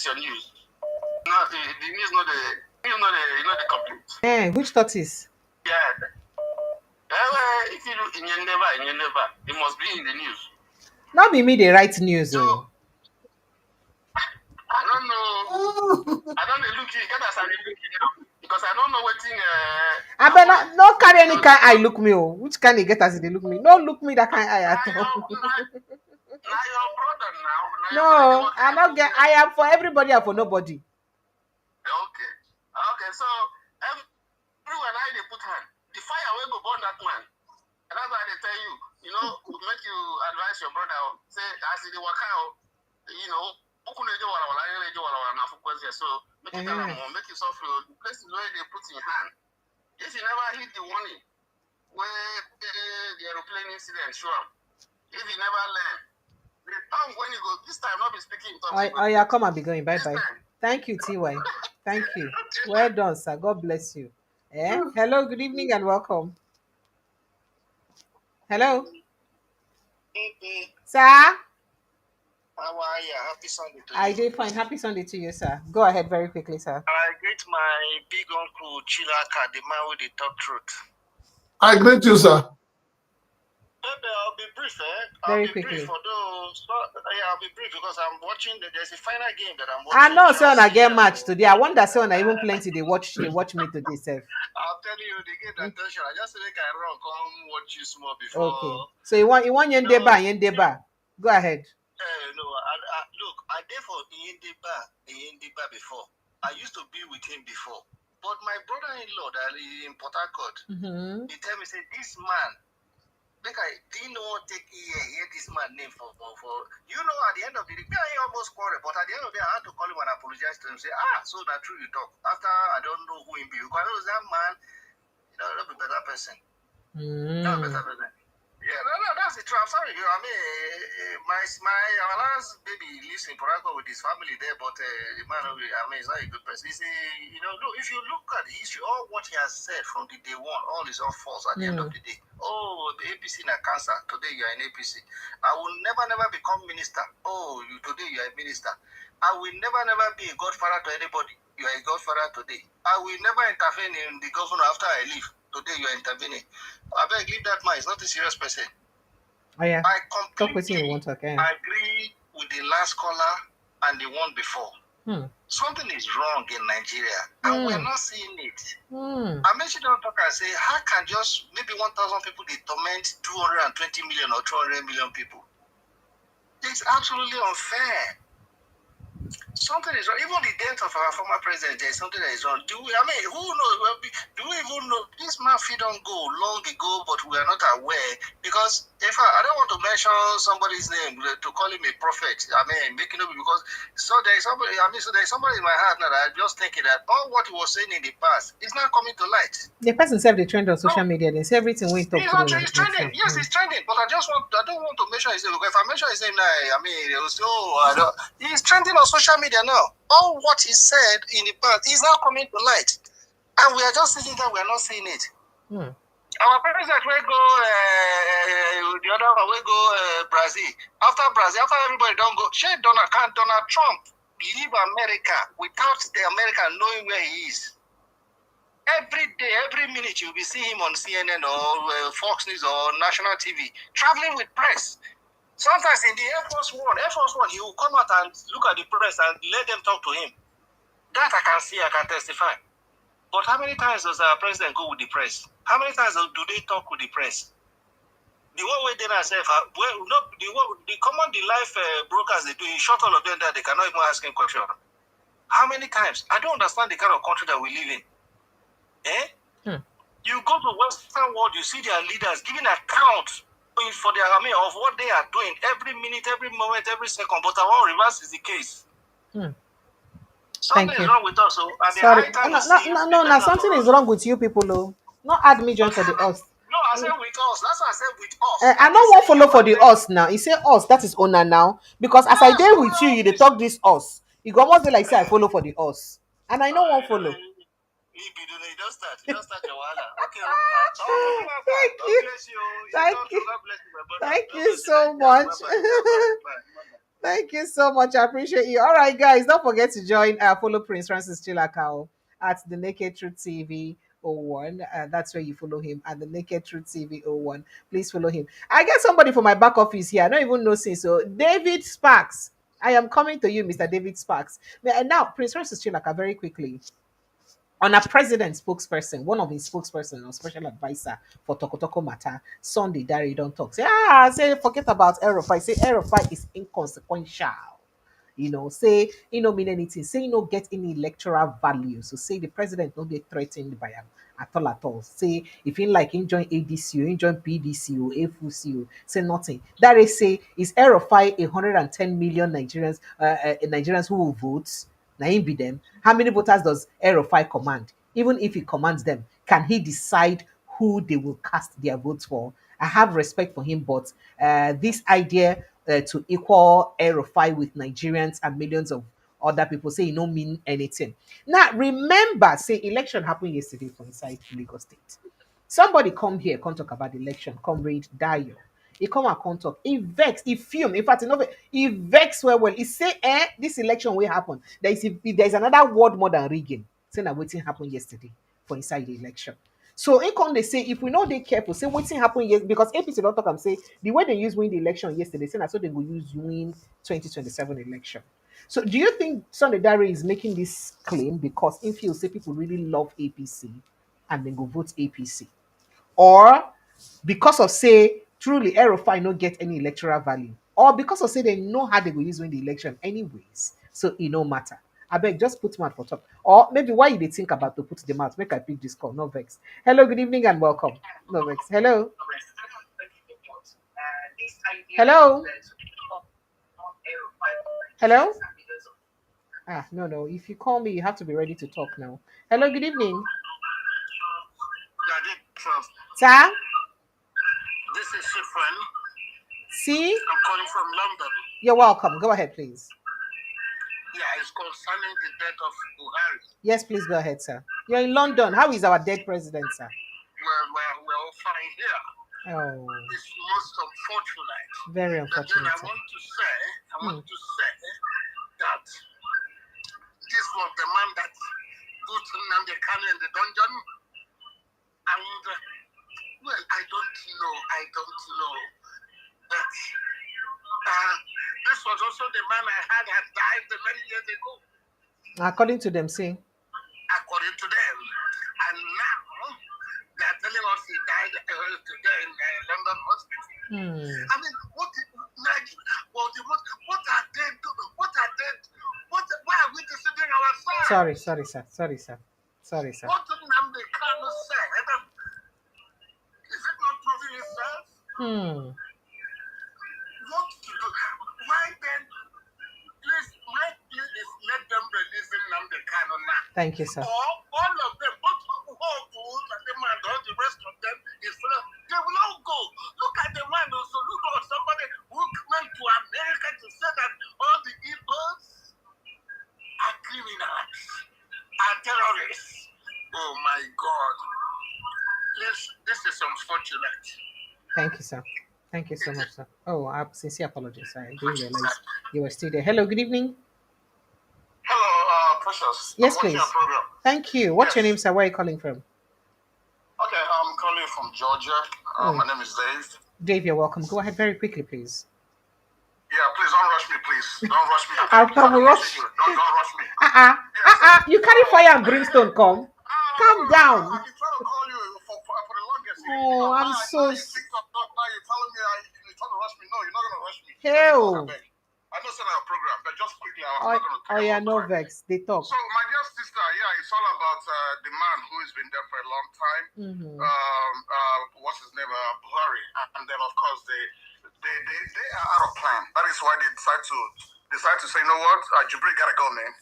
your news, the news not the complete. Which tortoise? Yeah. If you look in your neighbor, it must be in the news. Not be me they write news. So, I don't know. I don't look you. Get us because I don't know what thing. I better not carry any kind eye look me. Which kind they get as they look me? No look me that kind eye at all. Now your brother now. No, I not get. I am for everybody and for nobody. Okay. So everywhere now they put hand. The fire will go burn that man. And that's why they tell you. Make you advise your brother. Say as they work out. So make it make you suffer. The places where they put in hand. If you never hit the warning where the aeroplane incident show up, if you never learn, the time when you go this time not be speaking. Yeah, come and be going. Bye bye. Thank you, TY. Thank you. Well done, sir. God bless you. Hello, good evening and welcome. Hello. Sir? How are you? Happy Sunday to you. I did fine. Happy Sunday to you, sir. Go ahead very quickly, sir. I greet my big uncle Chilaka, the man with the talk truth. I greet you, sir. I'll be brief, Very quickly. Brief for those. I'll be brief because I'm watching. There's a final game that I'm watching. I know, sir, I get match today. I wonder, sir, I even plenty they watch me today, sir. I'll tell you, they get attention. I just think I run, come watch you small before. Okay. So you want Yendeba. Go ahead. No, look, I did for Yendeba before. I used to be with him before. But my brother-in-law that is in Port Harcourt, he tell me, say, this man, like I didn't want to hear this man name for at the end of the day, I almost quarrel, but at the end of the day, I had to call him and apologize to him, say, so that's true you talk. After I don't know who him be, because I know that man, not a better person. Not a better person. Yeah, no, that's the truth. I'm sorry, I mean, our last baby lives in Port Harcourt with his family there, but the man, he's not a good person. He's look, if you look at the history, all what he has said from the day one, all is all false at the end of the day. The APC na cancer. Today you are an APC. I will never become minister. Today you are a minister. I will never be a godfather to anybody. You are a godfather today. I will never intervene in the governor after I leave. Today you are intervening. I beg, leave that man. He's not a serious person. Oh yeah. I completely agree with the last caller and the one before. Something is wrong in Nigeria, and we're not seeing it. I mentioned on talk and say, how can just maybe 1,000 people they torment 220 million or 200 million people? It's absolutely unfair. Something is wrong. Even the death of our former president, there is something that is wrong. Who knows? Do we even know? This man don't go long ago, but we are not aware. Because if I don't want to mention somebody's name to call him a prophet. Making up because there is somebody. So there is somebody in my heart now that I'm just thinking that all what he was saying in the past is not coming to light. The person said the trend on social media. They say everything we talk to. It's trending. Yes, it's trending. But I don't want to mention his name because if I mention his name now, it will say, he's trending on social media now. All what he said in the past is now coming to light, and we are just sitting there. We are not seeing it. Our president will go the other one will go Brazil. After everybody don't go. Donald Trump leave America without the American knowing where he is? Every day, every minute, you'll be seeing him on CNN or Fox News or national TV, traveling with press. Sometimes in the Air Force One, he will come out and look at the press and let them talk to him. That I can see, I can testify. But how many times does our president go with the press? How many times do they talk with the press? The one way they themselves, the common life brokers they do, he shut all of them that they cannot even ask him question. How many times? I don't understand the kind of country that we live in. You go to Western world, you see their leaders giving account for their army of what they are doing every minute, every moment, every second. But our reverse is the case. Something is wrong with us. Sorry. No, something is wrong with you people, though. Not add me join for the us. No, I said with us. That's why I said with us. I don't want follow for the us now. You say us, that is owner now. Because as I deal with you, they talk this us. You go almost be like say I follow for the us. And I know one follow. You don't start your wahala. Okay. Thank you so much. Thank you so much. I appreciate you. All right, guys, don't forget to join follow Prince Francis Chilakao at the Naked Truth TV 01. That's where you follow him at the Naked Truth TV 01. Please follow him. I get somebody from my back office here. I don't even know since. So David Sparks. I am coming to you, Mr. David Sparks. Now, Prince Francis Chilaka, very quickly. On a president spokesperson, one of his spokesperson or special advisor for Tokotoko matter, Sunday Dari don't talk. Say forget about Erofai. Say Erofai is inconsequential. Say he no mean anything. Say he no get any electoral value. So say the president no get threatened by him at all. Say if he like him join ADC, he join PDC or AFUC, say nothing. That is say is Erofai 110 million Nigerians who will vote. Now him be them. How many voters does Erofai command? Even if he commands them, can he decide who they will cast their votes for? I have respect for him, but this idea to equal Erofai with Nigerians and millions of other people say it don't mean anything. Now remember, say election happened yesterday for inside Lagos State. Somebody come here, come talk about the election, comrade Dayo. He come and come talk. He vex, he fume. In fact, he vex well. He say, this election will happen. There is another word more than rigging. Saying that waiting happened yesterday for inside the election. So in come they say, if we know they careful, say waiting happened yesterday because APC don't talk and say the way they use win the election yesterday, saying that's what they will use win 2027 election. So do you think Sunday Dare is making this claim because if you say people really love APC and then go vote APC? Or because of say truly Erofai no get any electoral value, or because of say they know how they will use win the election anyways, so it no matter. I beg just put mouth for top. Or maybe why you they think about to put the mouth, make I pick this call, no vex. Hello, good evening and welcome. No vex. Hello. Hello. Hello. No. If you call me, you have to be ready to talk now. Hello, good evening. Sir? This is Shifran. See? I'm calling from London. You're welcome. Go ahead, please. Yeah, it's concerning the death of Buhari. Yes, please go ahead, sir. You're in London. How is our dead president, sir? Well, we're all fine here. Oh. It's most unfortunate. Very unfortunate. Then I want to say that this was the man that put Nnamdi Kanu in the dungeon. And, I don't know. But this was also the man I had died many years ago. According to them, see? According to them. And now, they are telling us he died today in London hospital. What are they doing? Why Sorry, sorry, sir. Sorry, sir. Sorry, sir. What did Nnamdi Kanu say? Is it not proving itself? What to do? Why then? Please, my plea is let them release Nnamdi Kanu now. Thank you, sir. Or all of them, both Hogu and the man, all the rest of them, they will all go. Look at the man also. Look at somebody who went to America to say that all the Igbos are criminals, are terrorists. Oh my God. This is unfortunate. Thank you, sir. Thank you so much, sir. Oh, I sincere apologies. I didn't realize you were still there. Hello, good evening. Hello, Precious. Yes, I'm watching please. your program. Thank you. What's your Yes. name, sir? Where are you calling from? Okay, I'm calling from Georgia. My name is Dave. Dave, you're welcome. Go ahead very quickly, please. Yeah, please don't rush me, please. Don't rush me. I will rush. Don't rush me. You carry fire and brimstone, come. Calm down. I've been trying to call you for the longest. Oh, I'm so... Now you're telling me you're trying to rush me. No, you're not going to rush me. Hell. I know it's not our program, but just quickly, I was not going to... Oh, yeah, no vex. They talk. So, my dear sister, yeah, it's all about the man who has been there for a long time. What's his name? Buhari. And then, of course, they are out of plan. That is why they decide to say, you know what, Jubril gotta go, man.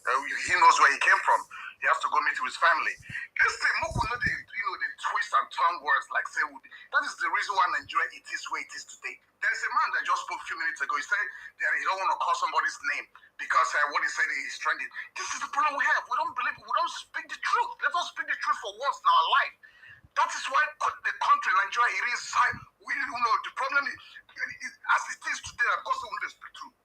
He knows where he came from. He has to go meet with his family. This thing, they twist and turn words like say, that is the reason why Nigeria it is where it is today. There's a man that just spoke a few minutes ago. He said that he don't want to call somebody's name because what he said is trending. This is the problem we have. We don't speak the truth. Let us speak the truth for once in our life. That is why the country, Nigeria, it is high. The problem is, as it is today, of course, they want to speak truth.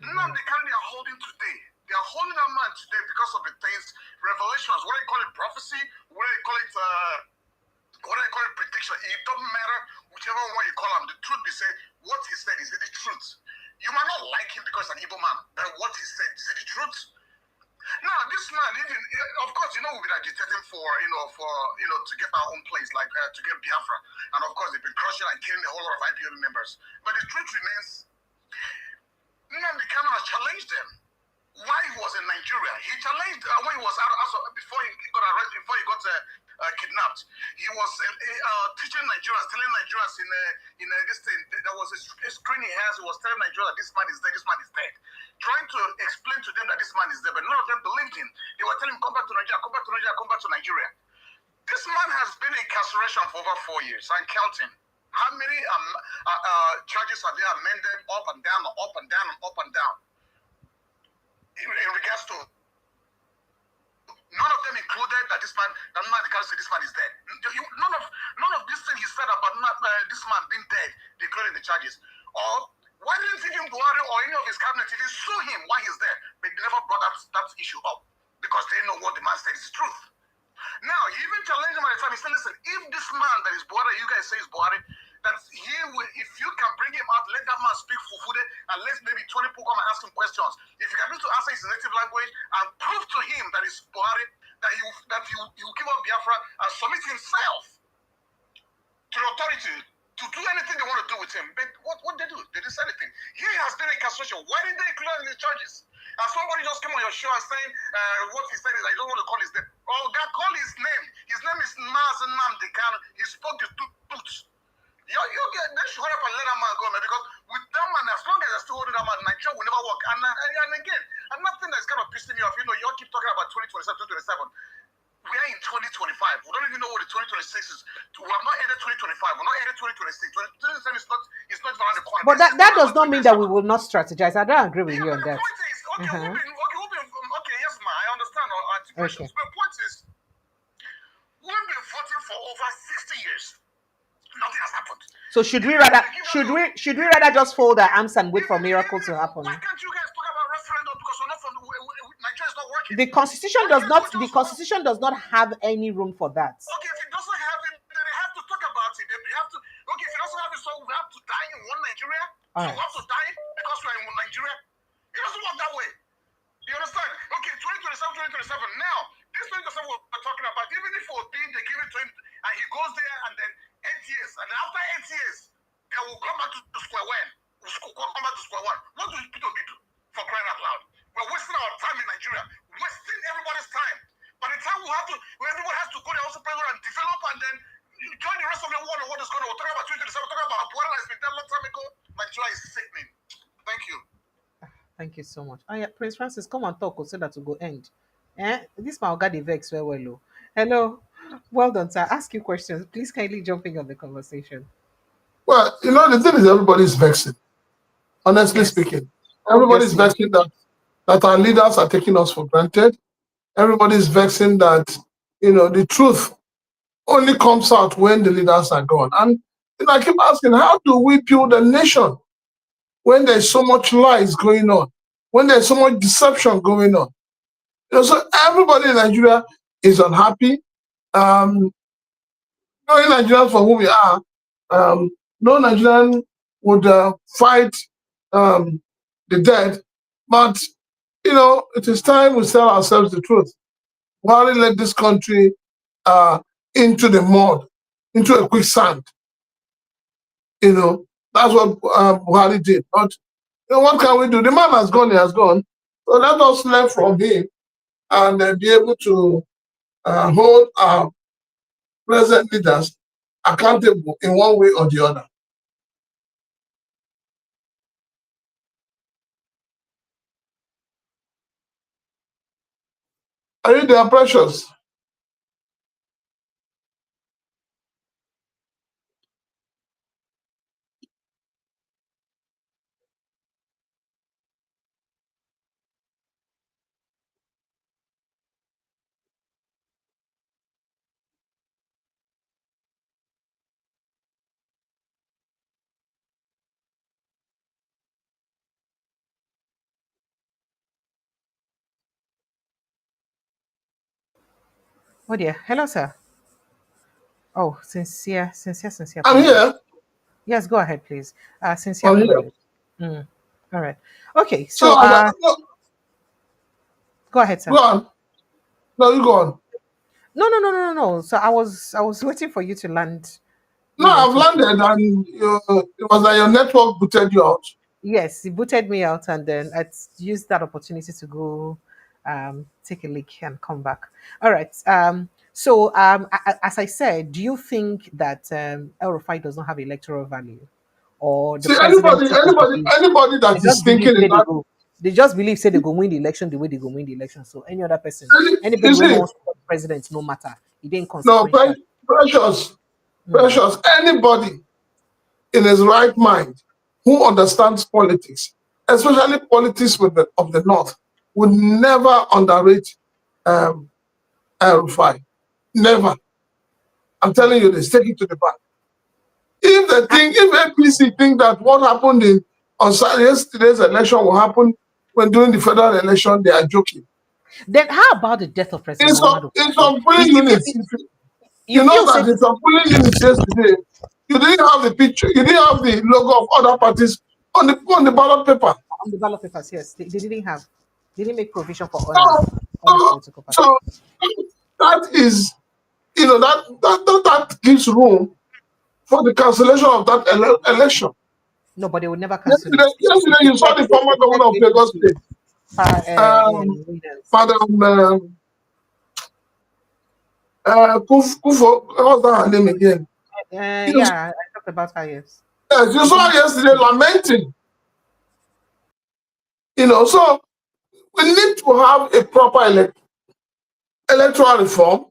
Now they are holding today. They are holding that man today because of the things, revelations, what do you call it, prophecy, what do you call it, prediction. It doesn't matter whichever one you call him. The truth is say what he said is it the truth. You might not like him because he's an evil man, but what he said is it the truth. Now this man, even of course, we've been agitating for to get our own place, like to get Biafra, and of course they've been crushing and killing a whole lot of IPOB members. But the truth remains, Nnamdi Kanu has challenged them. Why he was in Nigeria? He challenged when he was out before he got arrested, before he got kidnapped. He was teaching Nigerians, telling Nigerians in this thing. There was a screen he has. He was telling Nigerians that this man is dead, this man is dead, trying to explain to them that this man is dead, but none of them believed him. They were telling him, come back to Nigeria, come back to Nigeria, come back to Nigeria. This man has been in incarceration for over 4 years. I'm counting. How many charges have they amended up and down, up and down, and up and down? In regards to none of them included that this man, that Nnamdi Kanu said this man is dead. None of this thing he said about this man being dead, declaring the charges. Or why didn't even Buhari or any of his cabinet even sue him while he's there? But they never brought that issue up because they know what the man said is the truth. Now, he even challenged him at the time. He said, listen, if this man that is Buhari, you guys say is Buhari, that he will, if you can bring him out, let that man speak Fufude, and let maybe 20 people come and ask him questions. If you can be able to answer his native language and prove to him that it's Buhari, that he will give up Biafra and submit himself to the authority to do anything they want to do with him. But what they do? They didn't say anything. He has been incarceration. Why didn't they include him in the charges? And somebody just came on your show and saying what he said is I don't want to call his name. Oh, God, call his name. His name is Nnamdi Kanu. He spoke the truth. They should hurry up and let that man go, man, because with that man, as long as they're still holding that man, Nigeria will never work. And again, another thing that's kind of pissing me off, you all keep talking about 2027, 2027. We are in 2025. We don't even know what the 2026 is. We have not ended 2025. We're not ended 2026. 2027 is not around the corner. But that does not mean that we will not strategize. I don't agree with you on that. The point is, okay, yes, ma, I understand our articulations. Okay. But the point is, we've been voting for over 60 years. Nothing has happened. So should we rather just fold our arms and wait for a miracle to happen? Why can't you guys talk about referendum because we're not from Nigeria is not working? The constitution does not have any room for that. Okay, if it doesn't have it, then they have to talk about it. They have to. Okay, if it doesn't have it, so we have to die in one Nigeria. All So right. we have to die because we're in one Nigeria. It doesn't work that way. You understand? Okay, 2027, 2027. Now, this 2027 we're talking about, even if it was being they give it to him and he goes there and then 8 years, and after 8 years, they will come back to square one. Come back to square one. What do people do for crying out loud? We're wasting our time in Nigeria, wasting everybody. Thank you so much. Oh yeah, Prince Francis, come and talk so that we go end. This my oga dey vex well well. Oh. Hello. Well done, sir. Ask you questions. Please kindly jump in on the conversation. Well, the thing is, everybody's vexing. Honestly Yes. speaking, everybody's Obviously. vexing that our leaders are taking us for granted. Everybody's vexing that the truth only comes out when the leaders are gone. And I keep asking, how do we build a nation when there's so much lies going on, when there's so much deception going on? So everybody in Nigeria is unhappy. Um, Knowing Nigerians for who we are, no Nigerian would fight um, the dead, but it is time we tell ourselves the truth. Buhari led this country uh, into the mud, into a quicksand. That's what Buhari did. But what can we do? The man has gone, he has gone. So let us learn from him and be able to hold our present leaders accountable in one way or the other. Are you there, Precious? Oh dear. Hello, sir. Oh, sincere I'm apologies. here. Yes, go ahead, please. Sincere I'm here. apologies. Mm. All right. Okay, So, so no, go ahead, go sir. on. No, you go on. No. So I was waiting for you to land, No, I've to landed and it was like your network booted you out. yes, he booted me out, and then I used that opportunity to go take a leak and come back. All right. As I said, do you think that El Rufai does not have electoral value, or the See, president anybody they that is just believe thinking in say they that, go, they just believe say they go win the election the way they go win the election. So any other person, you anybody when see, wants to be president, no matter, it ain't no, consequential. precious, Mm. precious, anybody in his right mind who understands politics, especially politics of the North, would never underrate um, El-Rufai. Never. I'm telling you this, take it to the bank. If APC think that what happened on yesterday's election will happen when during the federal election, they are joking. Then how about the death of In President some, Muhammadu in Buhari? some polling units, You you know feel that say in some polling units yesterday, you didn't have the picture, you didn't have the logo of other parties on the ballot paper. on the ballot papers, yes, they didn't make provision for So, other so, political parties. so that is, that gives room for the cancellation of that election. No, but they would never cancel Yesterday, it. yesterday They you saw check, the former they check governor of Lagos APC State, winners. Madam Kufo, what's that her name again? You, Yeah, I talked about her, yes. yes, you She saw didn't. yesterday lamenting. So we need to have a proper electoral reform.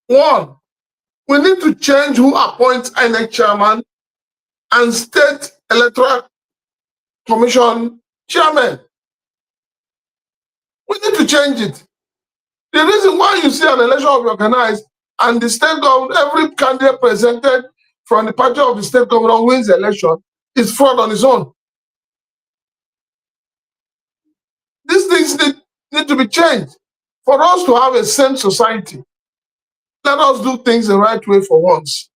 One, we need to change who appoints INEC chairman and state electoral commission chairman. We need to change it. The reason why you see an election will be organized and the state government, every candidate presented from the party of the state governor wins the election is fraud on his own. These things need to be changed for us to have a sane society. Let us do things the right way for once.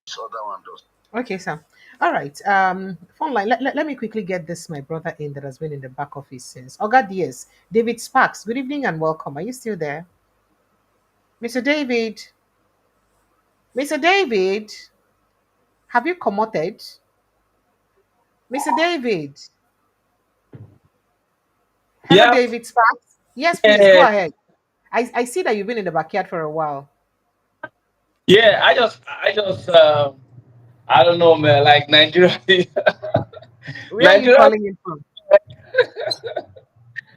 So that one does. Okay, sir. All right. Phone line. Let me quickly get this my brother in that has been in the back office since. Oga DS. David Sparks. Good evening and welcome. Are you still there? Mr. David. Mr. David. Have you commoted? Mr. David. Hello, Yeah, David Sparks. Yes, please go yeah, ahead. I see that you've been in the backyard for a while. yeah. I just I don't know, man. Like Nigeria, Where are you Nigeria. calling in from?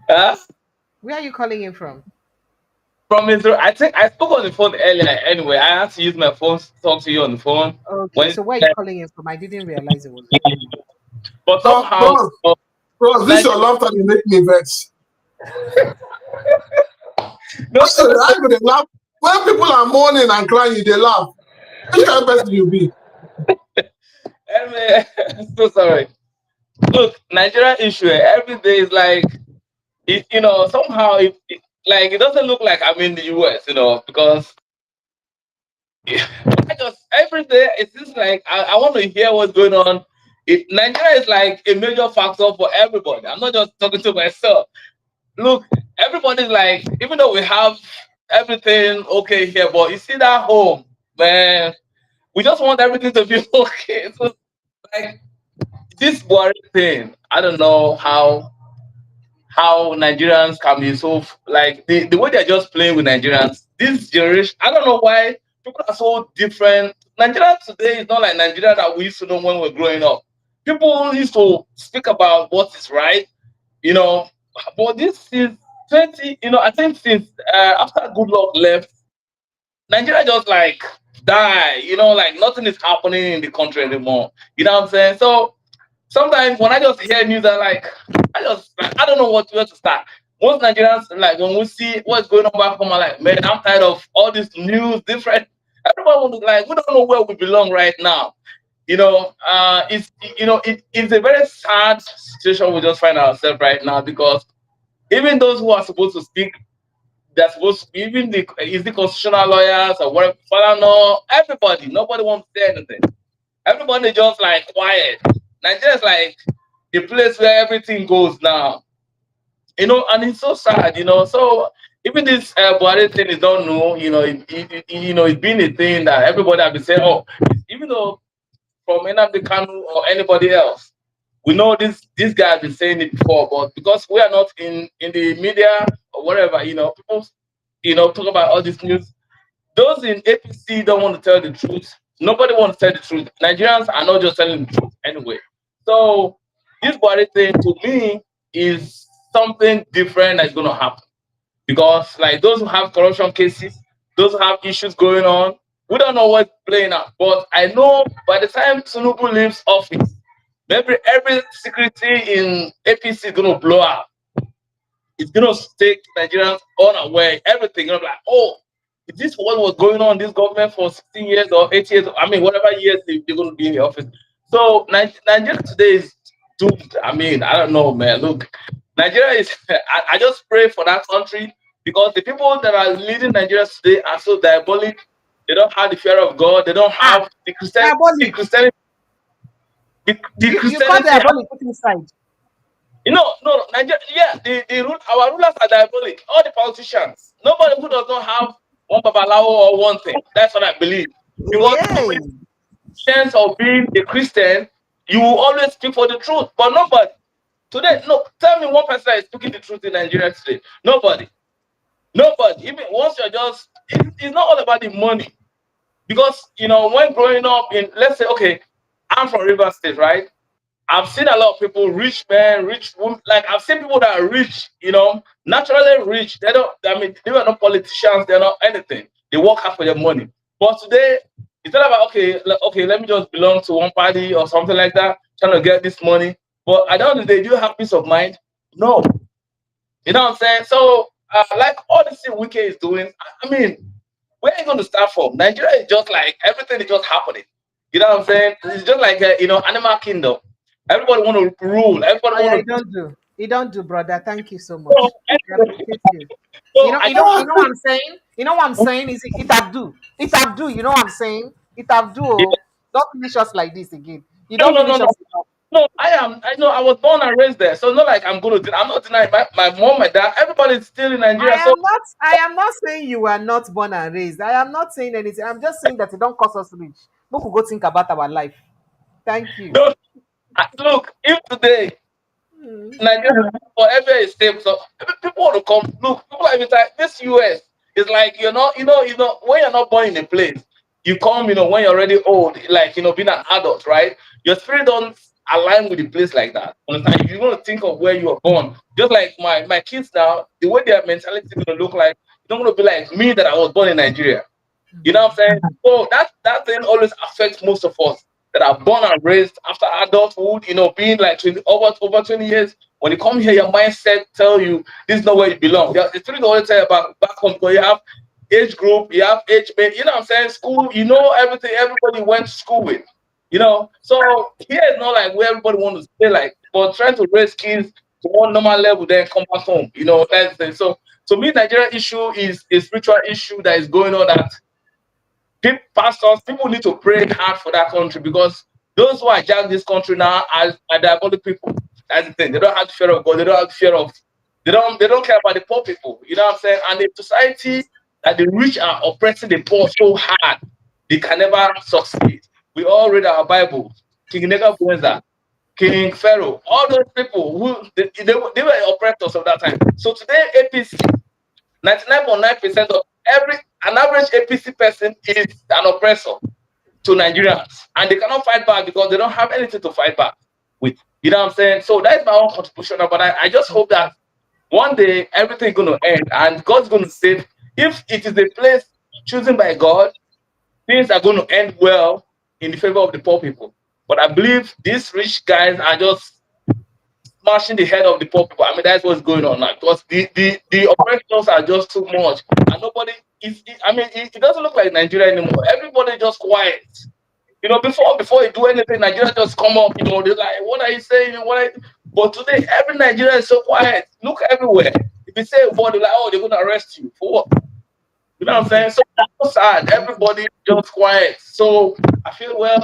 Huh? Where are you calling in from? From Israel, I think I spoke on the phone earlier. Anyway, I had to use my phone to talk to you on the phone. Okay, When, so where are you calling in from? I didn't realize it was there. but somehow, Bros, bros, this your Nigeria. laughter, you make me vex. No, no, no, I go dey laugh. When people are mourning and crying, they laugh. Which kind of person you be? anyway, so sorry. Look, Nigeria issue every day is like it. Somehow like it doesn't look like I'm in the US. Because I just every day it seems like I want to hear what's going on. Nigeria is like a major factor for everybody. I'm not just talking to myself. Look, everybody's like, even though we have everything okay here, but you see that home, man, we just want everything to be okay. So like this Buhari thing, I don't know how Nigerians can be so like the way they're just playing with Nigerians. This generation, I don't know why people are so different. Nigeria today is not like Nigeria that we used to know when we were growing up. People used to speak about what is right, you know, but this is 20. I think since after Goodluck left, Nigeria just like die. Like nothing is happening in the country anymore. You know what I'm saying? So sometimes when I just hear news, I don't know where to start. Most Nigerians like when we see what's going on back home, I'm like, man, I'm tired of all this news, different. Everyone want to like we don't know where we belong right now. It's a very sad situation we just find ourselves right now because even those who are supposed to speak, they're supposed to even the constitutional lawyers or whatever, father no, everybody, nobody wants to say anything. Everybody just like quiet. Nigeria's like the place where everything goes now. And it's so sad. So even this Buhari thing is not new. It's been a thing that everybody have been saying. Oh, even though from Nnamdi Kanu or anybody else, we know this guy has been saying it before, but because we are not in the media or whatever, people talk about all this news. Those in APC don't want to tell the truth. Nobody wants to tell the truth. Nigerians are not just telling the truth anyway. So this body thing to me is something different that's going to happen because like those who have corruption cases, those who have issues going on, we don't know what's playing out. But I know by the time Tinubu leaves office, maybe every security in APC is going to blow up. It's gonna take Nigerians unaware. Everything. Like, oh, is this what was going on in this government for 16 years or 8 years? I mean, whatever years they're gonna be in the office. So Nigeria today is doomed. I mean, I don't know, man. Look, Nigeria is. I just pray for that country because the people that are leading Nigeria today are so diabolic. They don't have the fear of God. They don't Ah, have the Christianity. The diabolic. Christianity. The You call Christianity. diabolic put inside. No, Nigeria, yeah, our rulers are diabolic. All the politicians, nobody who does not have one babalawo or one thing. That's what I believe. Because with Yay. chance of being a Christian, you will always speak for the truth. But nobody today, no, tell me one person that is speaking the truth in Nigeria today. Nobody, nobody. Even once you're just, it's not all about the money. Because when growing up in, let's say, okay, I'm from River State, right? I've seen a lot of people, rich men, rich women. Like I've seen people that are rich, naturally rich. They don't. I mean, they are not politicians. They're not anything. They work hard for their money. But today, it's not about okay, okay. Let me just belong to one party or something like that, trying to get this money. But at the end of the day, do you have peace of mind? No. You know what I'm saying? So, like all this thing Wike is doing, I mean, where are you going to start from? Nigeria is just like everything is just happening. You know what I'm saying? It's just like animal kingdom. Everybody want to rule. Everybody Oh yeah, want you to. don't do. You don't do, brother. Thank you so So, much. We anyway, appreciate you. so I You know what I'm saying? You know what I'm saying is it have do. It have do. You know what I'm saying? It have do. yeah, Oh. Don't finish us like this again. You no don't no no finish no us enough. no. I know I was born and raised there, so not like I'm going to. I'm not denying my mom, my dad. Everybody's still in Nigeria. So I am not saying you were not born and raised. I am not saying anything. I'm just saying that it don't cost us rich. We could go think about our life. Thank you. don't look. If today Hmm. Nigeria for every state. So people want to come. Look, people are even like this US is like you're not, when you're not born in a place, you come, when you're already old, like, being an adult, right? Your spirit don't align with the place like that. Understand? You want to think of where you were born. Just like my kids now, the way their mentality is going to look like, it's not going to be like me that I was born in Nigeria. You know what I'm saying? So that thing always affects most of us that are born and raised after adulthood, being like 20, over 20 years. When you come here, your mindset tell you this is not where you belong. The spirit always tell you about back home because you have age group, you have age mate, you know what I'm saying? School, everything everybody went to school with. So here is not like where everybody wants to stay like, but trying to raise kids to one normal level, then come back home. That's the thing. So to me, Nigeria issue is a spiritual issue that is going on that pastors, people need to pray hard for that country because those who hijack this country now are diabolic people. That's the thing. They don't have the fear of God. They don't have the fear of. They don't care about the poor people. You know what I'm saying? And the society that the rich are oppressing the poor so hard, they can never succeed. We all read our Bible. King Nebuchadnezzar, King Pharaoh, all those people who they were oppressors of that time. So today, APC 99.9% of an average APC person is an oppressor to Nigerians, and they cannot fight back because they don't have anything to fight back with. You know what I'm saying? So that's my own contribution. But I just hope that one day everything is going to end and God's going to save. If it is a place chosen by God, things are going to end well in the favor of the poor people. But I believe these rich guys are just smashing the head of the poor people. I mean, that's what's going on now because the operations are just too much, and nobody is. It doesn't look like Nigeria anymore. Everybody just quiet. Before you do anything, Nigeria just come up. They're like, "What are you saying? But today, every Nigerian is so quiet. Look everywhere. If you say a word, they're like, "Oh, they're gonna arrest you for what?" You know what I'm saying? So that's so sad. Everybody just quiet. So I feel well.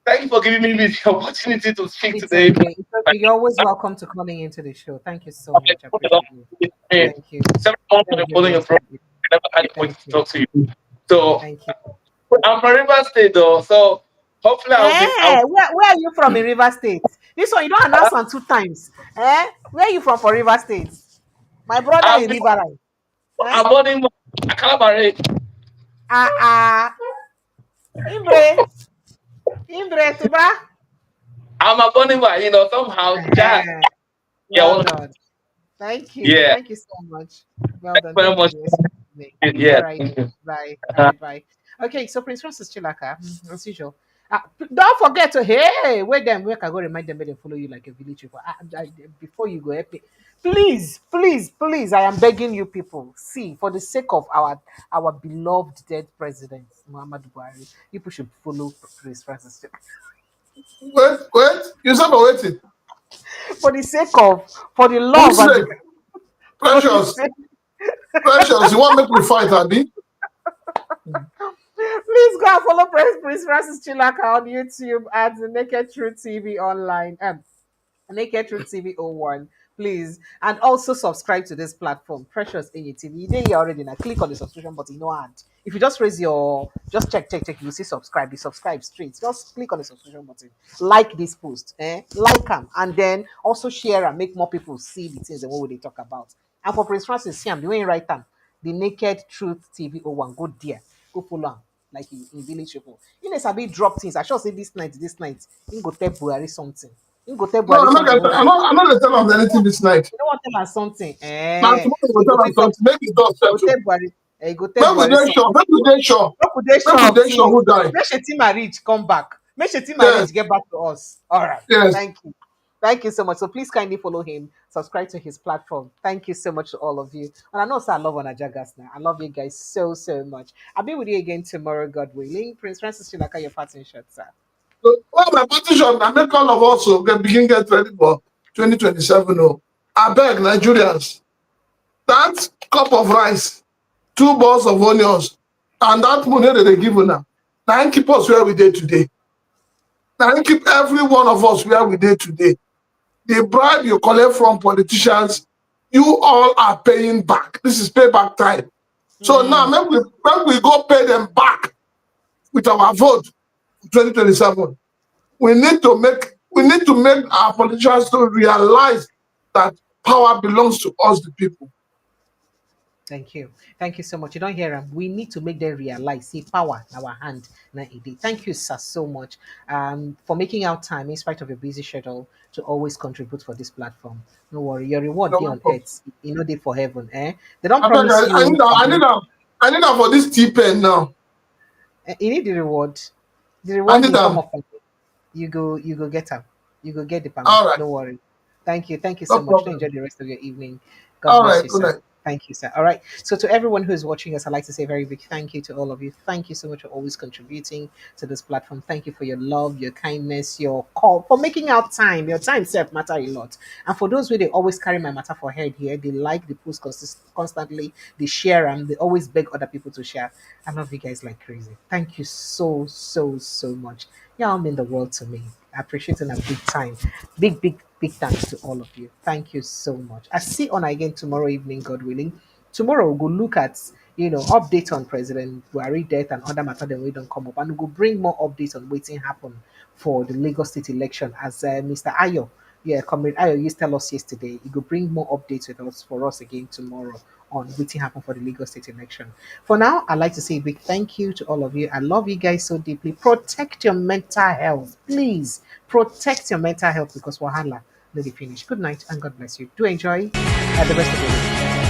Thank you for giving me the opportunity to speak It's today. okay. It's okay. You're always welcome to calling into the show. Thank you so much. I appreciate you. Thank you. 7 months I've Very, been very following your program. welcome. I never had the Thank opportunity to you. talk to you. So Thank you. I'm from River State though. So hopefully I'll Where are you from in River State? This one you don't announce on 2 times. Where are you from for River State? My brother I'm in Riverine. Eh? I'm born in Calabar. Ah ah. Imbre. Imbre Tuba. I'm a born in somehow jazz. Eh, Yeah, well done. Thank you. yeah. Thank you so much. Well Thank done. you very Thank you much. for your me. Yeah, All right. thank you. Bye. All right. Bye. Okay. So Prince Francis Chilaka, as usual. Don't forget to wait them. Where can go remind them? Make them follow you like a village people. Before you go, help me. Please, please, please. I am begging you, people. See, for the sake of our beloved dead president Muhammad Buhari, people should follow Prince Francis Chilaka. Wait. You said for waiting. For the sake of, for the Who love and said? the for the Precious. sake. Precious. You want to make me fight, Abby? Please go and follow Prince Francis Chilaka on YouTube at the Naked Truth TV online. Naked Truth TV 01, please. And also subscribe to this platform, Precious ATV. You did already now. Click on the subscription button, no ad. If you just raise your, just check, you see subscribe, you subscribe straight. Just click on the subscription button. Like this post, like them, and then also share and make more people see the things and what they talk about. And for Prince Francis, see, I'm doing right time. The Naked Truth TV 01, go there, go follow am. Like in village people. You know, Sabi drop things. I should say this night, you go tell Buhari something. You go tell No, Buhari something. I'm not going to tell them anything this night. You don't want to tell her something. Now, tomorrow you You will go tell them fit talk. something. Maybe it's not You go settled. tell Buhari. You go tell Maybe Buhari they sure. something. Maybe they sure. Make they sure Maybe of they sure things. who died. Make Shettima reach, come back. Make Shettima Yes, reach, get back to us. All right. yes. Thank you. Thank you so much. So please kindly follow him, subscribe to his platform. Thank you so much to all of you. And I know, sir, I love on Ajagas now. I love you guys so, so much. I'll be with you again tomorrow, God willing. Prince Francis Chilaka, your parting shot, sir. So, well, my petition, I make all of us to get ready for 2027. Oh, I beg Nigerians, that cup of rice, 2 balls of onions, and that money that they give you now, now keep us where we did today. Now keep every one of us where we did today. The bribe you collect from politicians, you all are paying back. This is payback time. So now, when we go pay them back with our vote in 2027, we need to make our politicians to realize that power belongs to us, the people. Thank you. Thank you so much. You don't hear them. We need to make them realize, see, power in our hand. Na e dey. Thank you, sir, so much for making out time, in spite of your busy schedule, to always contribute for this platform. No worry. Your reward You're day on welcome. earth. You know, day for heaven. Eh? They don't I beg, promise I you. need that. I need that for this T-pen now. You need the reward. The I reward need in form that. of you go get them. You go get the permit. All right. No worry. Thank you. Thank you so No much. To enjoy problem. the rest of your evening. God All bless right. you, Good sir. night. Thank you, sir. All right. So to everyone who is watching us, I'd like to say a very big thank you to all of you. Thank you so much for always contributing to this platform. Thank you for your love, your kindness, your call, for making out time. Your time self matter a lot. And for those who they always carry my matter for head here, they like the post constantly, they share and they always beg other people to share. I love you guys like crazy. Thank you so, so, so much. Y'all mean the world to me. I appreciate it in a big time. Big, big, big thanks to all of you. Thank you so much. I see on again tomorrow evening, God willing. Tomorrow we'll go look at update on President Buhari death and other matter that we don't come up, and we'll bring more updates on waiting happen for the Lagos State election as Mr. Ayo. Yeah, Comrade Ayo used to tell us yesterday. He will bring more updates with us for us again tomorrow on waiting happen for the Lagos State election. For now, I'd like to say a big thank you to all of you. I love you guys so deeply. Protect your mental health. Please protect your mental health because wahala no dey finish. Good night and God bless you. Do enjoy the rest of the week.